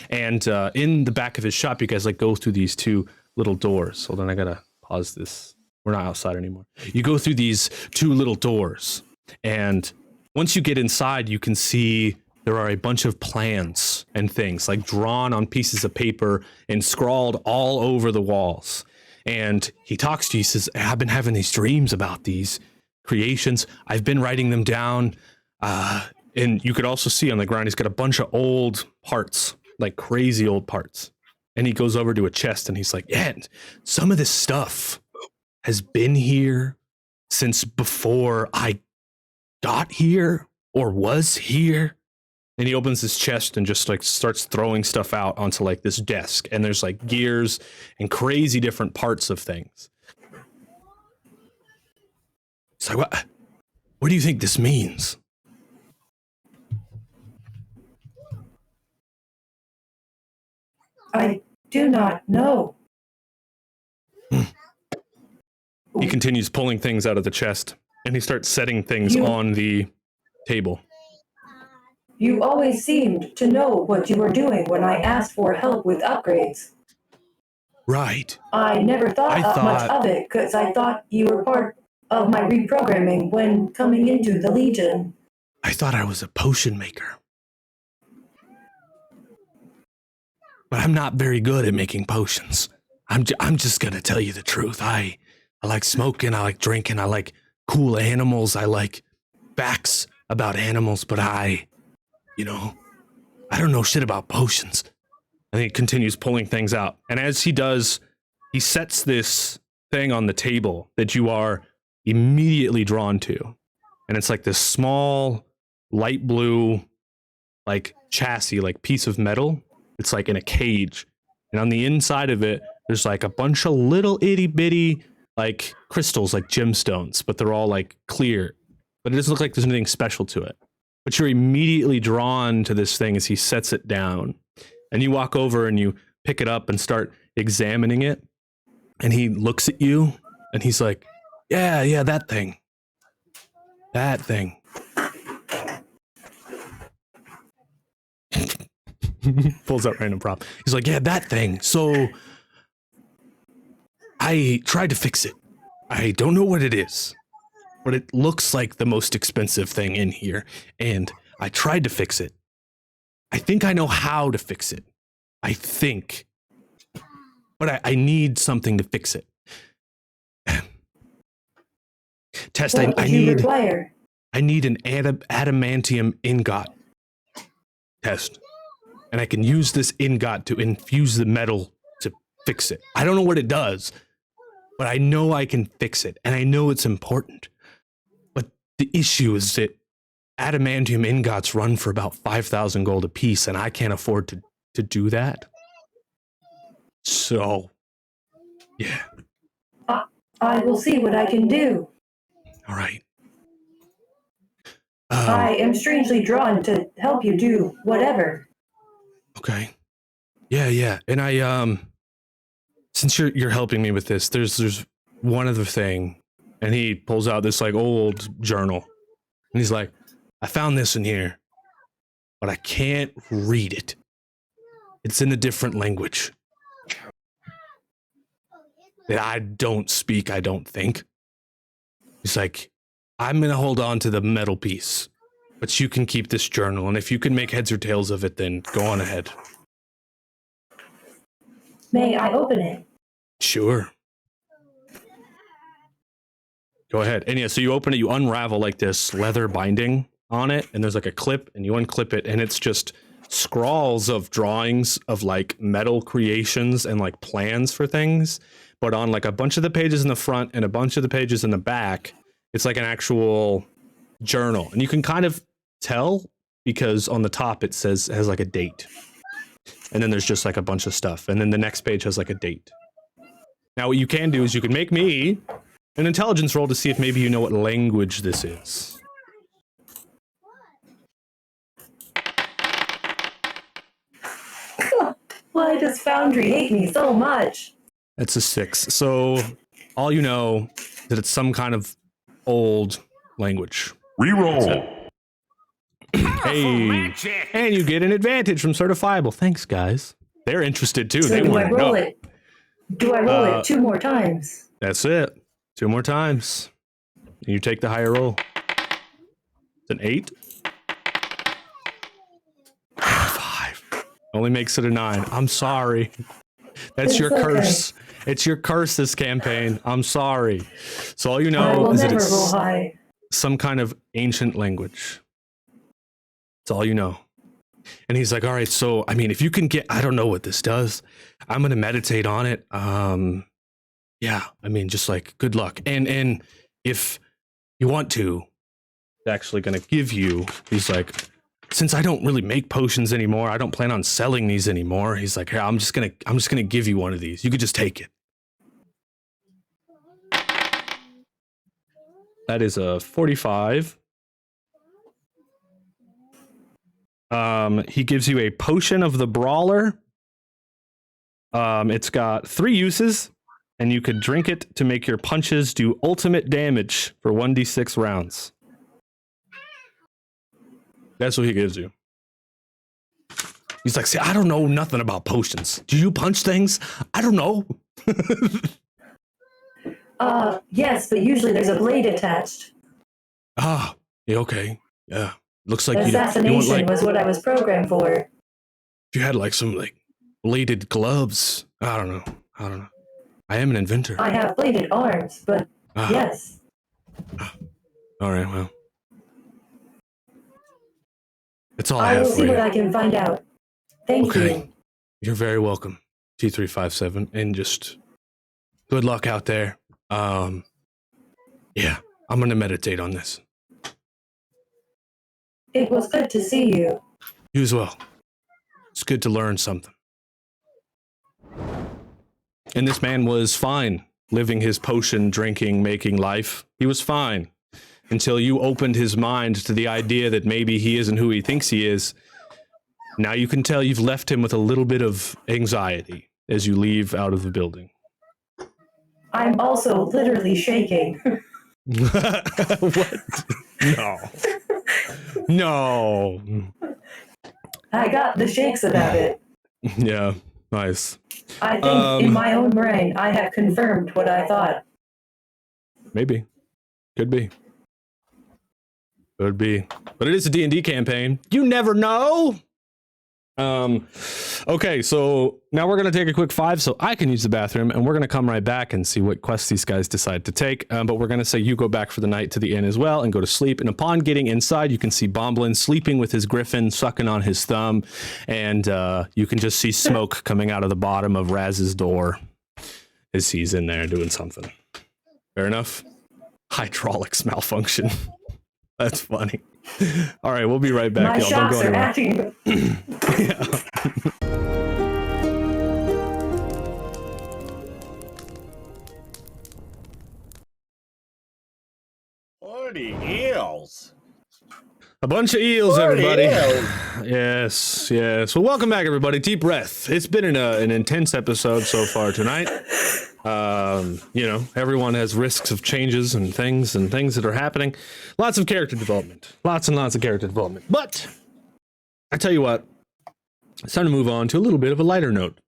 And in the back of his shop, you guys like go through these two little doors. Hold on, I gotta pause this. We're not outside anymore. You go through these two little doors, and once you get inside, you can see there are a bunch of plans and things like drawn on pieces of paper and scrawled all over the walls. And he talks to you, he says, I've been having these dreams about these creations. I've been writing them down. And you could also see on the ground, he's got a bunch of old parts, like crazy old parts. And he goes over to a chest and he's like, yeah, some of this stuff has been here since before I got here or was here. And he opens his chest and just like starts throwing stuff out onto like this desk. And there's like gears and crazy different parts of things. It's like, what do you think this means? I do not know. He continues pulling things out of the chest, and he starts setting things on the table. You always seemed to know what you were doing when I asked for help with upgrades. Right. I never thought much of it because I thought you were part of my reprogramming when coming into the Legion. I thought I was a potion maker. But I'm not very good at making potions. I'm just gonna tell you the truth. I like smoking, I like drinking, I like cool animals, I like facts about animals, but I don't know shit about potions. And he continues pulling things out. And as he does, he sets this thing on the table that you are immediately drawn to. And it's like this small, light blue, like chassis, like piece of metal. It's like in a cage. And on the inside of it, there's like a bunch of little itty bitty like crystals, like gemstones, but they're all like clear. But it doesn't look like there's anything special to it. But you're immediately drawn to this thing as he sets it down. And you walk over and you pick it up and start examining it. And he looks at you and he's like, yeah, that thing. That thing. Pulls out random prop. He's like, yeah, that thing. So I tried to fix it. I don't know what it is, but it looks like the most expensive thing in here. And I tried to fix it. I think I know how to fix it. I think. But I need something to fix it. Test, I need an adamantium ingot. Test. And I can use this ingot to infuse the metal to fix it. I don't know what it does, but I know I can fix it, and I know it's important. But the issue is that adamantium ingots run for about 5,000 gold a piece, and I can't afford to do that. So, yeah. I will see what I can do. All right. I am strangely drawn to help you do whatever. Okay. Yeah. And I since you're helping me with this, there's one other thing. And he pulls out this like old journal. And he's like, I found this in here, but I can't read it. It's in a different language that I don't speak, I don't think. He's like, I'm gonna hold on to the metal piece, but you can keep this journal, and if you can make heads or tails of it, then go on ahead. May I open it? Sure. Go ahead. And yeah, so you open it, you unravel like this leather binding on it, and there's like a clip, and you unclip it, and it's just scrawls of drawings of like metal creations and like plans for things, but on like a bunch of the pages in the front and a bunch of the pages in the back, it's like an actual journal. And you can kind of tell because on the top it has like a date. And then there's just like a bunch of stuff. And then the next page has like a date. Now what you can do is you can make me an intelligence roll to see if maybe you know what language this is. Why does Foundry hate me so much? That's a 6. So all you know is that it's some kind of old language. Reroll. Hey, magic. and you get an advantage from certifiable. Thanks, guys. They're interested too. So They do I want to roll know. it? Do I roll it 2 more times? That's it. 2 more times. You take the higher roll. It's an 8. 5. Only makes it a 9. I'm sorry. That's It's your okay. curse. It's your curse this campaign. I'm sorry. So all you I know will is that never roll it's high. some kind of ancient language. That's all you know. And he's like, all right, so, I mean, if you can get, I don't know what this does. I'm going to meditate on it. Yeah, I mean, just like, good luck. And if you want to, it's actually going to give you, he's like, since I don't really make potions anymore, I don't plan on selling these anymore. He's like, here, I'm just going to give you one of these. You could just take it. That is a 45. He gives you a potion of the brawler. It's got 3 uses, and you could drink it to make your punches do ultimate damage for 1d6 rounds. That's what he gives you. He's like, see, I don't know nothing about potions. Do you punch things? I don't know. Yes, but usually there's a blade attached. Ah, yeah, okay. Yeah. Looks like you want Assassination like, was what I was programmed for. if you had like some like bladed gloves. I don't know. I am an inventor. I have bladed arms, but yes. All right, well. That's all I I have will for see you. what I can find out. Thank Okay. you. You're very welcome, T357, and just good luck out there. Yeah, I'm gonna meditate on this. It was good to see you. You as well. It's good to learn something. And this man was fine living his potion drinking, making life. He was fine until you opened his mind to the idea that maybe he isn't who he thinks he is. Now you can tell you've left him with a little bit of anxiety as you leave out of the building. I'm also literally shaking. What? No. No. I got the shakes about it. Yeah, nice. I think in my own brain, I have confirmed what I thought. Maybe. Could be. Could be. But it is a D&D campaign. You never know. Okay, so now we're going to take a quick 5 so I can use the bathroom, and we're going to come right back and see what quests these guys decide to take. But we're going to say you go back for the night to the inn as well and go to sleep. And upon getting inside, you can see Bomblin sleeping with his griffin, sucking on his thumb, and you can just see smoke coming out of the bottom of Raz's door as he's in there doing something. Fair enough? Hydraulics malfunction. That's funny. All right, we'll be right back. My Y'all don't shocks go are anywhere. acting. Yeah. Eels. A bunch of eels, 40 everybody. eels. Yes, yes. Well, welcome back, everybody. Deep breath. It's been an intense episode so far tonight. Everyone has risks of changes and things that are happening. Lots of character development. Lots and lots of character development. But I tell you what, it's time to move on to a little bit of a lighter note.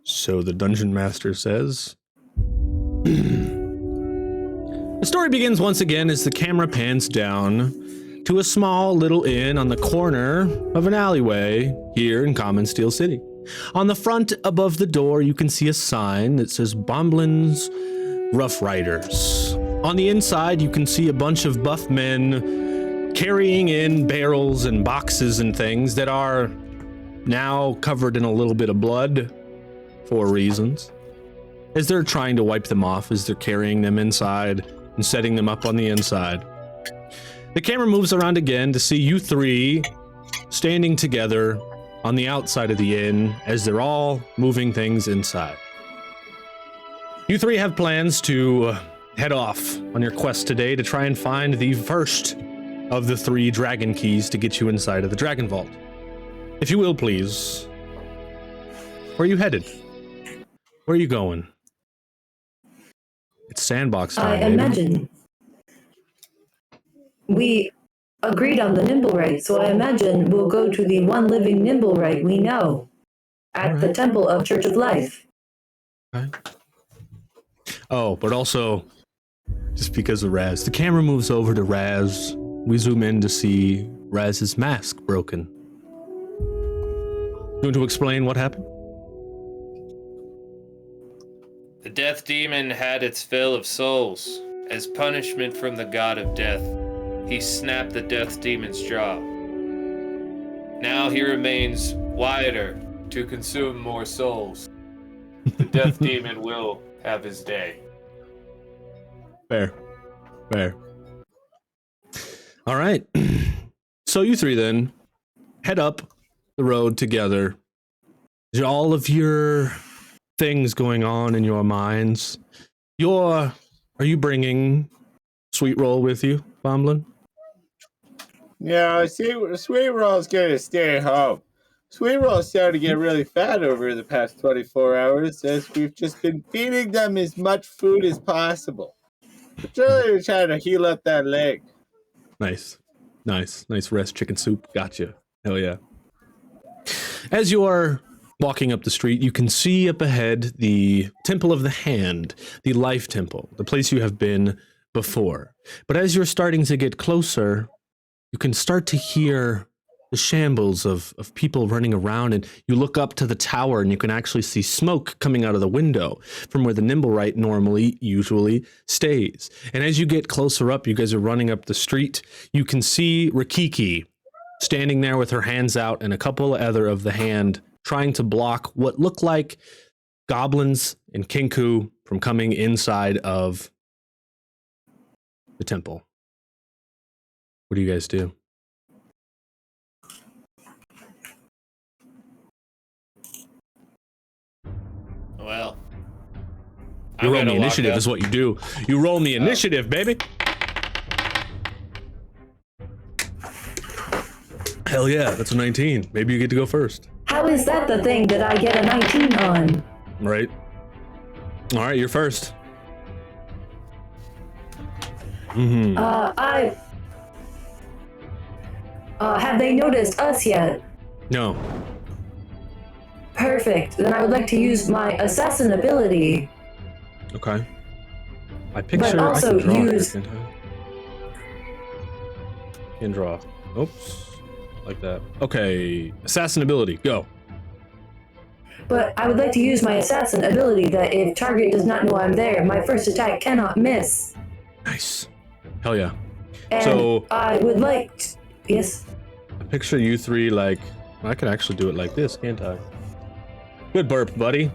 So the Dungeon Master says. The story begins once again as the camera pans down to a small little inn on the corner of an alleyway here in Common Steel City. On the front above the door, you can see a sign that says Bomblin's Rough Riders. On the inside, you can see a bunch of buff men carrying in barrels and boxes and things that are now covered in a little bit of blood for reasons. As they're trying to wipe them off, as they're carrying them inside and setting them up on the inside. The camera moves around again to see you 3 standing together on the outside of the inn as they're all moving things inside. You 3 have plans to head off on your quest today to try and find the first of the 3 dragon keys to get you inside of the Dragon Vault. If you will, please. Where are you headed? Where are you going? It's sandbox time, I baby. imagine we agreed on the Nimblewright, so I imagine we'll go to the one living Nimblewright we know at the Temple of Church of Life. Okay. Oh, but also, just because of Raz, the camera moves over to Raz. We zoom in to see Raz's mask broken. You want to explain what happened? The death demon had its fill of souls. As punishment from the god of death, he snapped the death demon's jaw. Now he remains wider to consume more souls. The death demon will have his day. Fair. All right. So you three then head up the road together. All of your things going on in your minds. Are you bringing Sweet Roll with you, Bomblin? Yeah, Sweet Roll's gonna stay home. Sweet Roll started to get really fat over the past 24 hours as we've just been feeding them as much food as possible. We're trying to heal up that leg. Nice rest chicken soup. Gotcha. Hell yeah. As you are walking up the street, you can see up ahead the Temple of the Hand, the Life Temple, the place you have been before. But as you're starting to get closer, you can start to hear the shambles of people running around, and you look up to the tower and you can actually see smoke coming out of the window from where the Nimblewright usually stays. And as you get closer up, you guys are running up the street, you can see Rikiki standing there with her hands out and a couple other of the hand trying to block what look like goblins and Kinku from coming inside of the temple. What do you guys do? Well, you roll the initiative is what you do. You roll the initiative, baby. Hell yeah, that's a 19. Maybe you get to go first. How is that the thing that I get a 19 on? Right. All right, you're first. Mm-hmm. Have they noticed us yet? No. Perfect. Then I would like to use my assassin ability. Okay. I picture But also I can draw use... here, can't I? Can draw. Oops. Like that. Okay. Assassin ability. Go. But I would like to use my assassin ability that if target does not know I'm there, my first attack cannot miss. Nice. Hell yeah. And so I would like to... Yes? I picture you three like... I could actually do it like this, can't I? Good burp, buddy.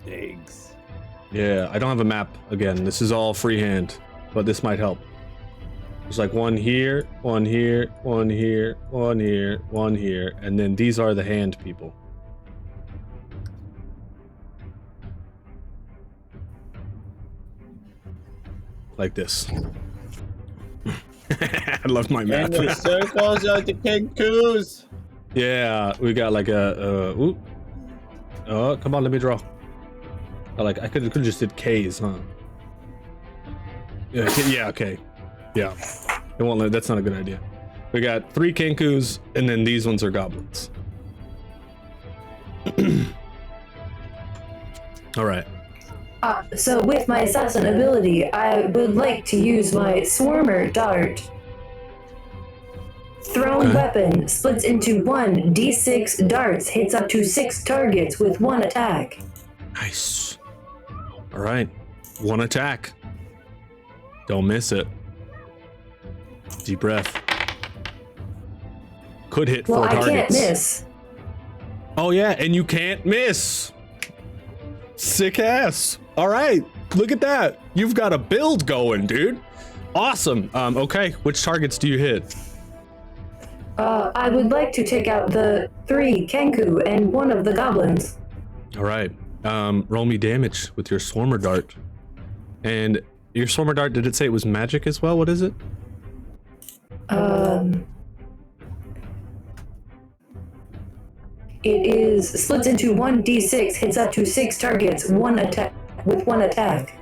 Thanks. Yeah, I don't have a map again. This is all freehand, but this might help. There's like one here, one here, one here, one here, one here, and then these are the hand people. Like this. I love my map. And the circles are the Kinkus. Yeah, we got like a ooh. Oh, come on, let me draw. I could have just did K's, huh? Yeah, okay. Yeah. It won't let, that's not a good idea. We got 3 Kinkus, and then these ones are goblins. All right. So with my assassin ability, I would like to use my Swarmer Dart. Thrown weapon splits into 1d6 darts, hits up to 6 targets with 1 attack. Nice. All right. 1 attack. Don't miss it. Deep breath. Could hit 4 targets. I can't miss. Oh yeah, and you can't miss. Sick ass. All right, look at that. You've got a build going, dude. Awesome. Okay, which targets do you hit? I would like to take out the 3 Kenku and 1 of the goblins. All right. Roll me damage with your Swarmer Dart. And your Swarmer Dart, did it say it was magic as well? What is it? It is splits into 1d6, hits up to 6 targets, 1 attack with 1 attack.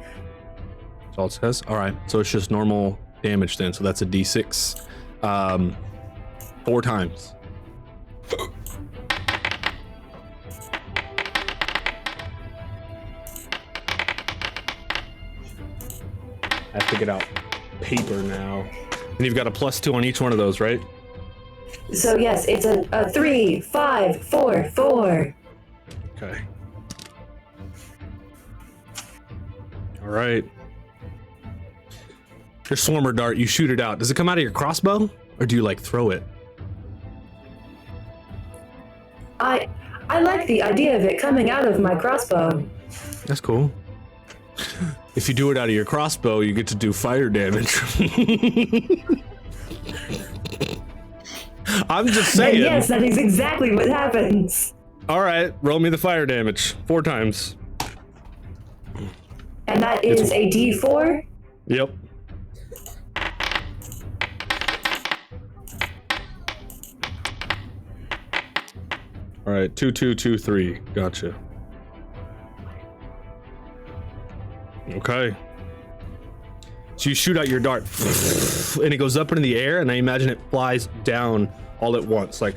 That's all it says. All right, so it's just normal damage then. So that's a D6. 4 times. I have to get out paper now. And you've got a +2 on each one of those, right? So yes, it's a 3, 5, 4, 4. Okay. All right. Your swarmer dart, you shoot it out. Does it come out of your crossbow, or do you like throw it? I like the idea of it coming out of my crossbow. That's cool. If you do it out of your crossbow, you get to do fire damage. I'm just saying. And yes, that is exactly what happens. All right, roll me the fire damage 4 times. And that is a D4? Yep. All right, 2, 2, 2, 3. Gotcha. Okay. So you shoot out your dart, and it goes up into the air, and I imagine it flies down all at once, like,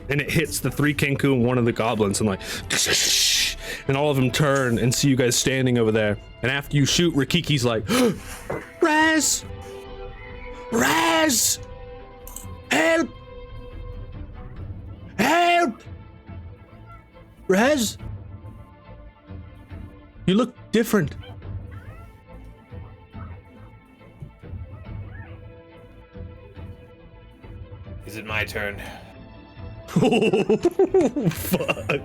and it hits the 3 Kenku and one of the goblins, and like, and all of them turn and see you guys standing over there. And after you shoot, Rikiki's like, Raz! Raz! Help! Help! Raz? You look different. Is it my turn? Oh, fuck.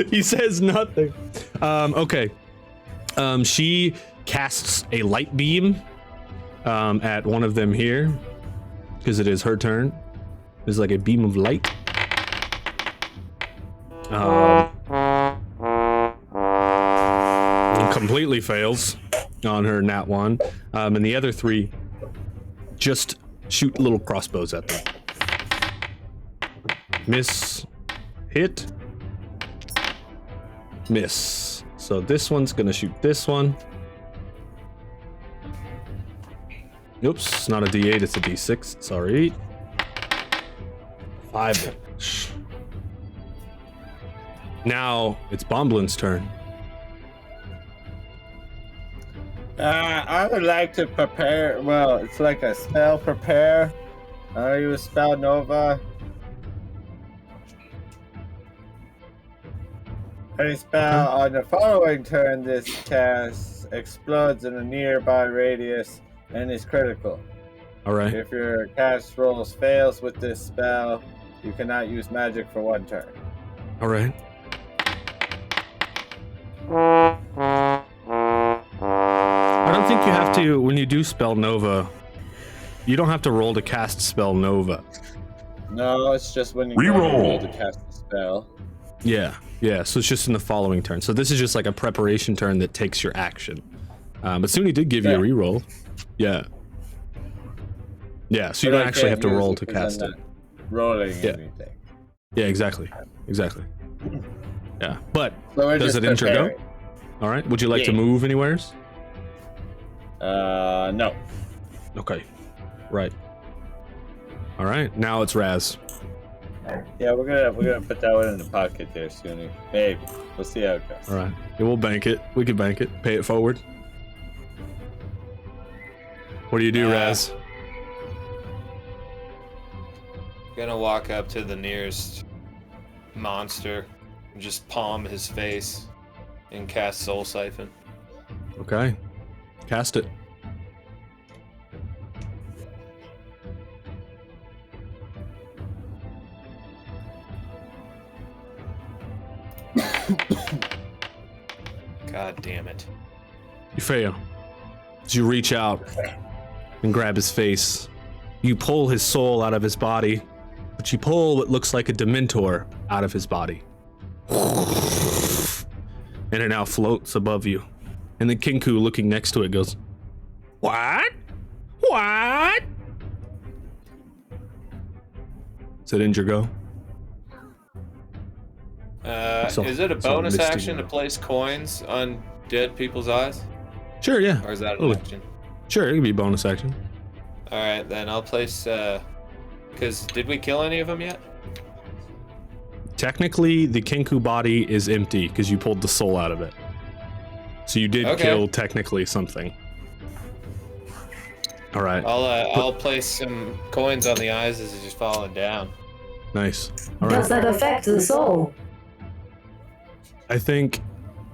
He says nothing. Okay. She casts a light beam at one of them here, because it is her turn. It's like a beam of light. Completely fails on her nat 1. And the other 3 just shoot little crossbows at them. Miss, hit, miss. So this one's gonna shoot this one. Oops, it's not a D8, it's a D6. Sorry. 5 damage. Now it's Bomblin's turn. I would like to prepare. Well, it's like a spell prepare. I use spell Nova. Any spell on the following turn this cast explodes in a nearby radius and is critical. All right. If your cast rolls fails with this spell, you cannot use magic for 1 turn. All right. I don't think you have to, when you do spell Nova, you don't have to roll to cast spell Nova. No, it's just when you roll to cast the spell. Yeah, so it's just in the following turn. So this is just like a preparation turn that takes your action. But Suni did give you a reroll. Yeah, so you don't actually have to roll to cast it. Rolling anything. Yeah, exactly. Yeah, but So does it enter go? All right, would you like to move anywheres? No. Okay, right. All right, now it's Raz. Yeah, we're gonna put that one in the pocket there, Suni. Maybe. We'll see how it goes. All right, yeah, we'll bank it. We can bank it. Pay it forward. What do you do, Raz? Gonna walk up to the nearest monster and just palm his face and cast Soul Siphon. Okay, cast it. God damn it. You fail. As you reach out and grab his face, you pull his soul out of his body, but you pull what looks like a Dementor out of his body. And it now floats above you. And the Kenku looking next to it goes, "What? What?" Is it end your go? Is it a bonus action to place coins on dead people's eyes? Sure, yeah. Or is that an action? Sure, it could be bonus action. All right, then I'll place. Because did we kill any of them yet? Technically, the Kenku body is empty because you pulled the soul out of it. So you did kill technically something. All right. I'll place some coins on the eyes as it's just falling down. Nice. All right. Does that affect the soul? I think,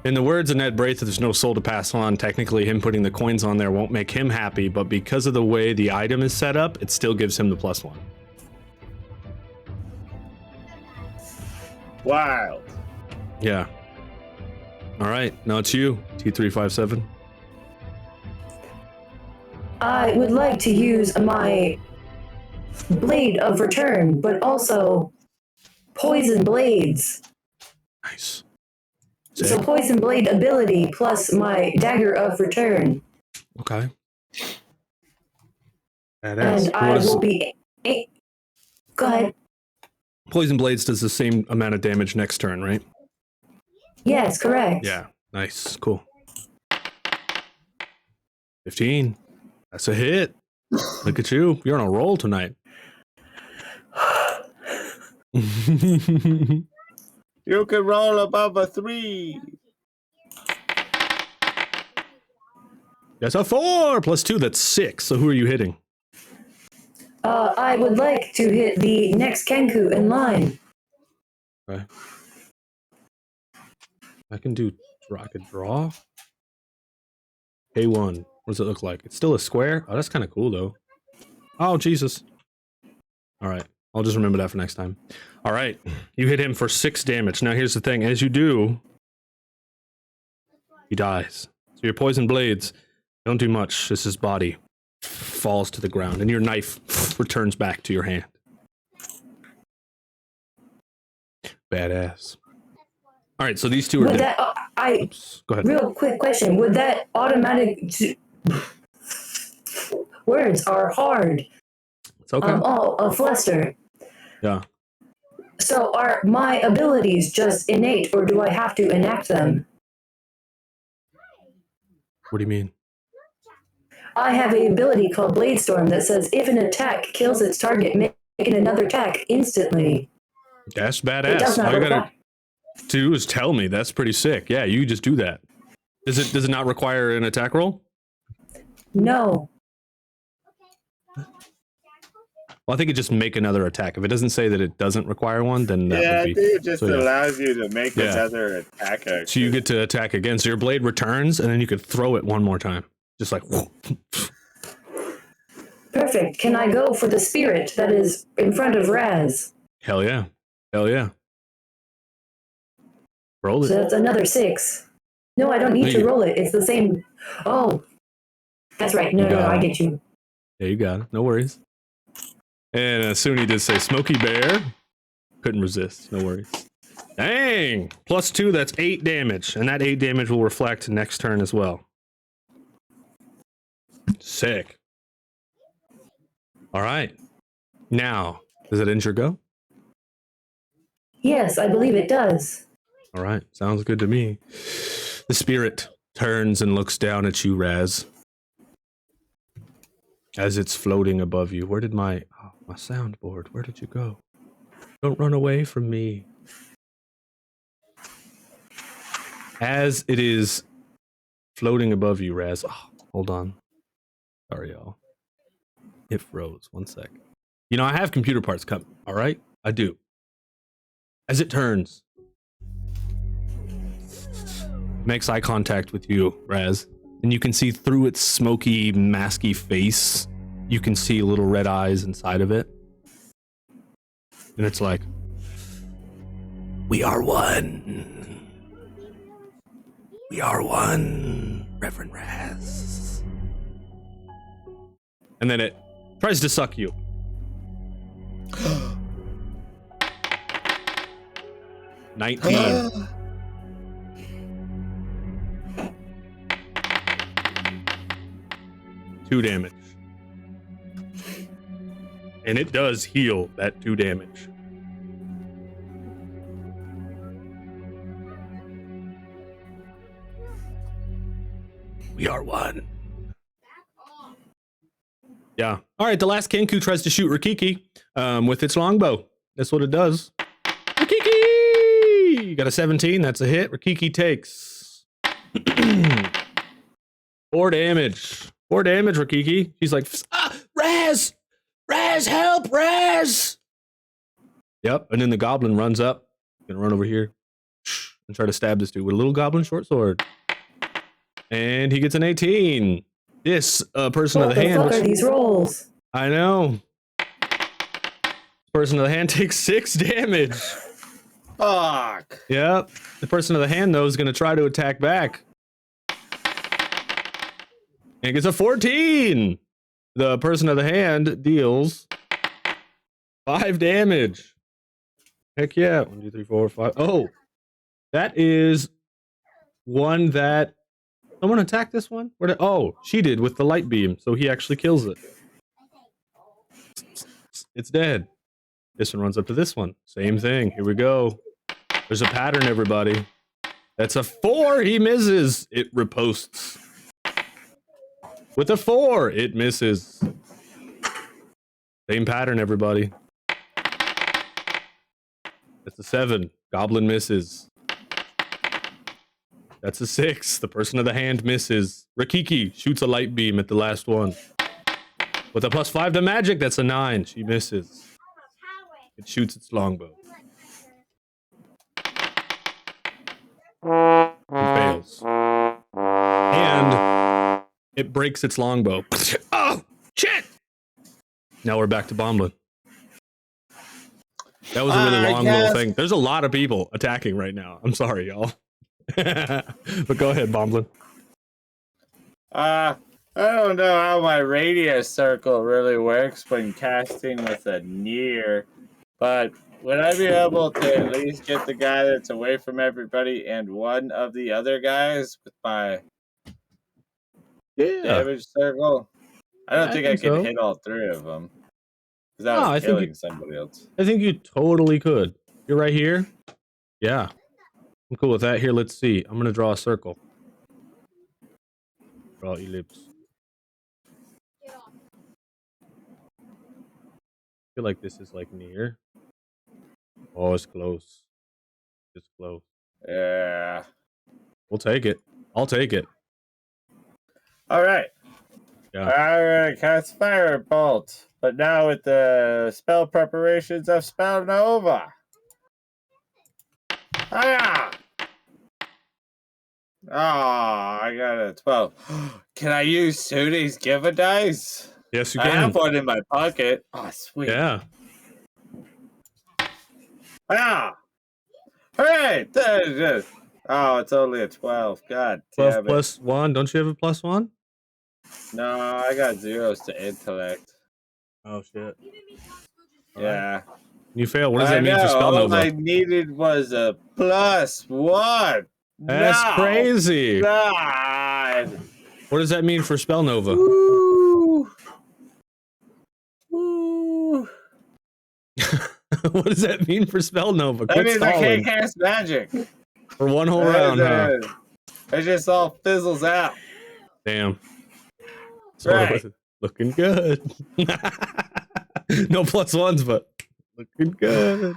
in the words of Ned Braith, there's no soul to pass on. Technically, him putting the coins on there won't make him happy, but because of the way the item is set up, it still gives him the +1. Wild. Yeah. All right. Now it's you, T357. I would like to use my blade of return, but also poison blades. Nice. So poison blade ability plus my dagger of return. Okay. Badass. And I will be... Go ahead. Poison Blades does the same amount of damage next turn, right? Yes, correct. Yeah. Nice. Cool. 15. That's a hit. Look at you. You're on a roll tonight. You can roll above a 3. That's a 4 plus 2. That's 6. So who are you hitting? I would like to hit the next Kenku in line. Okay. I can draw. A1. What does it look like? It's still a square? Oh, that's kind of cool, though. Oh, Jesus. All right. I'll just remember that for next time. All right. You hit him for 6 damage. Now, here's the thing. As you do, he dies. So your poison blades don't do much. This is body falls to the ground, and your knife returns back to your hand. Badass. All right, so these two are Would dead. that, Oops, go ahead. real quick question. Would that automatic... Words are hard. It's okay. A fluster. Yeah. So are my abilities just innate, or do I have to enact them? What do you mean? I have an ability called Blade Storm that says if an attack kills its target, making another attack instantly. That's It does badass. not All you require... gotta do is tell me. That's pretty sick. Yeah, you just do that. Does it not require an attack roll? No. Well, I think it just make another attack. If it doesn't say that it doesn't require one, then that Yeah, I would think be. it just so, yeah. allows you to make another attack. So you get to attack again. So your blade returns, and then you could throw it one more time. Just like. Perfect. Can I go for the spirit that is in front of Raz? Hell yeah. Hell yeah. Roll it. So that's another 6. No, I don't need to roll it. It's the same. Oh. That's right. No, I get you. Yeah, you got it. No worries. And Suni did say Smoky Bear. Couldn't resist. No worries. Dang! +2, that's 8 damage. And that 8 damage will reflect next turn as well. Sick. All right. Now, does it end your go? Yes, I believe it does. All right. Sounds good to me. The spirit turns and looks down at you, Raz. As it's floating above you. Where did my soundboard? Where did you go? Don't run away from me. As it is floating above you, Raz. Oh, hold on. Sorry, y'all. It froze. One sec. You know, I have computer parts coming. All right? I do. As it turns, makes eye contact with you, Raz. And you can see through its smoky, masky face, you can see little red eyes inside of it. And it's like, we are one. We are one, Reverend Raz. And then it tries to suck you. $19. 2 damage. And it does heal that 2 damage. We are one. Yeah. All right, the last Kenku tries to shoot Rikiki with its longbow. That's what it does. Rikiki! You got a 17. That's a hit. Rikiki takes 4 damage. 4 damage, Rikiki. She's like, Raz! Raz, help! Raz! Yep, and then the goblin runs up. Gonna run over here and try to stab this dude with a little goblin short sword. And he gets an 18. This person of the hand. What the fuck are these rolls? I know. Person of the hand takes 6 damage. Fuck. Yep. The person of the hand, though, is going to try to attack back. And gets a 14. The person of the hand deals 5 damage. Heck yeah. 1, 2, 3, 4, 5. Oh, that is one that. Someone attacked this one? Oh, she did with the light beam, so he actually kills it. It's dead. This one runs up to this one. Same thing. Here we go. There's a pattern, everybody. That's a 4. He misses. It riposts. With a 4, it misses. Same pattern, everybody. That's a 7. Goblin misses. That's a 6. The person of the hand misses. Rikiki shoots a light beam at the last one. With a +5 to magic, that's a 9. She misses. It shoots its longbow. It fails. And it breaks its longbow. Oh, shit! Now we're back to Bomblin. That was a really long little thing. There's a lot of people attacking right now. I'm sorry, y'all. But go ahead, Bomblin. I don't know how my radius circle really works when casting with a near, but would I be able to at least get the guy that's away from everybody and one of the other guys with my damage circle? I don't think I can hit all 3 of them. Because I was killing somebody else. I think you totally could. You're right here? Yeah. I'm cool with that. Here, let's see. I'm going to draw a circle. Draw ellipse. I feel like this is like near. Oh, it's close. It's close. Yeah. We'll take it. I'll take it. All right. Yeah. I'm going to cast Firebolt, but now with the spell preparations of Spell Nova. Ah! Oh, I got a 12. Can I use Suni's Give-A dice? Yes, you can. I have one in my pocket. Oh, sweet. Yeah. Ah! Hooray! Oh, it's only a 12. God 12 damn it. plus 1. Don't you have a +1? No, I got 0s to intellect. Oh, shit. Yeah. You fail. What does that mean for Spell Nova? All I needed was a +1. That's crazy. God. What does that mean for Spell Nova? Woo. Woo. What does that mean for Spell Nova? That means I can't cast magic. For one whole round, huh? It just all fizzles out. Damn. Right. Looking good. No +1s, but looking good.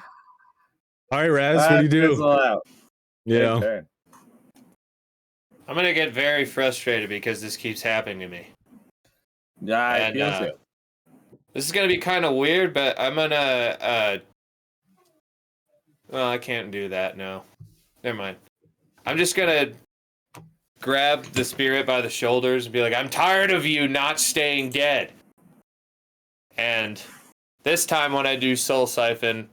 All right, Raz, what do you do? Fizzle out. Yeah. I'm gonna get very frustrated because this keeps happening to me. Yeah, I And, feel so. This is gonna be kind of weird, but I'm gonna. Well, I can't do that. No, never mind. I'm just gonna grab the spirit by the shoulders and be like, "I'm tired of you not staying dead." And this time, when I do Soul Siphon,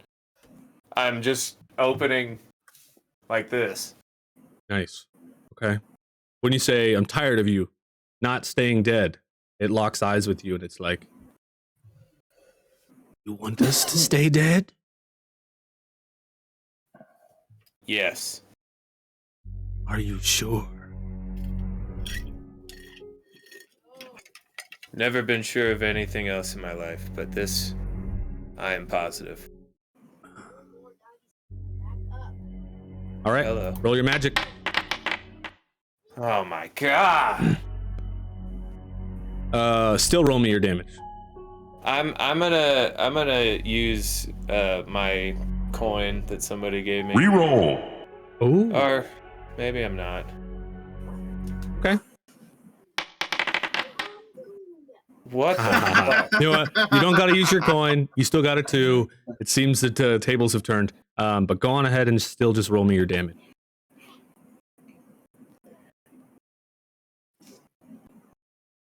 I'm just opening like this. Nice. Okay. When you say, I'm tired of you not staying dead, it locks eyes with you and it's like, you want us to stay dead? Yes. Are you sure? Never been sure of anything else in my life, but this, I am positive. All right. Hello. Roll your magic. Oh my god! Still roll me your damage. I'm gonna use my coin that somebody gave me. Reroll. Oh. Or maybe I'm not. Okay. What the fuck? You know what? You don't got to use your coin. You still got a 2. It seems that tables have turned. But go on ahead and still just roll me your damage.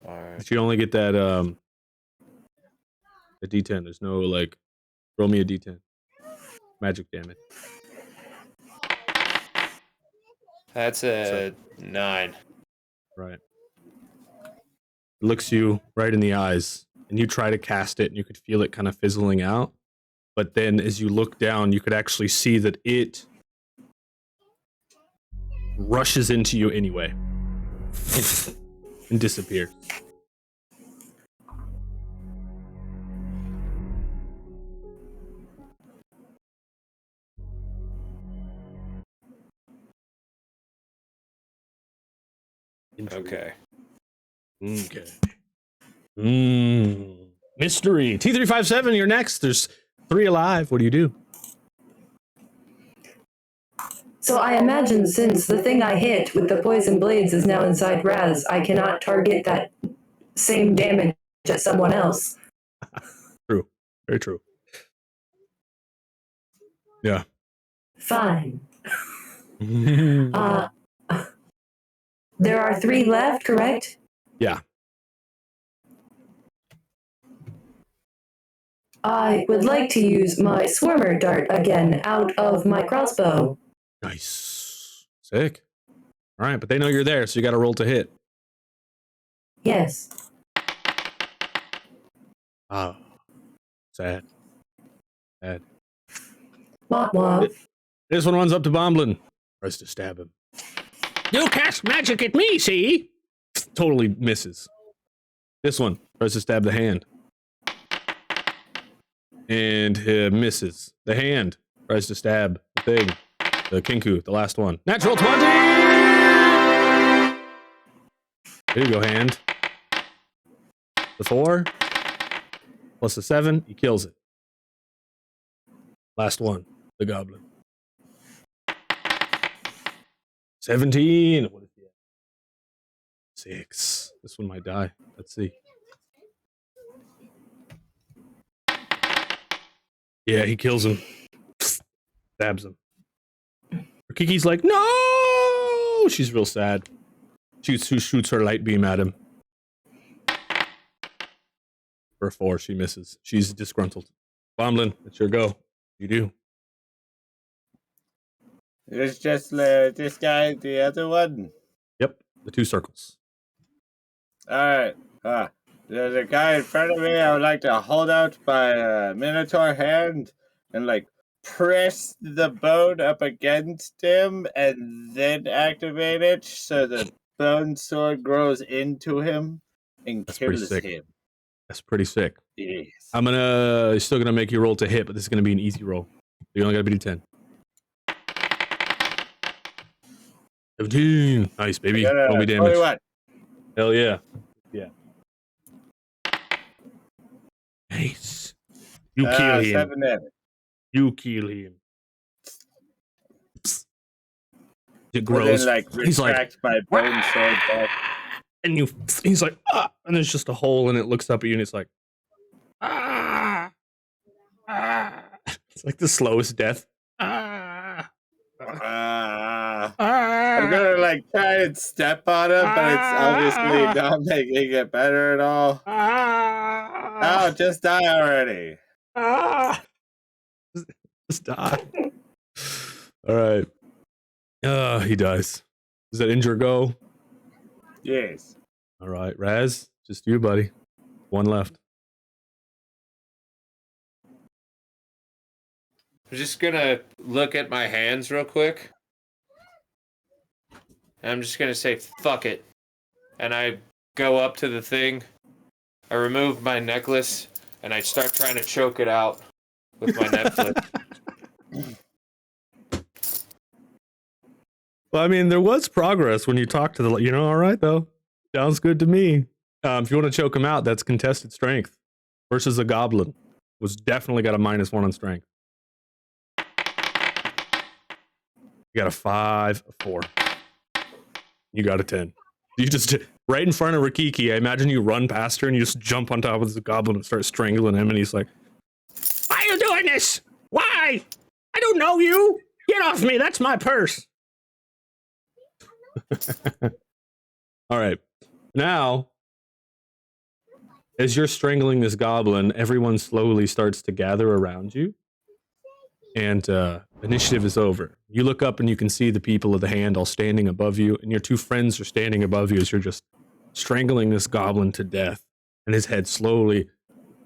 Alright. But you only get that a D10. There's no like roll me a D10. Magic damage. That's a 9. Right. It looks you right in the eyes, and you try to cast it, and you could feel it kind of fizzling out. But then as you look down, you could actually see that it rushes into you anyway and disappears. Okay. Okay. Mystery. T357, you're next. There's 3 alive. What do you do? So I imagine since the thing I hit with the poison blades is now inside Raz, I cannot target that same damage at someone else. True. Very true. Yeah. Fine. There are 3 left, correct? Yeah. I would like to use my Swarmer dart again out of my crossbow. Nice. Sick. All right, but they know you're there, so you got to roll to hit. Yes. Oh. Sad. Sad. Womp womp. This one runs up to Bomblin. Tries to stab him. You cast magic at me, see? Totally misses. This one tries to stab the hand. And misses. The hand tries to stab the thing. The Kinku, the last one. Natural 20! There you go, hand. The 4 plus the 7, he kills it. Last one, the goblin. 17. What is it? 6. This one might die. Let's see. Yeah, he kills him. Stabs him. Kiki's like, no! She's real sad. Shoots her light beam at him. For a 4, she misses. She's disgruntled. Bomblin, it's your go. You do. It's just this guy, the other one. Yep, the 2 circles. Alright. There's a guy in front of me. I would like to hold out my Minotaur hand and like press the bone up against him and then activate it so the bone sword grows into him and kills him. That's pretty sick. Yes. I'm still gonna make you roll to hit, but this is gonna be an easy roll. You only gotta be D10. 17. Nice, baby. Roll me damage. 21. Hell yeah. Yeah. Nice. You kill him. 7 damage. You kill him. It grows. Then, he's like, my bone sword back. And he's like, ah, and there's just a hole, and it looks up at you, and it's like, ah, ah. It's like the slowest death. Ah. I'm gonna like try and step on him, but it's obviously not making it better at all. Oh, just die already. Just die. All right. He dies. Does that injure go? Yes. All right, Raz, just you, buddy. 1 left. I'm just gonna look at my hands real quick. And I'm just gonna say, fuck it. And I go up to the thing. I remove my necklace, and I start trying to choke it out with my Netflix. Well, I mean, there was progress when you talked to the, all right, though. Sounds good to me. If you want to choke him out, that's contested strength. versus a goblin. Was definitely got a -1 on strength. You got a 5, a 4. You got a 10. You just right in front of Rikiki. I imagine you run past her and you just jump on top of the goblin and start strangling him. And he's like, "Why are you doing this? Why? I don't know you. Get off me. That's my purse." All right. Now, as you're strangling this goblin, everyone slowly starts to gather around you. And initiative is over. You look up and you can see the people of the hand all standing above you, and your two friends are standing above you as you're just strangling this goblin to death. And his head slowly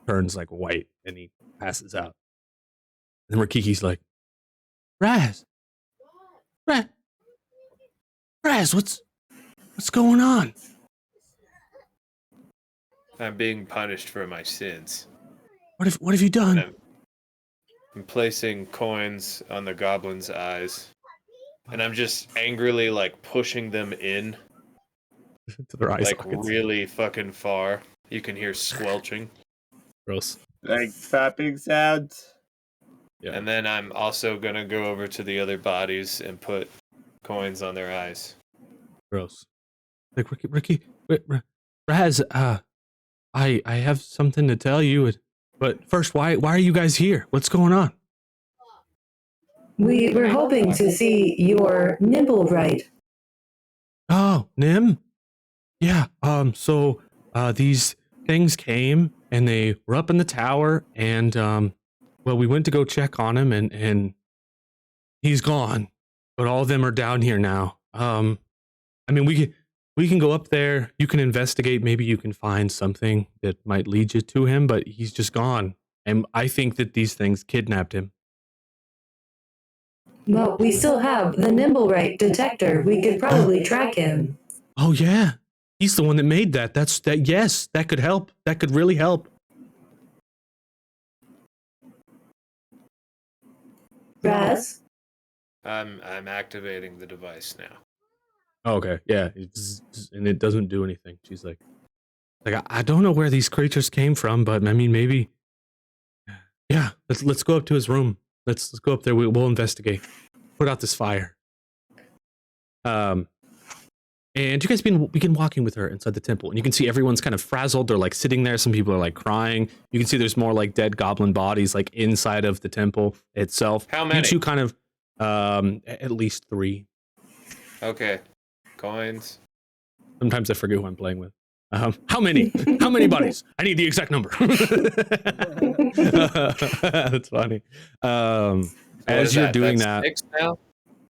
turns like white, and he passes out. And Rikiki's like, Raz, what's going on? I'm being punished for my sins. What have you done? I'm placing coins on the goblin's eyes, and I'm just angrily like pushing them in to their eye like sockets. really fucking far. You can hear squelching. Gross. Like fapping sounds. Yeah. And then I'm also gonna go over to the other bodies and put coins on their eyes. Gross. Like Ricky, Raz, I have something to tell you. But first, why are you guys here? What's going on? We were hoping to see your nimble right. Oh, Nim? Yeah, so these things came and they were up in the tower and well, we went to go check on him and he's gone. But all of them are down here now. I mean, we can go up there, you can investigate, maybe you can find something that might lead you to him, but he's just gone. And I think that these things kidnapped him. Well, we still have the nimble right detector. We could probably track him. Oh yeah. He's the one that made that. Yes, that could help. That could really help. Raz? I'm activating the device now. Oh, okay, yeah, and it doesn't do anything. She's like I don't know where these creatures came from, but I mean, maybe. Yeah, let's go up to his room. Let's go up there. We'll investigate. Put out this fire. And you guys begin walking with her inside the temple, and you can see everyone's kind of frazzled. They're like sitting there. Some people are like crying. You can see there's more like dead goblin bodies like inside of the temple itself. How many? You two kind of at least 3. Okay. Coins. Sometimes I forget who I'm playing with. How many? How many bodies? I need the exact number. That's funny. As you're doing that, 6 now?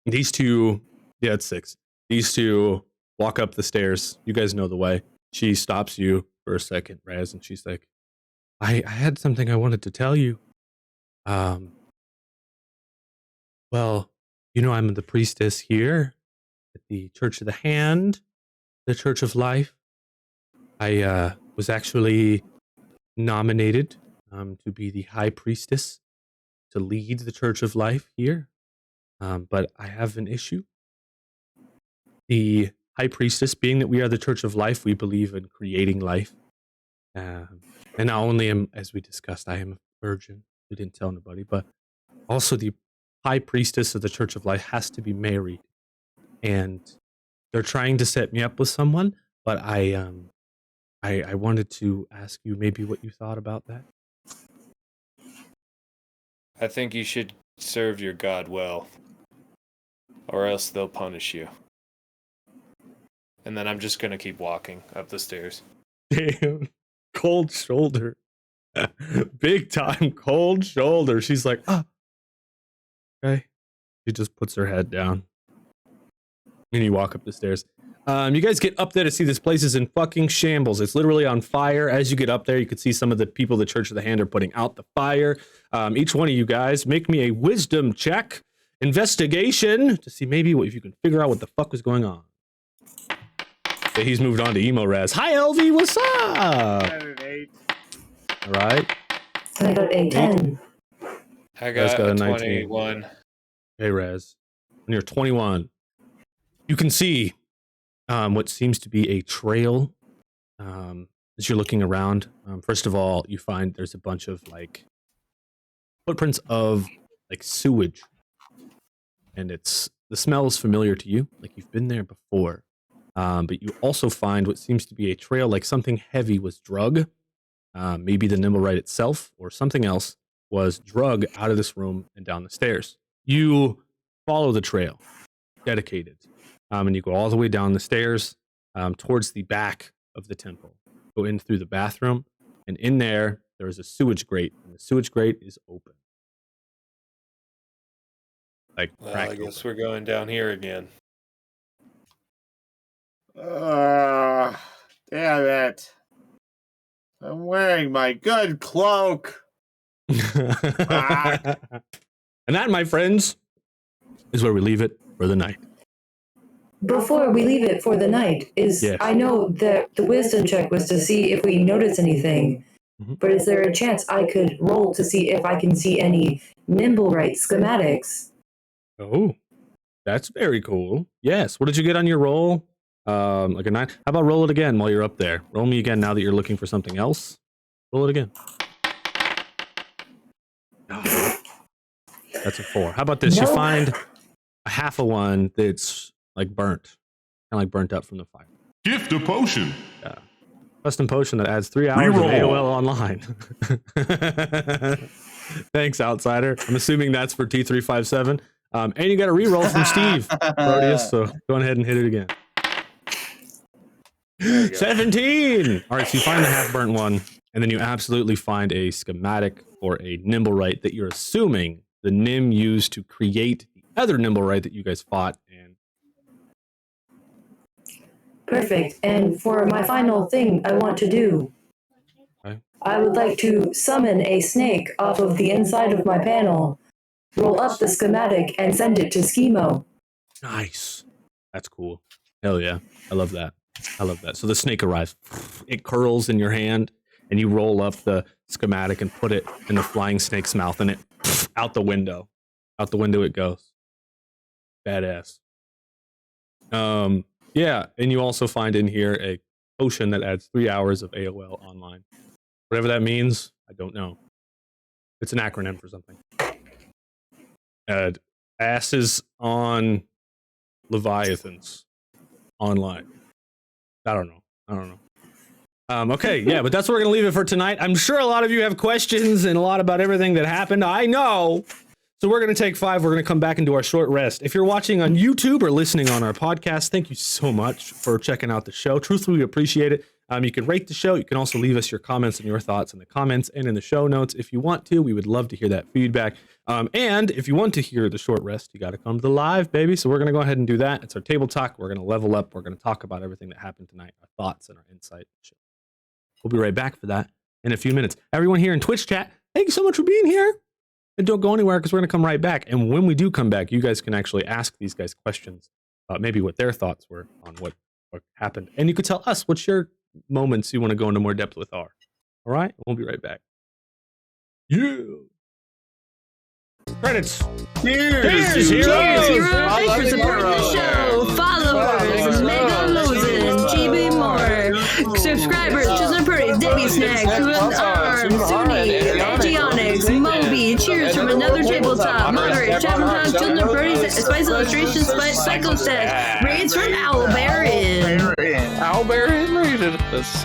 these two, yeah, it's 6. These two walk up the stairs. You guys know the way. She stops you for a second, Raz, and she's like, I had something I wanted to tell you. Well, you know, I'm the priestess here at the Church of the Hand, the Church of Life. I was actually nominated to be the High Priestess to lead the Church of Life here. But I have an issue. The High Priestess, being that we are the Church of Life, we believe in creating life. And not only as we discussed, I am a virgin. We didn't tell nobody, but also the High Priestess of the Church of Life has to be married. And they're trying to set me up with someone, but I wanted to ask you maybe what you thought about that. I think you should serve your god well, or else they'll punish you. And then I'm just gonna keep walking up the stairs. Damn, cold shoulder. Big time cold shoulder. She's like, oh, okay. She just puts her head down. And you walk up the stairs. You guys get up there to see this place is in fucking shambles. It's literally on fire. As you get up there, you can see some of the people the Church of the Hand are putting out the fire. Each one of you guys, make me a wisdom check, investigation, to see maybe if you can figure out what the fuck was going on. Okay, he's moved on to Emo Raz. Hi, LV, what's up? 8. All right. I got a 10. I got a a 19. 21. Hey, Raz. When you're 21, you can see what seems to be a trail. As as you're looking around, first of all, you find there's a bunch of like footprints of like sewage, and the smell is familiar to you, like you've been there before. But you also find what seems to be a trail, like something heavy was drug. Maybe the Nimblewright itself or something else was drug out of this room and down the stairs. You follow the trail, dedicated, and you go all the way down the stairs towards the back of the temple. Go in through the bathroom, and in there is a sewage grate, and the sewage grate is open. Like, well, I guess we're going down here again. Damn it. I'm wearing my good cloak. And that, my friends, is where we leave it for the night. Before we leave it for the night, yes. I know that the wisdom check was to see if we notice anything, but is there a chance I could roll to see if I can see any Nimblewright schematics? Oh, that's very cool. Yes. What did you get on your roll? Like a 9. How about roll it again while you're up there? Roll me again now that you're looking for something else. Roll it again. Oh, that's a 4. How about this? Nope. You find a half a one that's like burnt, kind of like burnt up from the fire. Gift a potion. Yeah. Custom potion that adds 3 hours of AOL online. Thanks, Outsider. I'm assuming that's for T357. And you got a reroll from Steve, Proteus, so go ahead and hit it again. 17! All right, so you find the half-burnt one, and then you absolutely find a schematic for a Nimblewright that you're assuming the Nim used to create the other Nimblewright that you guys fought. And perfect. And for my final thing I want to do, okay. I would like to summon a snake off of the inside of my panel, roll up the schematic, and send it to Schemo. Nice. That's cool. Hell yeah. I love that. I love that. So the snake arrives. It curls in your hand, and you roll up the schematic and put it in the flying snake's mouth, and it out the window. Out the window it goes. Badass. Yeah, and you also find in here a potion that adds 3 hours of AOL online. Whatever that means, I don't know. It's an acronym for something. Asses on Leviathans online. I don't know. Okay, yeah, but that's where we're going to leave it for tonight. I'm sure a lot of you have questions and a lot about everything that happened. I know. So we're going to take 5. We're going to come back and do our short rest. If you're watching on YouTube or listening on our podcast, thank you so much for checking out the show. Truthfully, we appreciate it. You can rate the show. You can also leave us your comments and your thoughts in the comments and in the show notes if you want to. We would love to hear that feedback. And if you want to hear the short rest, you got to come to the live, baby. So we're going to go ahead and do that. It's our table talk. We're going to level up. We're going to talk about everything that happened tonight, our thoughts and our insight. We'll be right back for that in a few minutes. Everyone here in Twitch chat, thank you so much for being here. And don't go anywhere because we're going to come right back. And when we do come back, you guys can actually ask these guys questions about maybe what their thoughts were on what happened. And you could tell us what your moments you want to go into more depth with are. All right? We'll be right back. Yeah. Credits. Cheers, heroes. Thanks for supporting the show. Followers, Mega Losing, GB Moore, subscribers, Chisholm Purdy, Debbie Snacks, Arms, Suni, Angionics, Moby, cheers from another tabletop, Moderate, Chapman Talk, Children Purdy, Spice Illustrations, Psycho Stacks, raids from Owlbearin. Owlbearin rated us.